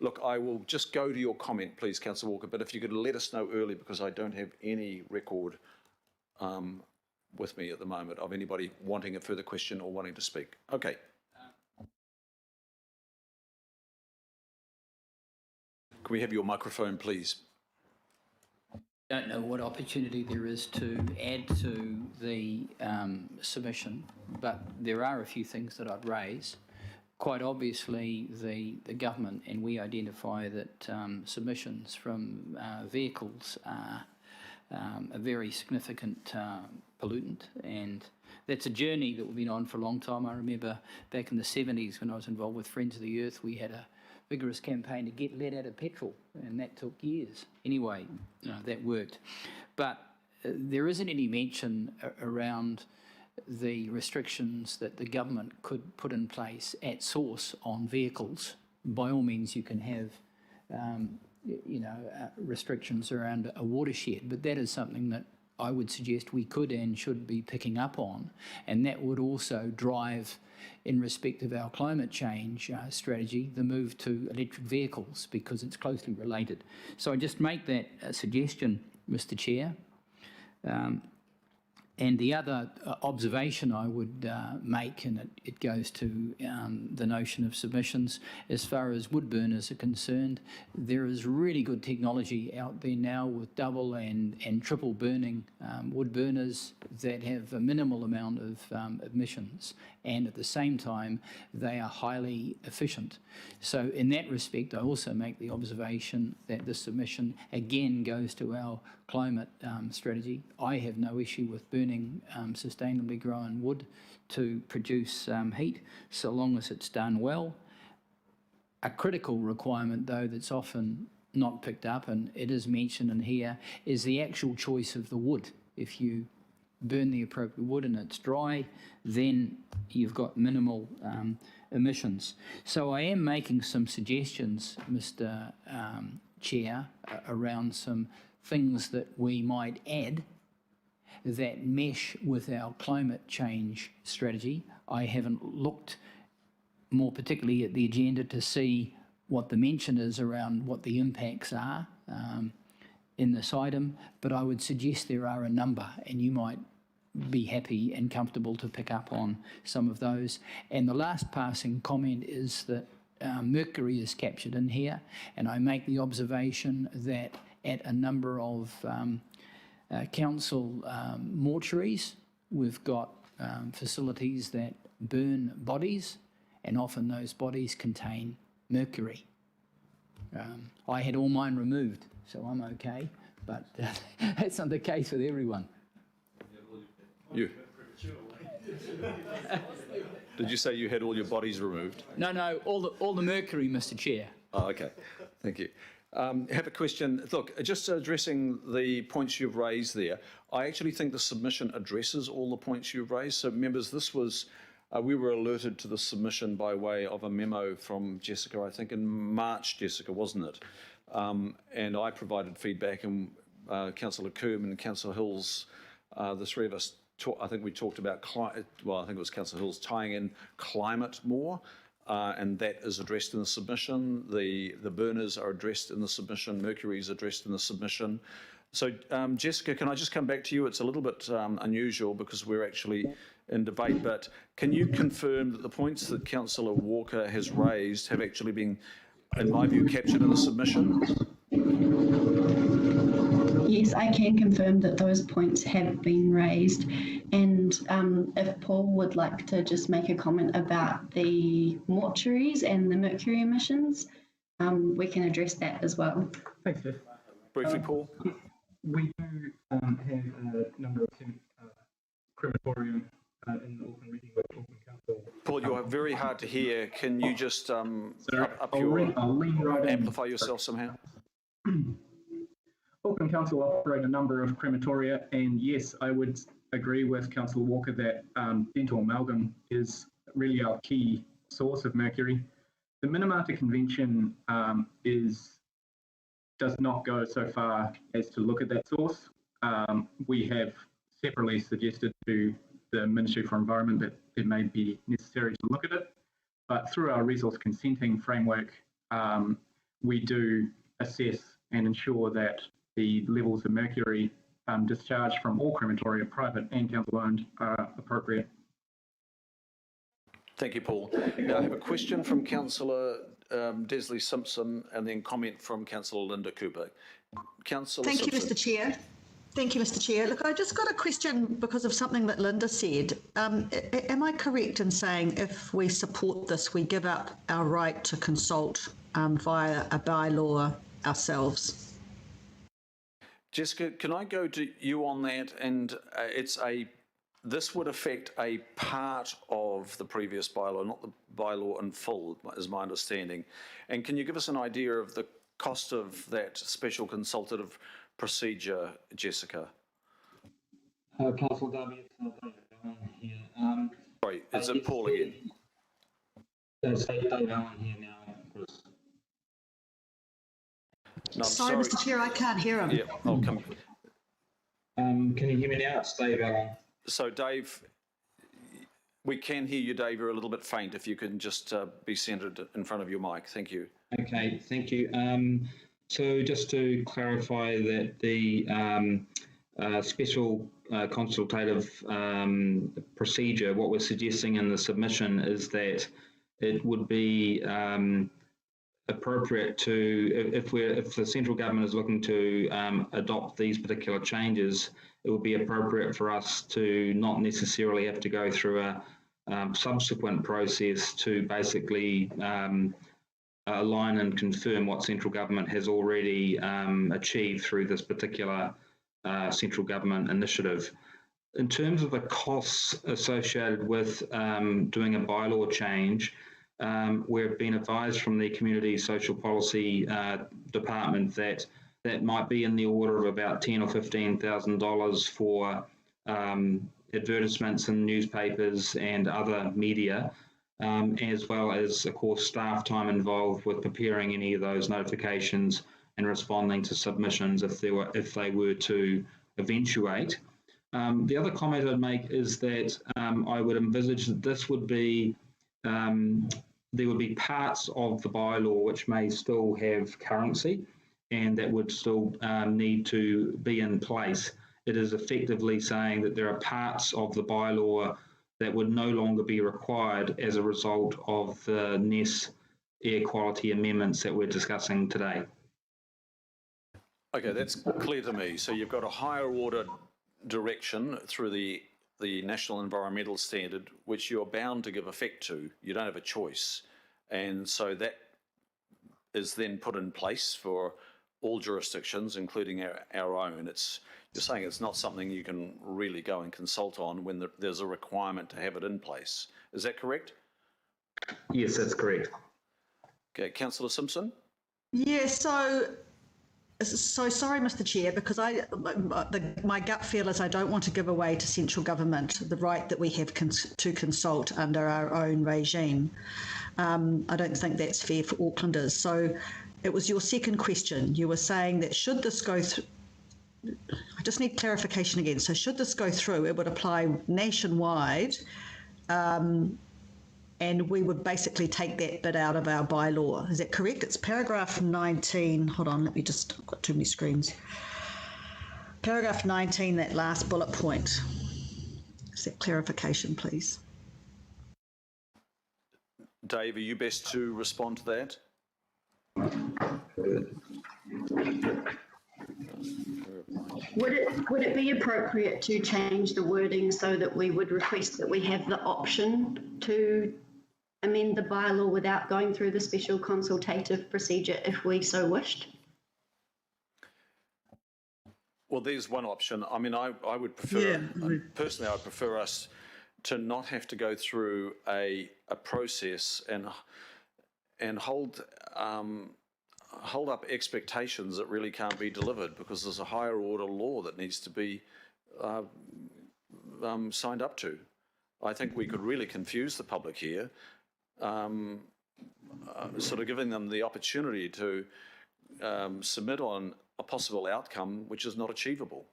Look, I will just go to your comment, please, Councillor Walker, but if you could let us know early, because I don't have any record with me at the moment of anybody wanting a further question or wanting to speak. Okay. Can we have your microphone, please? I don't know what opportunity there is to add to the submission, but there are a few things that I'd raise. Quite obviously, the government and we identify that submissions from vehicles are a very significant pollutant, and that's a journey that we've been on for a long time. I remember back in the 70s when I was involved with Friends of the Earth, we had a vigorous campaign to get lead out of petrol, and that took years. Anyway, that worked. But there isn't any mention around the restrictions that the government could put in place at source on vehicles, by all means you can have restrictions around a watershed, but that is something that I would suggest we could and should be picking up on, and that would also drive, in respect of our climate change strategy, the move to electric vehicles, because it's closely related. So I just make that suggestion, Mr. Chair. And the other observation I would make, and it goes to the notion of submissions, as far as wood burners are concerned, there is really good technology out there now with double and triple burning wood burners that have a minimal amount of emissions, and at the same time they are highly efficient. So in that respect, I also make the observation that the submission again goes to our climate strategy. I have no issue with burning sustainably grown wood to produce heat, so long as it's done well. A critical requirement, though, that's often not picked up, and it is mentioned in here, is the actual choice of the wood. If you burn the appropriate wood and it's dry, then you've got minimal emissions. So I am making some suggestions, Mr. Chair, around some things that we might add that mesh with our climate change strategy. I haven't looked more particularly at the agenda to see what the mention is around what the impacts are in this item, but I would suggest there are a number, and you might be happy and comfortable to pick up on some of those. And the last passing comment is that Mercury is captured in here, and I make the observation that at a number of council mortuaries, we've got facilities that burn bodies, and often those bodies contain mercury. I had all mine removed, so I'm okay, but that's not the case with everyone. You. Did you say you had all your bodies removed? No, all the mercury, Mr. Chair. Oh, okay. Thank you. I have a question. Look, just addressing the points you've raised there, I actually think the submission addresses all the points you've raised. So, members, this was, we were alerted to the submission by way of a memo from Jessica, I think in March, Jessica, wasn't it? And I provided feedback, and Councillor Coombe and Councillor Hills, the three of us, I think we talked about, I think it was Councillor Hills tying in climate more. And that is addressed in the submission. The burners are addressed in the submission. Mercury is addressed in the submission. So, Jessica, can I just come back to you? It's a little bit unusual because we're actually in debate, but can you confirm that the points that Councillor Walker has raised have actually been, in my view, captured in the submission? Yes, I can confirm that those points have been raised. And if Paul would like to just make a comment about the mortuaries and the mercury emissions, we can address that as well. Thanks, Jeff. Briefly, Paul. We do have a number of crematorium in the Auckland region with Auckland Council. Paul, you're very hard to hear. Can you just amplify yourself somehow? Auckland Council operate a number of crematoria, and yes, I would agree with Councillor Walker that dental amalgam is really our key source of mercury. The Minamata Convention does not go so far as to look at that source. We have separately suggested to the Ministry for Environment that it may be necessary to look at it, but through our resource consenting framework, we do assess and ensure that the levels of mercury discharged from all crematoria, private and council-owned, are appropriate. Thank you, Paul. Now I have a question from Councillor Desley Simpson and then comment from Councillor Linda Cooper. Councillor Thank Simpson. you, Mr. Chair. Thank you, Mr. Chair. Look, I just got a question because of something that Linda said. Am I correct in saying if we support this, we give up our right to consult via a bylaw ourselves? Jessica, can I go to you on that? And this would affect a part of the previous bylaw, not the bylaw in full, is my understanding. And can you give us an idea of the cost of that special consultative procedure, Jessica? Councillor Darby, Allen here. Sorry, is it Paul again? Dave Allen here now, Chris. No, sorry, Mr. Chair, I can't hear him. Yeah, I'll come. Can you hear me now? It's Dave Allen. So, Dave, we can hear you, Dave. You're a little bit faint. If you can just be centred in front of your mic. Thank you. Okay, thank you. So just to clarify that the special consultative procedure, what we're suggesting in the submission is that it would be appropriate to, if the central government is looking to adopt these particular changes, it would be appropriate for us to not necessarily have to go through a subsequent process to basically align and confirm what central government has already achieved through this particular central government initiative. In terms of the costs associated with doing a bylaw change, we've been advised from the Community Social Policy Department that that might be in the order of about $10,000 or $15,000 for advertisements in newspapers and other media, as well as, of course, staff time involved with preparing any of those notifications and responding to submissions if they were to eventuate. The other comment I'd make is that I would envisage that this would be there would be parts of the bylaw which may still have currency and that would still need to be in place. It is effectively saying that there are parts of the bylaw that would no longer be required as a result of the NES air quality amendments that we're discussing today. Okay, that's clear to me. So you've got a higher order direction through the National Environmental Standard, which you're bound to give effect to. You don't have a choice. And so that is then put in place for all jurisdictions, including our own. You're saying it's not something you can really go and consult on when there's a requirement to have it in place. Is that correct? Yes, that's correct. Okay, Councillor Simpson? Yeah, so sorry, Mr. Chair, because my gut feel is I don't want to give away to central government the right that we have to consult under our own regime. I don't think that's fair for Aucklanders. So it was your second question. You were saying that should this go through, I just need clarification again. So should this go through, it would apply nationwide, and we would basically take that bit out of our bylaw. Is that correct? It's paragraph 19. Hold on, let me just, I've got too many screens. Paragraph 19, that last bullet point. Is that clarification, please? Dave, are you best to respond to that? Would it be appropriate to change the wording so that we would request that we have the option to amend the bylaw without going through the special consultative procedure if we so wished? Well, there's one option. I mean, I would prefer, personally, I prefer us to not have to go through a process and hold up expectations that really can't be delivered because there's a higher order law that needs to be signed up to. I think we could really confuse the public here, sort of giving them the opportunity to submit on a possible outcome which is not achievable.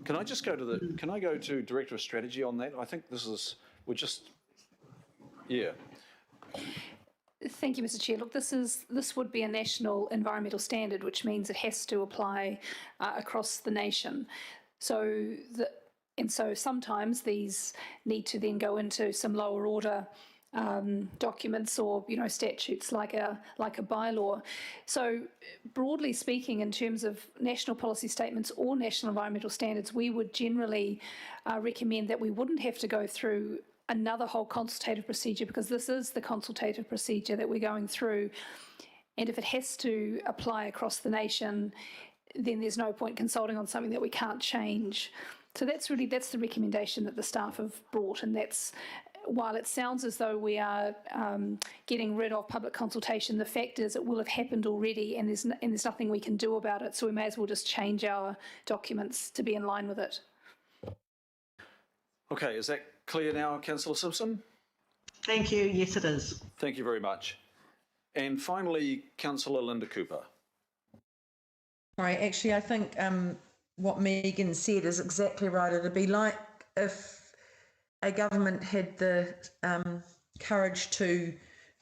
Can I just go to can I go to Director of Strategy on that? I think this is, yeah. Thank you, Mr. Chair. Look, this would be a national environmental standard, which means it has to apply across the nation. So sometimes these need to then go into some lower order documents or statutes like a bylaw. So broadly speaking, in terms of national policy statements or national environmental standards, we would generally recommend that we wouldn't have to go through another whole consultative procedure, because this is the consultative procedure that we're going through, and if it has to apply across the nation, then there's no point consulting on something that we can't change. So that's the recommendation that the staff have brought, and that's, while it sounds as though we are getting rid of public consultation, the fact is it will have happened already, and there's nothing we can do about it, so we may as well just change our documents to be in line with it. Okay, is that clear now, Councillor Simpson? Thank you. Yes, it is. Thank you very much. And finally, Councillor Linda Cooper. Right, actually, I think what Megan said is exactly right. It'd be like if a government had the courage to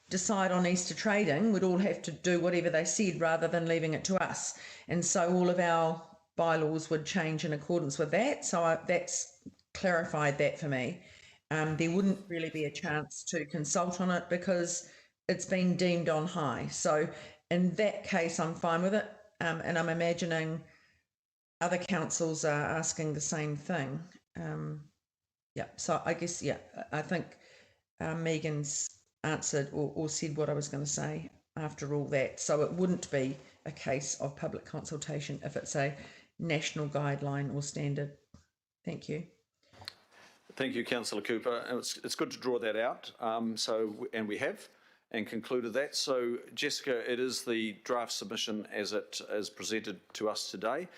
decide on Easter trading, we'd all have to do whatever they said rather than leaving it to us. And so all of our bylaws would change in accordance with that. So that's clarified that for me. There wouldn't really be a chance to consult on it because it's been deemed on high. So in that case, I'm fine with it. And I'm imagining other councils are asking the same thing. Yeah, so I guess, yeah, I think Megan's answered or said what I was going to say after all that. So it wouldn't be a case of public consultation if it's a national guideline or standard. Thank you. Thank you, Councillor Cooper. And it's good to draw that out. And we have and concluded that. So, Jessica, it is the draft submission as it is presented to us today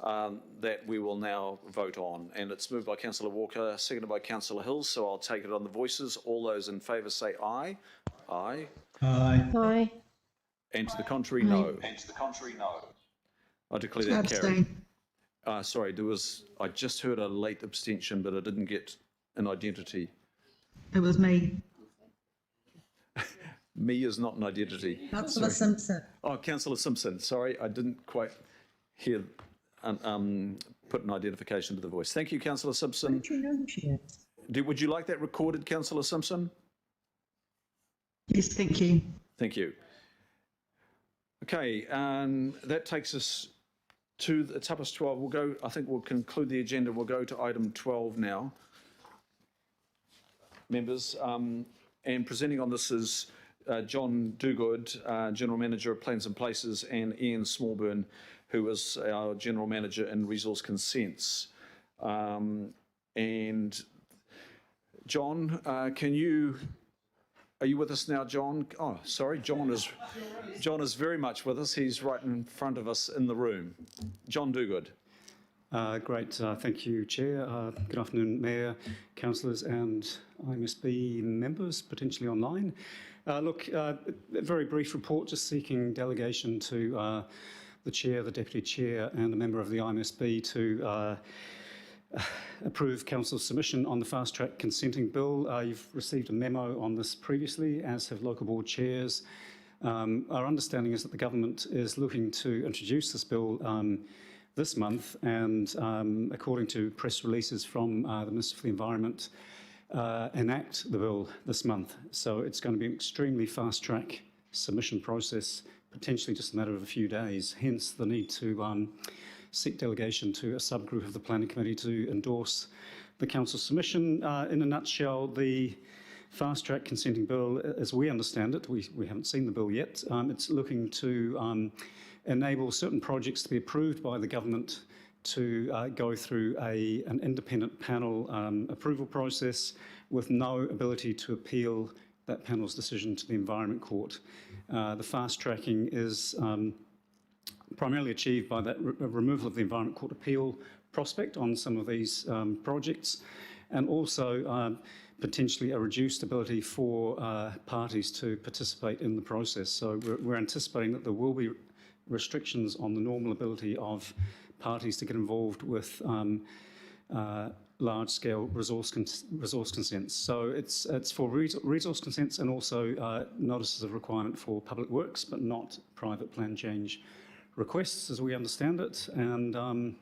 that we will now vote on. And it's moved by Councillor Walker, seconded by Councillor Hills. So I'll take it on the voices. All those in favour say aye. Aye. Aye. Aye. And to the contrary, no. And to the contrary, no. I declare that carried. Sorry, I just heard a late abstention, but I didn't get an identity. It was me. Me is not an identity. Councillor Simpson. Oh, Councillor Simpson. Sorry, I didn't quite hear, put an identification to the voice. Thank you, Councillor Simpson. Don't you know who she is? Would you like that recorded, Councillor Simpson? Yes, thank you. Thank you. Okay, that takes us to, it's 12:30. We'll go, I think we'll conclude the agenda. We'll go to item 12 now. Members, and presenting on this is John Dugood, General Manager of Plans and Places, and Ian Smallburn, who is our General Manager in Resource Consents. And John, are you with us now, John? Oh, sorry, John is very much with us. He's right in front of us in the room. John Dugood. Great, thank you, Chair. Good afternoon, Mayor, councillors and IMSB members, potentially online. Look, a very brief report, just seeking delegation to the Chair, the Deputy Chair and a member of the IMSB to approve Council's submission on the Fast Track Consenting Bill. You've received a memo on this previously, as have local board chairs. Our understanding is that the government is looking to introduce this bill this month, and according to press releases from the Minister for the Environment, enact the bill this month. So it's going to be an extremely fast-track submission process, potentially just a matter of a few days, hence the need to seek delegation to a subgroup of the Planning Committee to endorse the Council's submission. In a nutshell, the Fast Track Consenting Bill, as we understand it, we haven't seen the bill yet, it's looking to enable certain projects to be approved by the government to go through an independent panel approval process with no ability to appeal that panel's decision to the Environment Court. The fast tracking is primarily achieved by that removal of the Environment Court appeal prospect on some of these projects, and also potentially a reduced ability for parties to participate in the process. So we're anticipating that there will be restrictions on the normal ability of parties to get involved with large-scale resource consents. So it's for resource consents and also notices of requirement for public works, but not private plan change requests, as we understand it. And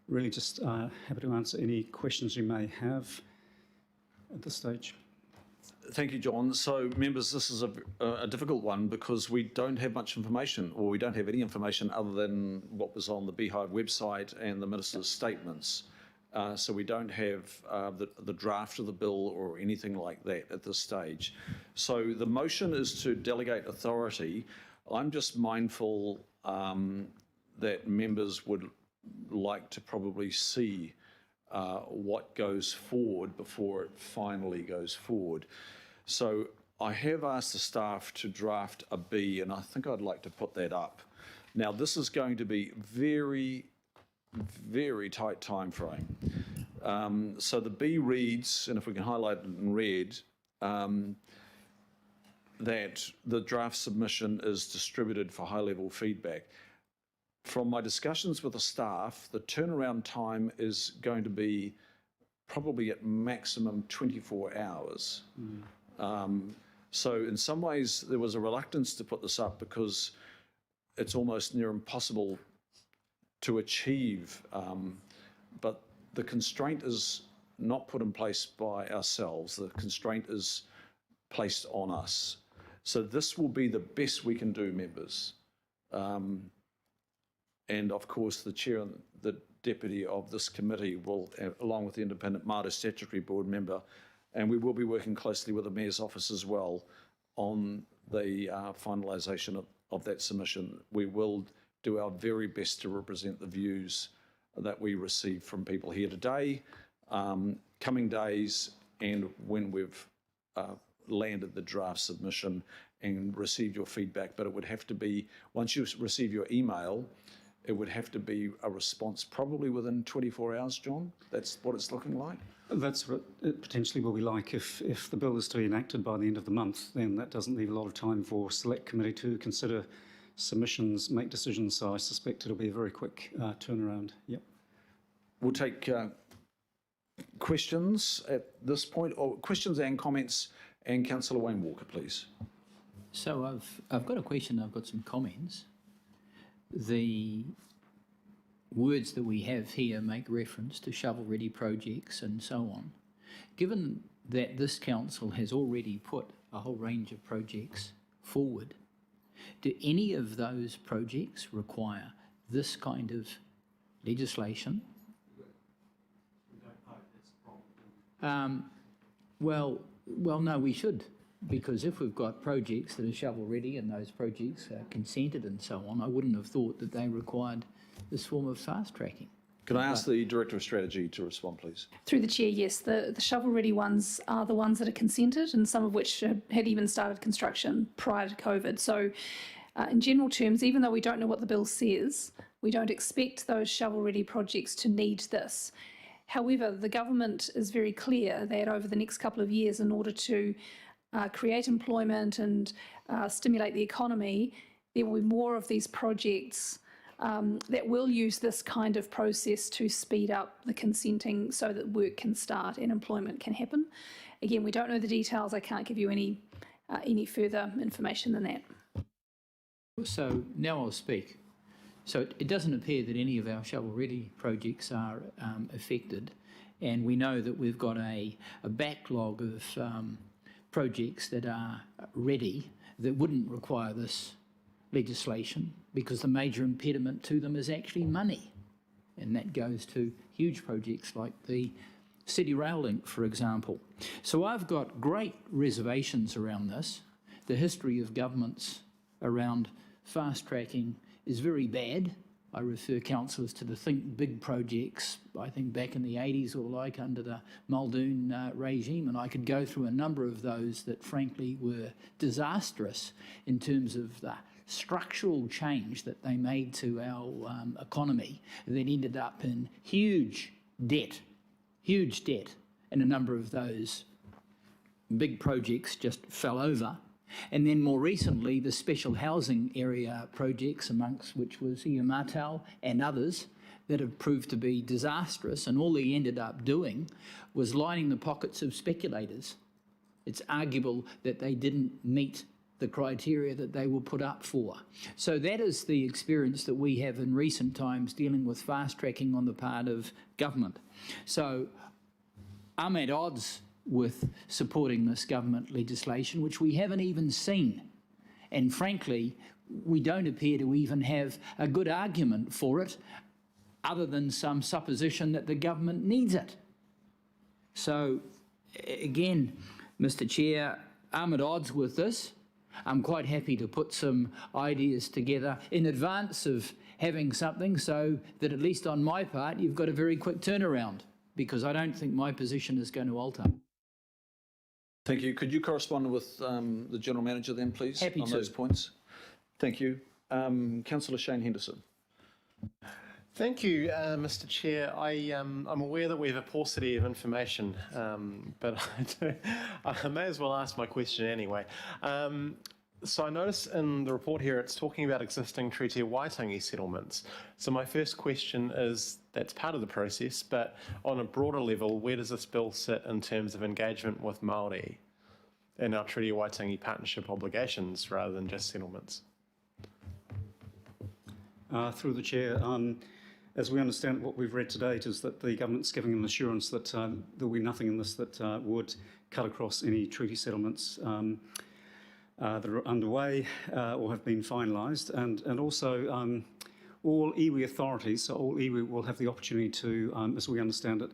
really just happy to answer any questions you may have at this stage. Thank you, John. So, members, this is a difficult one because we don't have much information, or we don't have any information other than what was on the Beehive website and the Minister's statements. So we don't have the draft of the bill or anything like that at this stage. So the motion is to delegate authority. I'm just mindful that members would like to probably see what goes forward before it finally goes forward. So I have asked the staff to draft a B, and I think I'd like to put that up. Now, this is going to be very, very tight time frame. So the B reads, and if we can highlight it in red, that the draft submission is distributed for high-level feedback. From my discussions with the staff, the turnaround time is going to be probably at maximum 24 hours. So in some ways, there was a reluctance to put this up because it's almost near impossible to achieve. But the constraint is not put in place by ourselves. The constraint is placed on us. So this will be the best we can do, members. And of course, the chair and the deputy of this committee will, along with the independent Mahere statutory board member, and we will be working closely with the Mayor's office as well on the finalisation of that submission. We will do our very best to represent the views that we receive from people here today, coming days, and when we've landed the draft submission and received your feedback. But it would have to be, once you receive your email, it would have to be a response probably within 24 hours, John? That's what it's looking like? That's what it potentially will be like. If the bill is to be enacted by the end of the month, then that doesn't leave a lot of time for Select Committee to consider submissions, make decisions, so I suspect it'll be a very quick turnaround. Yep. We'll take questions at this point, or questions and comments, and Councillor Wayne Walker, please. So I've got a question, I've got some comments. The words that we have here make reference to shovel-ready projects and so on. Given that this council has already put a whole range of projects forward, do any of those projects require this kind of legislation? Well, no, we should, because if we've got projects that are shovel-ready and those projects are consented and so on, I wouldn't have thought that they required this form of fast-tracking. Can I ask the Director of Strategy to respond, please? Through the chair, yes, the shovel-ready ones are the ones that are consented, and some of which had even started construction prior to COVID. So in general terms, even though we don't know what the bill says, we don't expect those shovel-ready projects to need this. However, the government is very clear that over the next couple of years, in order to create employment and stimulate the economy, there will be more of these projects that will use this kind of process to speed up the consenting so that work can start and employment can happen. Again, we don't know the details. I can't give you any further information than that. So now I'll speak. So it doesn't appear that any of our shovel-ready projects are affected, and we know that we've got a backlog of projects that are ready that wouldn't require this legislation, because the major impediment to them is actually money, and that goes to huge projects like the City Rail Link, for example. So I've got great reservations around this. The history of governments around fast-tracking is very bad. I refer councillors to the Think Big projects, I think back in the 80s or like under the Muldoon regime, and I could go through a number of those that frankly were disastrous in terms of the structural change that they made to our economy that ended up in huge debt, and a number of those big projects just fell over. And then more recently, the special housing area projects, amongst which was Iamātao and others, that have proved to be disastrous, and all they ended up doing was lining the pockets of speculators. It's arguable that they didn't meet the criteria that they were put up for. So that is the experience that we have in recent times dealing with fast-tracking on the part of government. So I'm at odds with supporting this government legislation, which we haven't even seen. And frankly, we don't appear to even have a good argument for it, other than some supposition that the government needs it. So again, Mr. Chair, I'm at odds with this. I'm quite happy to put some ideas together in advance of having something, so that at least on my part, you've got a very quick turnaround, because I don't think my position is going to alter. Thank you. Could you correspond with the General Manager then, please, on those points? Thank you. Councillor Shane Henderson. Thank you, Mr. Chair. I'm aware that we have a paucity of information, but I may as well ask my question anyway. So I notice in the report here it's talking about existing Treaty Waitangi settlements. So my first question is, that's part of the process, but on a broader level, where does this bill sit in terms of engagement with Māori in our Treaty Waitangi partnership obligations rather than just settlements? Through the Chair, as we understand, what we've read to date is that the government's giving an assurance that there will be nothing in this that would cut across any treaty settlements that are underway or have been finalised, and also all iwi authorities, so all iwi will have the opportunity to, as we understand it,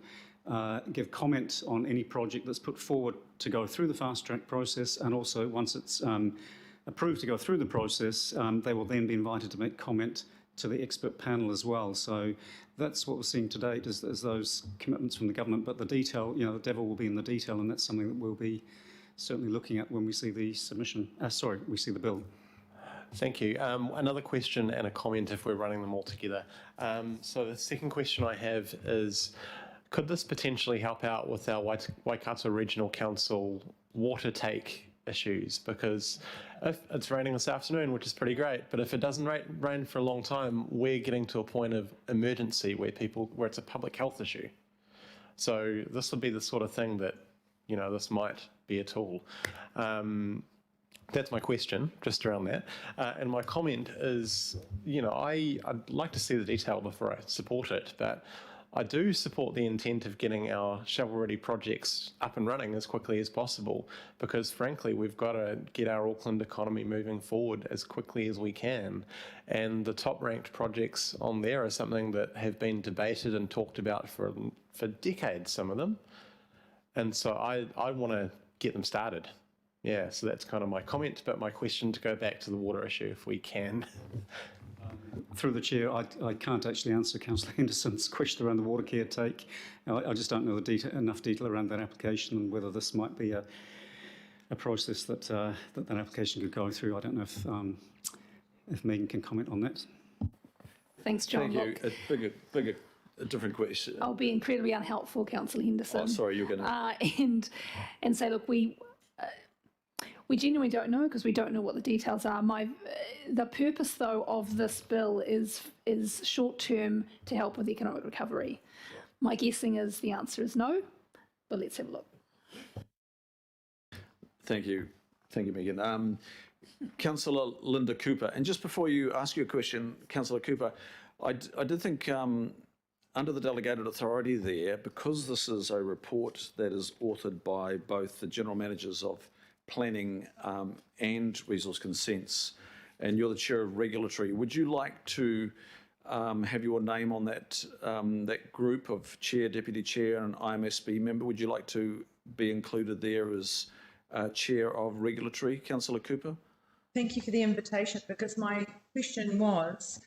give comment on any project that's put forward to go through the fast-track process, and also once it's approved to go through the process, they will then be invited to make comment to the expert panel as well. So that's what we're seeing to date is those commitments from the government, but the detail, the devil will be in the detail, and that's something that we'll be certainly looking at when we see the submission, we see the bill. Thank you. Another question and a comment if we're running them all together. So the second question I have is, could this potentially help out with our Waikato Regional Council water take issues? Because if it's raining this afternoon, which is pretty great, but if it doesn't rain for a long time, we're getting to a point of emergency where it's a public health issue. So this would be the sort of thing that, this might be a tool. That's my question, just around that. And my comment is, I'd like to see the detail before I support it, but I do support the intent of getting our shovel-ready projects up and running as quickly as possible, because frankly, we've got to get our Auckland economy moving forward as quickly as we can. And the top-ranked projects on there are something that have been debated and talked about for decades, some of them. And so I want to get them started. Yeah, so that's kind of my comment, but my question to go back to the water issue, if we can. Through the Chair, I can't actually answer Councillor Henderson's question around the water caretaker. I just don't know enough detail around that application and whether this might be a process that that application could go through. I don't know if Megan can comment on that. Thanks, John. Thank you. A different question. I'll be incredibly unhelpful, Councillor Henderson. Oh, sorry, you're going to... and say, look, we genuinely don't know because we don't know what the details are. The purpose, though, of this bill is short-term to help with economic recovery. My guessing is the answer is no, but let's have a look. Thank you. Thank you, Megan. Councillor Linda Cooper. And just before you ask your question, Councillor Cooper, I did think under the delegated authority there, because this is a report that is authored by both the General Managers of Planning and Resource Consents, and you're the Chair of Regulatory, would you like to have your name on that group of Chair, Deputy Chair and IMSB member? Would you like to be included there as Chair of Regulatory, Councillor Cooper? Thank you for the invitation, because my question was,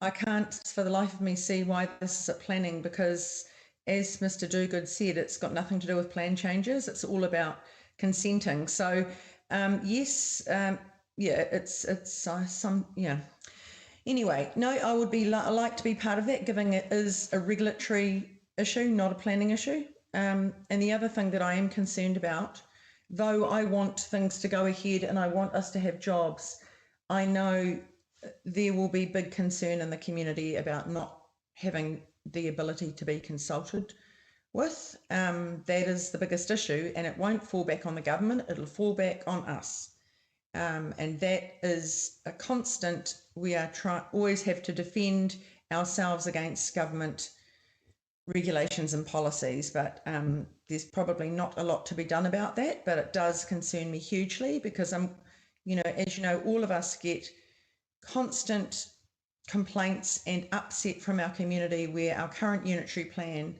I can't for the life of me see why this is at planning, because as Mr. Dogood said, it's got nothing to do with plan changes. It's all about consenting. So yes, Anyway, no, I would like to be part of that, given it is a regulatory issue, not a planning issue. And the other thing that I am concerned about, though I want things to go ahead and I want us to have jobs, I know there will be big concern in the community about not having the ability to be consulted with. That is the biggest issue, and it won't fall back on the government, it'll fall back on us. And that is a constant. We are always have to defend ourselves against government regulations and policies, but there's probably not a lot to be done about that, but it does concern me hugely, because as you know, all of us get constant complaints and upset from our community where our current unitary plan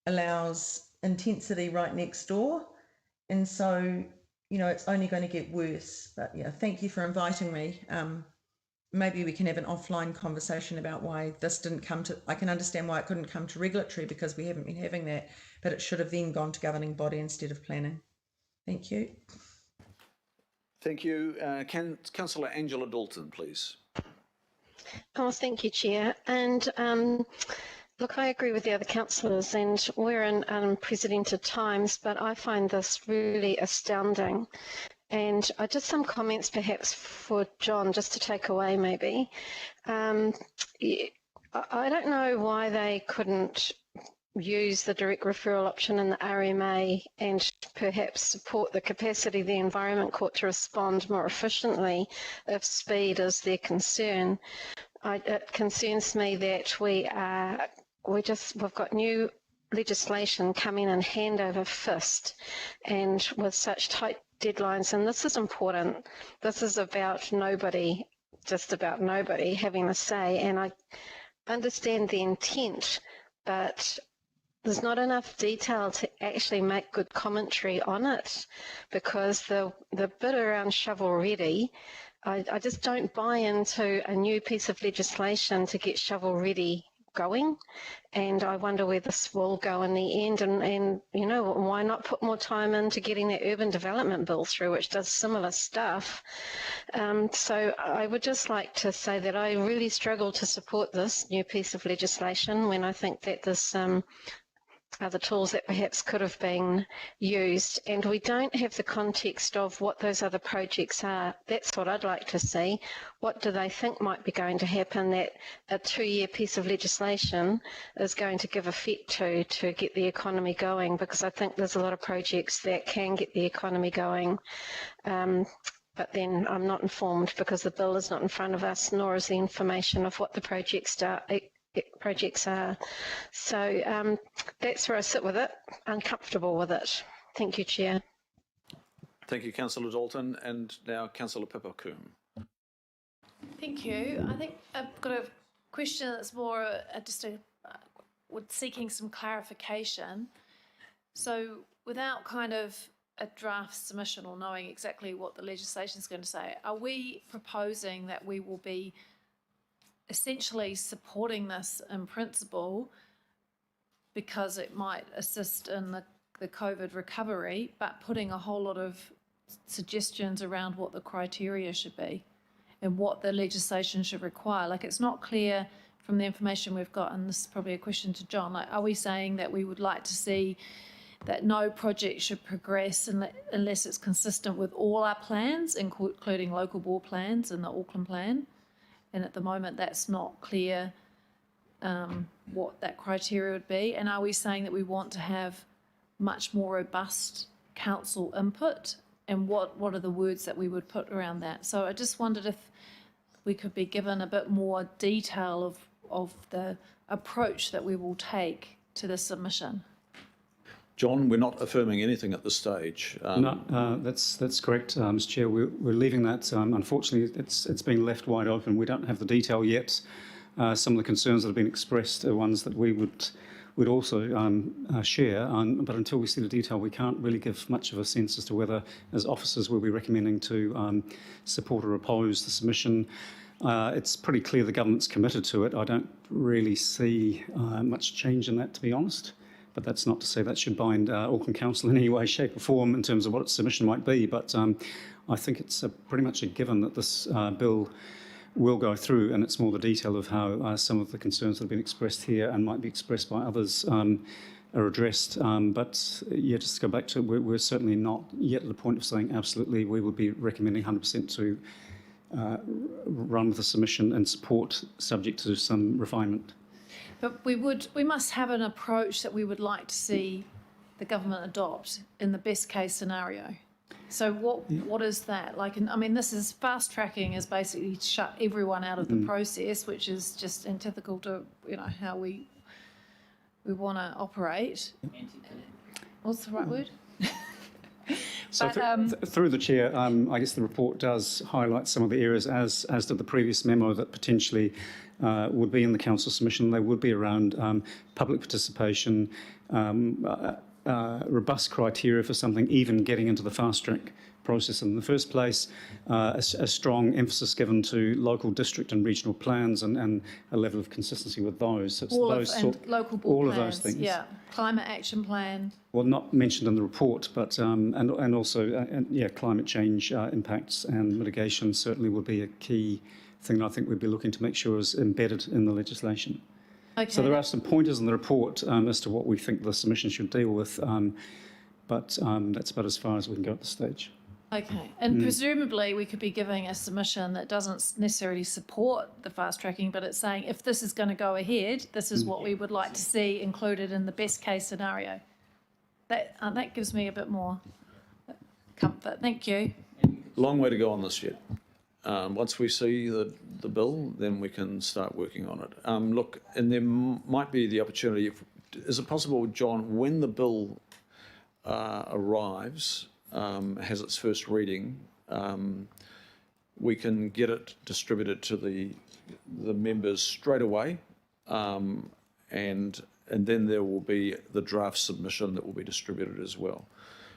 allows intensity right next door. And so, it's only going to get worse. But yeah, thank you for inviting me. Maybe we can have an offline conversation about why this didn't come to, I can understand why it couldn't come to regulatory, because we haven't been having that, but it should have then gone to governing body instead of planning. Thank you. Thank you. Councillor Angela Dalton, please. Oh, thank you, Chair. And look, I agree with the other councillors, and we're in unprecedented times, but I find this really astounding. And just some comments perhaps for John, just to take away maybe. I don't know why they couldn't use the direct referral option in the RMA and perhaps support the capacity of the Environment Court to respond more efficiently if speed is their concern. It concerns me that we've got new legislation coming in hand over fist, and with such tight deadlines, and this is important. This is about nobody, just about nobody having a say, and I understand the intent, but there's not enough detail to actually make good commentary on it, because the bit around shovel ready, I just don't buy into a new piece of legislation to get shovel ready going, and I wonder where this will go in the end, and you know, why not put more time into getting that urban development bill through, which does similar stuff. So I would just like to say that I really struggle to support this new piece of legislation when I think that this are the tools that perhaps could have been used, and we don't have the context of what those other projects are. That's what I'd like to see. What do they think might be going to happen that a 2-year piece of legislation is going to give effect to get the economy going? Because I think there's a lot of projects that can get the economy going, but then I'm not informed because the bill is not in front of us, nor is the information of what the projects are. So that's where I sit with it, uncomfortable with it. Thank you, Chair. Thank you, Councillor Dalton, and now Councillor Pipakum. Thank you. I think I've got a question that's more with seeking some clarification. So without kind of a draft submission or knowing exactly what the legislation is going to say, are we proposing that we will be essentially supporting this in principle because it might assist in the COVID recovery, but putting a whole lot of suggestions around what the criteria should be and what the legislation should require? Like, it's not clear from the information we've got, and this is probably a question to John, like, are we saying that we would like to see that no project should progress unless it's consistent with all our plans, including local board plans and the Auckland plan? And at the moment, that's not clear what that criteria would be. And are we saying that we want to have much more robust council input? And what are the words that we would put around that? So I just wondered if we could be given a bit more detail of the approach that we will take to the submission. John, we're not affirming anything at this stage. No, that's correct, Mr. Chair. We're leaving that. Unfortunately, it's been left wide open. We don't have the detail yet. Some of the concerns that have been expressed are ones that we would also share. But until we see the detail, we can't really give much of a sense as to whether, as officers, we'll be recommending to support or oppose the submission. It's pretty clear the government's committed to it. I don't really see much change in that, to be honest. But that's not to say that should bind Auckland Council in any way, shape or form in terms of what its submission might be. But I think it's pretty much a given that this bill will go through, and it's more the detail of how some of the concerns that have been expressed here and might be expressed by others are addressed. But yeah, just to go back to it, we're certainly not yet at the point of saying absolutely we would be recommending 100% to run with the submission and support subject to some refinement. But we must have an approach that we would like to see the government adopt in the best case scenario. So what is that? Like, I mean, this is fast tracking is basically shut everyone out of the process, which is just antithetical to, you know, how we want to operate. What's the right word? So through the chair, I guess the report does highlight some of the areas, as did the previous memo, that potentially would be in the council submission. They would be around public participation, robust criteria for something even getting into the fast track process in the first place, a strong emphasis given to local, district and regional plans and a level of consistency with those. So it's Local board all plans, of those things. yeah. Climate action plan. Well, not mentioned in the report, but and also climate change impacts and mitigation certainly would be a key thing that I think we'd be looking to make sure is embedded in the legislation. Okay. So there are some pointers in the report as to what we think the submission should deal with, but that's about as far as we can go at this stage. Okay, and presumably we could be giving a submission that doesn't necessarily support the fast tracking, but it's saying if this is going to go ahead, this is what we would like to see included in the best case scenario. That gives me a bit more comfort. Thank you. Long way to go on this yet. Once we see the bill, then we can start working on it. Look, and there might be the opportunity, is it possible, John, when the bill arrives, has its first reading, we can get it distributed to the members straight away, and then there will be the draft submission that will be distributed as well.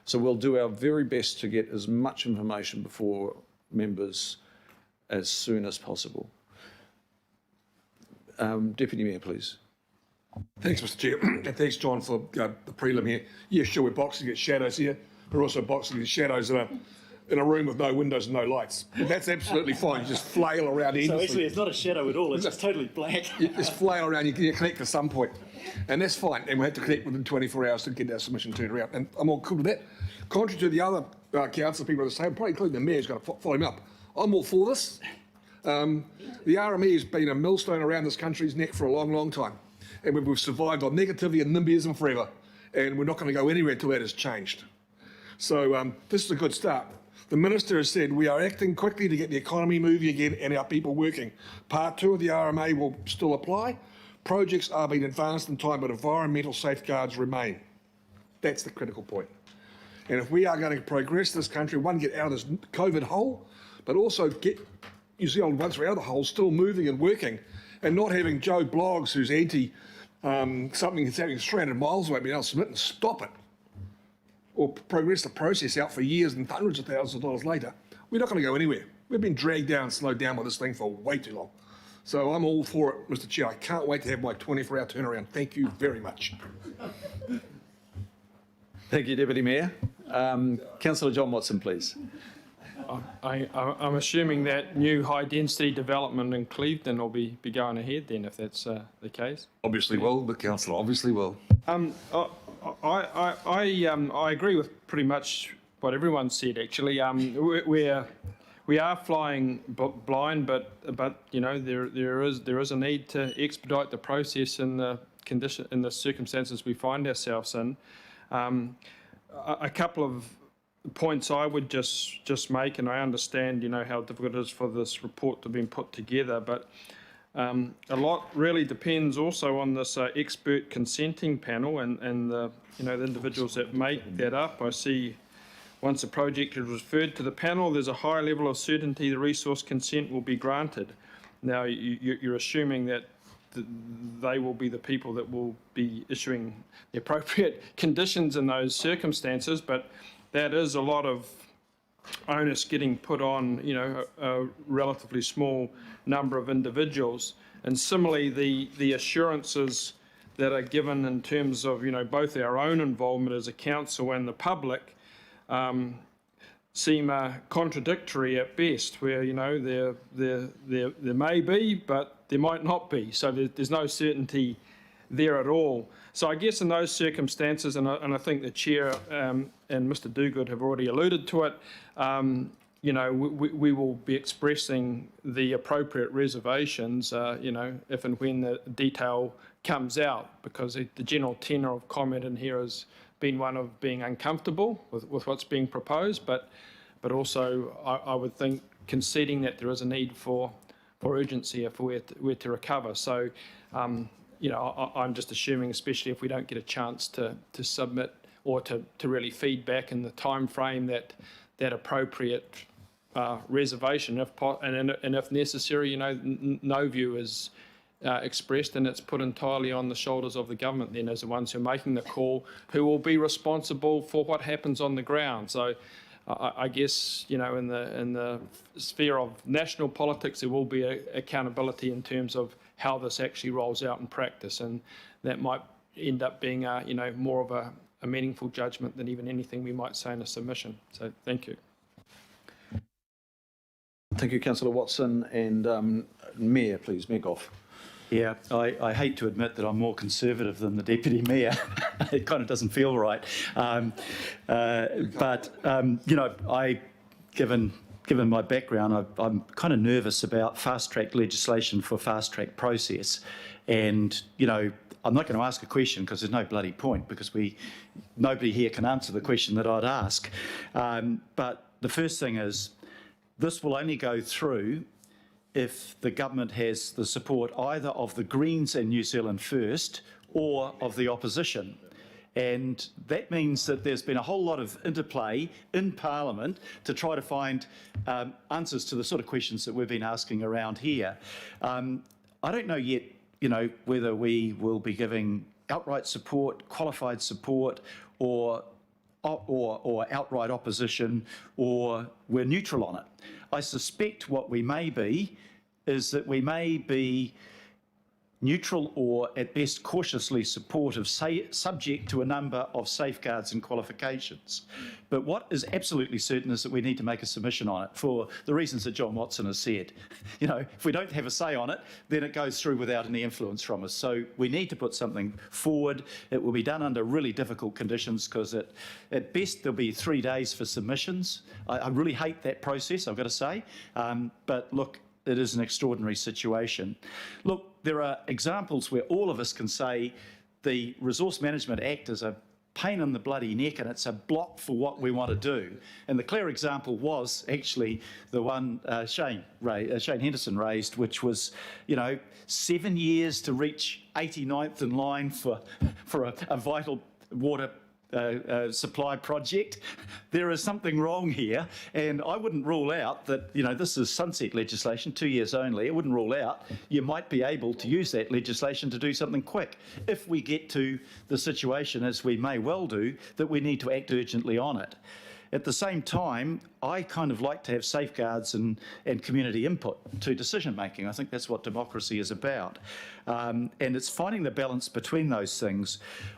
So we'll do our very best to get as much information before members as soon as possible. Deputy Mayor, please. Thanks, Mr. Chair, and thanks, John, for the prelim here. Yeah, sure, we're boxing at shadows here. We're also boxing at shadows in a room with no windows and no lights. But that's absolutely fine. You just flail around endlessly. So actually, it's not a shadow at all. It's just totally black. You just flail around. You connect at some point, and that's fine. And we have to connect within 24 hours to get our submission turned around. And I'm all cool with that. Contrary to the other council people at the same, probably including the mayor's got to follow him up. I'm all for this. The RME has been a millstone around this country's neck for a long, long time. And we've survived on negativity and NIMBYism forever. And we're not going to go anywhere until that has changed. So this is a good start. The Minister has said we are acting quickly to get the economy moving again and our people working. Part 2 of the RMA will still apply. Projects are being advanced in time, but environmental safeguards remain. That's the critical point. And if we are going to progress this country, one, get out of this COVID hole, but also get New Zealand, once we're out of the hole, still moving and working, and not having Joe Bloggs, who's anti something that's happening 300 miles away, being able to submit and stop it, or progress the process out for years and hundreds of thousands of dollars later. We're not going to go anywhere. We've been dragged down, slowed down by this thing for way too long. So I'm all for it, Mr. Chair. I can't wait to have my 24-hour turnaround. Thank you very much. Thank you, Deputy Mayor. Councillor John Watson, please. I'm assuming that new high-density development in Clevedon will be going ahead then, if that's the case. Obviously will, but Councillor, obviously will. I agree with pretty much what everyone said. Actually, we are flying blind, but you know there is a need to expedite the process in the circumstances we find ourselves in. A couple of points I would just make, and I understand how difficult it is for this report to be put together, but a lot really depends also on this expert consenting panel and the the individuals that make that up. I see once a project is referred to the panel, there's a high level of certainty the resource consent will be granted. Now you're assuming that they will be the people that will be issuing the appropriate conditions in those circumstances, but that is a lot of onus getting put on a relatively small number of individuals. And similarly, the assurances that are given in terms of both our own involvement as a council and the public seem contradictory at best, where there may be, but there might not be. So there's no certainty there at all. So I guess in those circumstances, and I think the Chair and Mr. Duguid have already alluded to it, we will be expressing the appropriate reservations, if and when the detail comes out, because the general tenor of comment in here has been one of being uncomfortable with what's being proposed, but also I would think conceding that there is a need for urgency if we're to recover. So, I'm just assuming, especially if we don't get a chance to submit or to really feed back in the time frame, that appropriate reservation, and if necessary, no view is expressed, and it's put entirely on the shoulders of the government then as the ones who are making the call, who will be responsible for what happens on the ground. So I guess, you know, in the sphere of national politics, there will be accountability in terms of how this actually rolls out in practice, and that might end up being, you know, more of a meaningful judgment than even anything we might say in a submission. So thank you. Thank you, Councillor Watson. And Mayor, please, Mayor Goff. Yeah, I hate to admit that I'm more conservative than the Deputy Mayor. It kind of doesn't feel right. But you know, given my background, I'm kind of nervous about fast-track legislation for fast-track process. And, you know, I'm not going to ask a question because there's no bloody point, because nobody here can answer the question that I'd ask. But the first thing is, this will only go through if the government has the support either of the Greens and New Zealand First or of the opposition. And that means that there's been a whole lot of interplay in Parliament to try to find answers to the sort of questions that we've been asking around here. I don't know yet, you know, whether we will be giving outright support, qualified support, or outright opposition, or we're neutral on it. I suspect what we may be is that we may be neutral or at best cautiously supportive, subject to a number of safeguards and qualifications. But what is absolutely certain is that we need to make a submission on it for the reasons that John Watson has said. You know, if we don't have a say on it, then it goes through without any influence from us. So we need to put something forward. It will be done under really difficult conditions, because at best there'll be 3 days for submissions. I really hate that process, I've got to say. But look, it is an extraordinary situation. Look, there are examples where all of us can say the Resource Management Act is a pain in the bloody neck and it's a block for what we want to do. And the clear example was actually the one Shane Henderson raised, which was, you know, 7 years to reach 89th in line for a vital water supply project. There is something wrong here, and I wouldn't rule out that, you know, this is sunset legislation, 2 years only. I wouldn't rule out you might be able to use that legislation to do something quick if we get to the situation, as we may well do, that we need to act urgently on it. At the same time, I kind of like to have safeguards and community input to decision making. I think that's what democracy is about. And it's finding the balance between those things.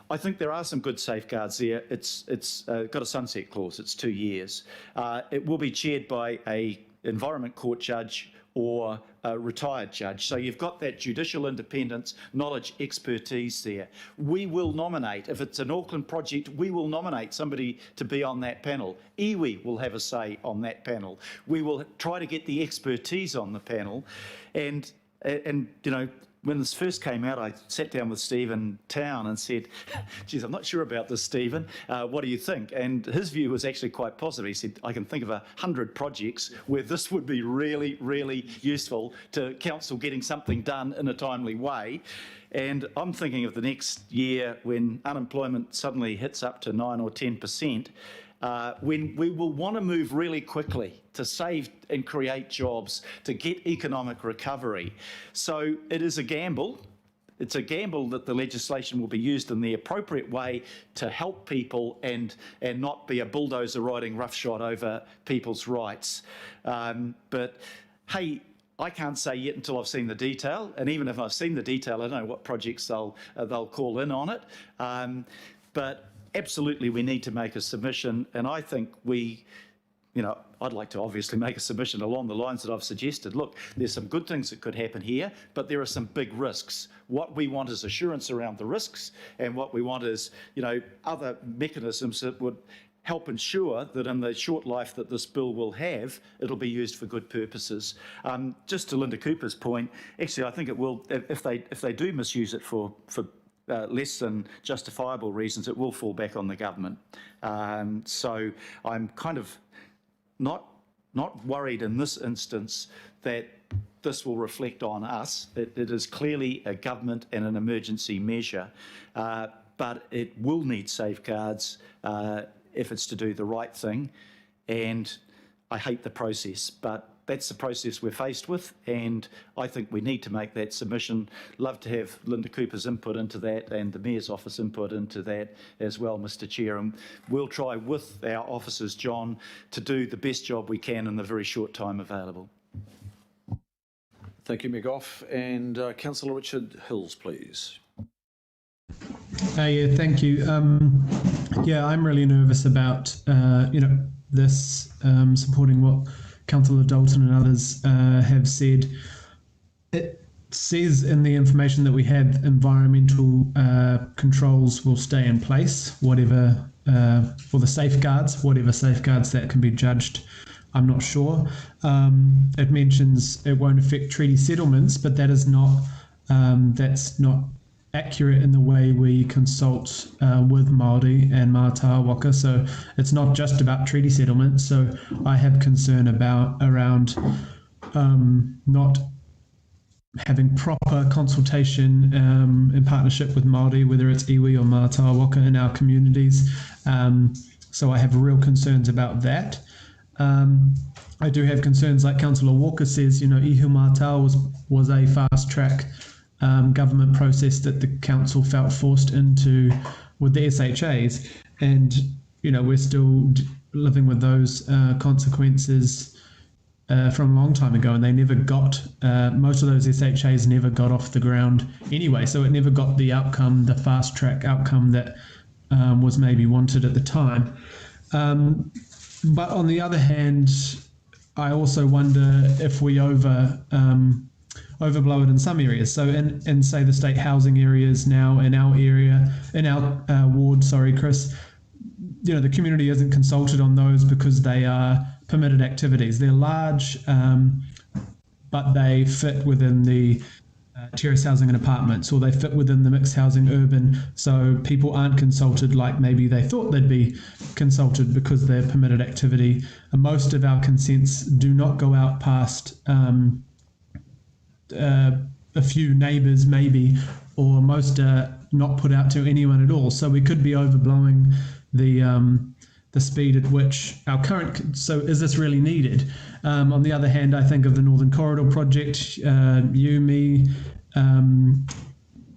I think there are some good safeguards there. It's got a sunset clause. It's 2 years. It will be chaired by an Environment Court judge or a retired judge. So you've got that judicial independence, knowledge, expertise there. We will nominate, if it's an Auckland project, we will nominate somebody to be on that panel. Iwi will have a say on that panel. We will try to get the expertise on the panel. And you know, when this first came out, I sat down with Stephen Town and said, geez, I'm not sure about this, Stephen. What do you think? And his view was actually quite positive. He said, I can think of 100 projects where this would be really, really useful to council getting something done in a timely way. And I'm thinking of the next year when unemployment suddenly hits up to 9 or 10%, when we will want to move really quickly to save and create jobs, to get economic recovery. So it is a gamble. It's a gamble that the legislation will be used in the appropriate way to help people and not be a bulldozer riding roughshod over people's rights. But hey, I can't say yet until I've seen the detail, and even if I've seen the detail, I don't know what projects they'll call in on it. But absolutely, we need to make a submission, and I think I'd like to obviously make a submission along the lines that I've suggested. Look, there's some good things that could happen here, but there are some big risks. What we want is assurance around the risks, and what we want is, you know, other mechanisms that would help ensure that in the short life that this bill will have, it'll be used for good purposes. Just to Linda Cooper's point, actually, I think it will, if they do misuse it for less than justifiable reasons, it will fall back on the government. So I'm kind of not worried in this instance that this will reflect on us. It is clearly a government and an emergency measure, but it will need safeguards if it's to do the right thing. And I hate the process, but that's the process we're faced with, and I think we need to make that submission. Love to have Linda Cooper's input into that and the Mayor's office input into that as well, Mr Chair, and we'll try with our officers, John, to do the best job we can in the very short time available. Thank you, Mayor Goff. And Councillor Richard Hills, please. Yeah, thank you. Yeah, I'm really nervous about this supporting what Councillor Dalton and others have said. It says in the information that we have environmental controls will stay in place, whatever for the safeguards, whatever safeguards that can be judged. I'm not sure. It mentions it won't affect treaty settlements, but that is not that's not accurate in the way we consult with Māori and Mātāa Waka. So it's not just about treaty settlements. So I have concern around not having proper consultation in partnership with Māori, whether it's iwi or Mātāa Waka in our communities. So I have real concerns about that. I do have concerns, like Councillor Walker says, Ihu Mātāa was a fast track government process that the council felt forced into with the SHAs, and we're still living with those consequences from a long time ago, and they never got most of those SHAs never got off the ground anyway, so it never got the outcome, the fast track outcome that was maybe wanted at the time. But on the other hand, I also wonder if we overblow it in some areas. So in say the state housing areas now in our area, in our ward, sorry, Chris, the community isn't consulted on those because they are permitted activities. They're large, but they fit within the terrace housing and apartments, or they fit within the mixed housing urban, so people aren't consulted like maybe they thought they'd be consulted because they're permitted activity. And most of our consents do not go out past a few neighbours maybe, or most are not put out to anyone at all. So we could be overblowing the speed at which our current, so is this really needed? On the other hand, I think of the Northern Corridor project, you, me,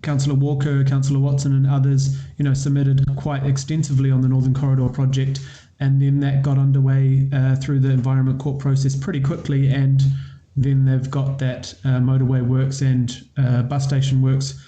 Councillor Walker, Councillor Watson and others, submitted quite extensively on the Northern Corridor project, and then that got underway through the Environment Court process pretty quickly, and then they've got that motorway works and bus station works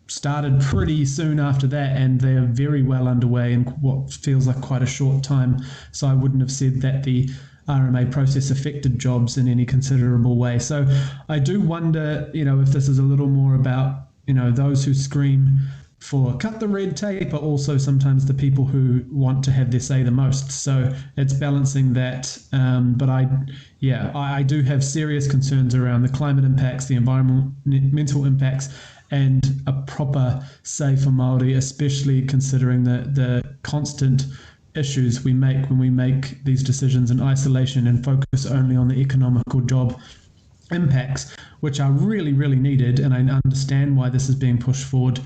started pretty soon after that, and they're very well underway in what feels like quite a short time. So I wouldn't have said that the RMA process affected jobs in any considerable way. So I do wonder, if this is a little more about, those who scream for cut the red tape, but also sometimes the people who want to have their say the most. So it's balancing that. But I do have serious concerns around the climate impacts, the environmental impacts, and a proper say for Māori, especially considering the constant issues we make when we make these decisions in isolation and focus only on the economical job impacts, which are really, really needed. And I understand why this is being pushed forward,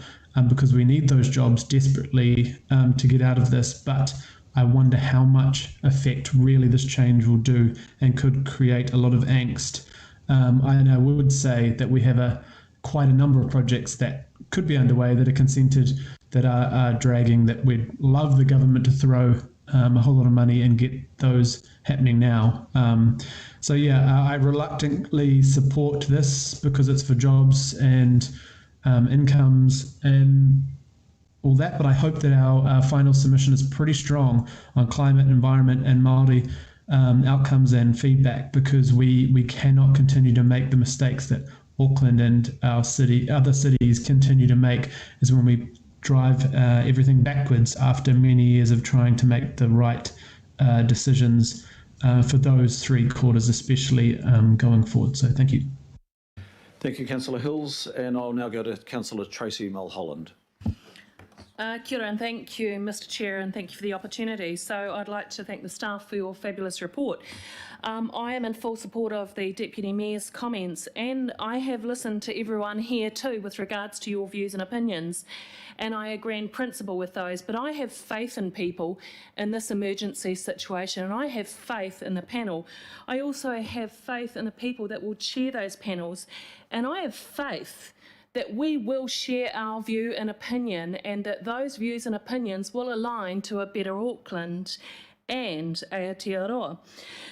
because we need those jobs desperately to get out of this. But I wonder how much effect really this change will do and could create a lot of angst. I would say that we have quite a number of projects that could be underway that are consented, that are dragging, that we'd love the government to throw a whole lot of money and get those happening now. I reluctantly support this because it's for jobs and incomes and all that, but I hope that our final submission is pretty strong on climate, environment and Māori outcomes and feedback, because we cannot continue to make the mistakes that Auckland and other cities continue to make, is when we drive everything backwards after many years of trying to make the right decisions for those three quarters, especially going forward. So thank you. Thank you, Councillor Hills, and I'll now go to Councillor Tracy Mulholland. Kia ora, and thank you, Mr. Chair, and thank you for the opportunity. So I'd like to thank the staff for your fabulous report. I am in full support of the Deputy Mayor's comments, and I have listened to everyone here too with regards to your views and opinions, and I agree in principle with those, but I have faith in people in this emergency situation, and I have faith in the panel. I also have faith in the people that will chair those panels, and I have faith that we will share our view and opinion, and that those views and opinions will align to a better Auckland and Aotearoa.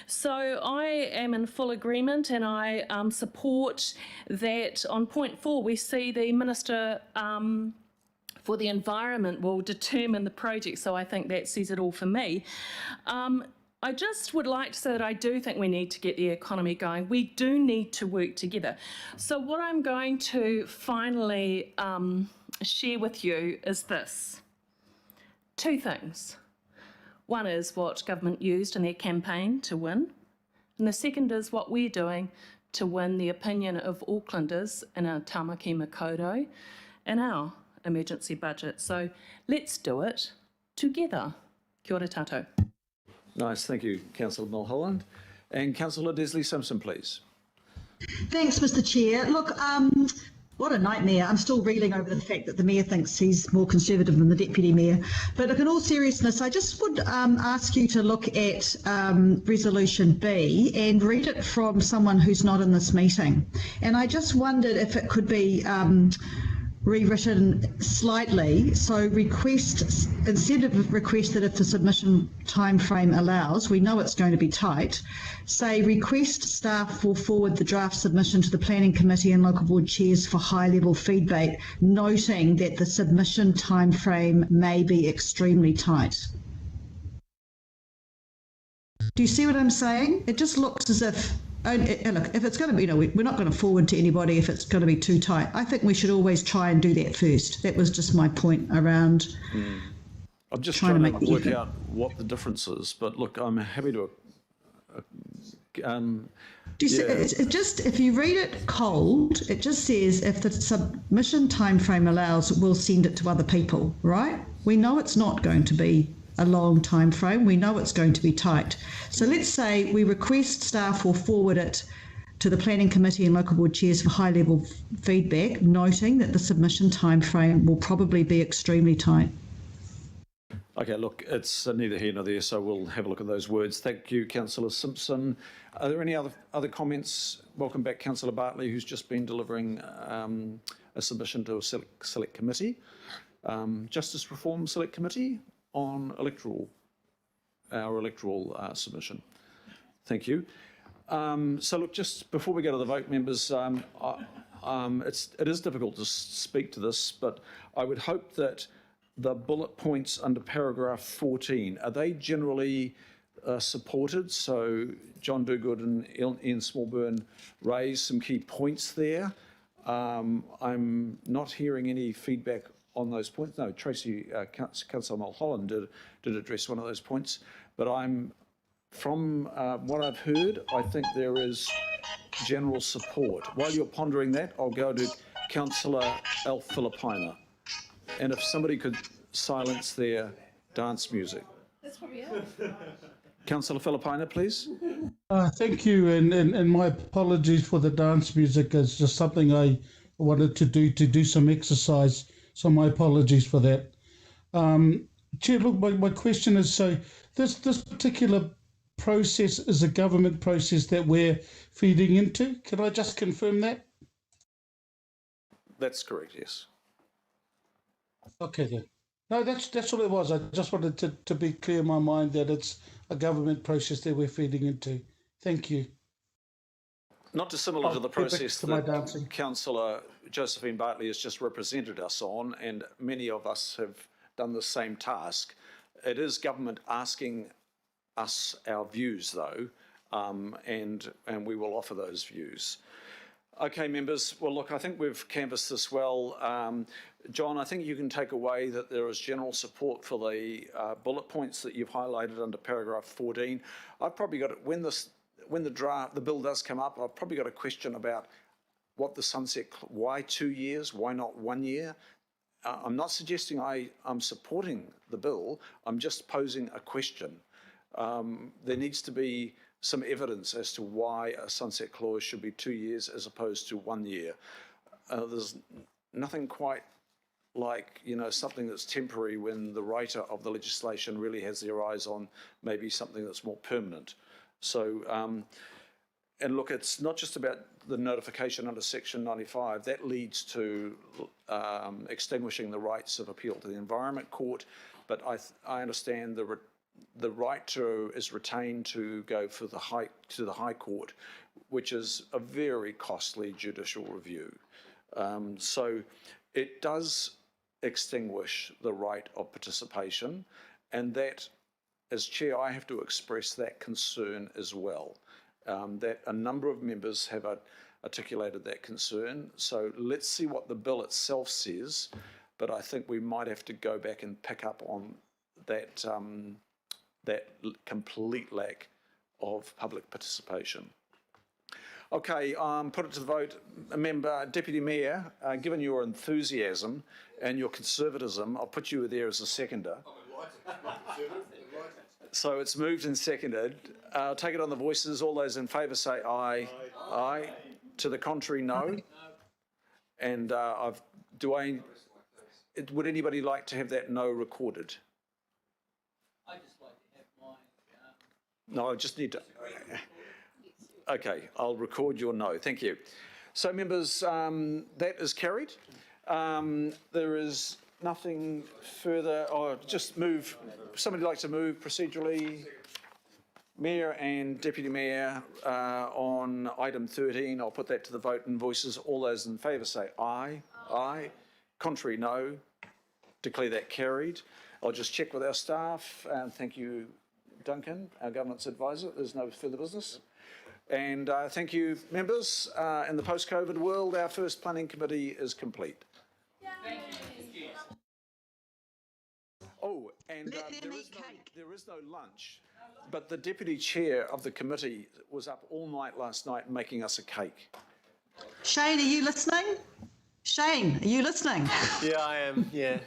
So I am in full agreement, and I support that on point 4 we see the Minister for the Environment will determine the project, so I think that says it all for me. I just would like to say that I do think we need to get the economy going. We do need to work together. So what I'm going to finally share with you is this. 2 things. One is what government used in their campaign to win, and the second is what we're doing to win the opinion of Aucklanders in our Tamaki Makaurau and our emergency budget. So let's do it together. Kia ora tātou. Nice, thank you, Councillor Mulholland. And Councillor Desley Simpson, please. Thanks, Mr. Chair. Look, what a nightmare. I'm still reeling over the fact that the Mayor thinks he's more conservative than the Deputy Mayor. But look, in all seriousness, I just would ask you to look at Resolution B and read it from someone who's not in this meeting. And I just wondered if it could be rewritten slightly, so request, instead of request that if the submission time frame allows, we know it's going to be tight, say request staff will forward the draft submission to the Planning Committee and local board chairs for high level feedback, noting that the submission time frame may be extremely tight. Do you see what I'm saying? It just looks as if, look, if it's going to be, we're not going to forward to anybody if it's going to be too tight. I think we should always try and do that first. That was just my point around. I'm just trying to work out what the difference is, but look, I'm happy to. Do you see, it just, if you read it cold, it just says if the submission time frame allows, we'll send it to other people, right? We know it's not going to be a long time frame. We know it's going to be tight. So let's say we request staff will forward it to the Planning Committee and local board chairs for high level feedback, noting that the submission time frame will probably be extremely tight. Okay, look, it's neither here nor there, so we'll have a look at those words. Thank you, Councillor Simpson. Are there any other comments? Welcome back, Councillor Bartley, who's just been delivering a submission to a select committee, Justice Reform Select Committee on our electoral submission. Thank you. So look, just before we go to the vote, members, it is difficult to speak to this, but I would hope that the bullet points under paragraph 14, are they generally supported? So John Dogood and Ian Smallburn raised some key points there. I'm not hearing any feedback on those points. No, Tracy, Councillor Mulholland did address one of those points, but from what I've heard, I think there is general support. While you're pondering that, I'll go to Councillor Filipina. And if somebody could silence their dance music. That's probably it. Councillor Filipina, please. Thank you, and my apologies for the dance music. It's just something I wanted to do some exercise, so my apologies for that. Chair, look, my question is, so this particular process is a government process that we're feeding into. Can I just confirm that? That's correct, yes. Okay then. No, that's all it was. I just wanted to be clear in my mind that it's a government process that we're feeding into. Thank you. Not dissimilar to the process that Councillor Josephine Bartley has just represented us on, and many of us have done the same task. It is government asking us our views, though, and we will offer those views. Okay, members. Well, look, I think we've canvassed this well. John, I think you can take away that there is general support for the bullet points that you've highlighted under paragraph 14. I've probably got it when the bill does come up. I've probably got a question about what the sunset. Why 2 years? Why not 1 year? I'm not suggesting I'm supporting the bill. I'm just posing a question. There needs to be some evidence as to why a sunset clause should be 2 years as opposed to 1 year. There's nothing quite like, something that's temporary when the writer of the legislation really has their eyes on maybe something that's more permanent. So, and look, it's not just about the notification under Section 95. That leads to extinguishing the rights of appeal to the Environment Court, but I understand the right is retained to go to the High Court, which is a very costly judicial review. So it does extinguish the right of participation, and that, as Chair, I have to express that concern as well, that a number of members have articulated that concern. So let's see what the bill itself says, but I think we might have to go back and pick up on that, that complete lack of public participation. Okay, put it to the vote. Deputy Mayor, given your enthusiasm and your conservatism, I'll put you there as a seconder. So it's moved and seconded. I'll take it on the voices. All those in favour say aye. Aye. To the contrary, no. And would anybody like to have that no recorded? I'd just like to have mine. No, I just need to. Okay, I'll record your no. Thank you. So, members, that is carried. There is nothing further. Oh, just move. Somebody like to move procedurally? Mayor and Deputy Mayor on item 13. I'll put that to the vote in voices. All those in favour say aye. Aye. Contrary, no. Declare that carried. I'll just check with our staff. Thank you, Duncan, our governance advisor. There's no further business. And thank you, members. In the post-COVID world, our first planning committee is complete. Thank you. Oh, and there is no lunch, but the deputy chair of the committee was up all night last night making us a cake. Shane, are you listening? Shane, are you listening? Yeah, I am, yeah.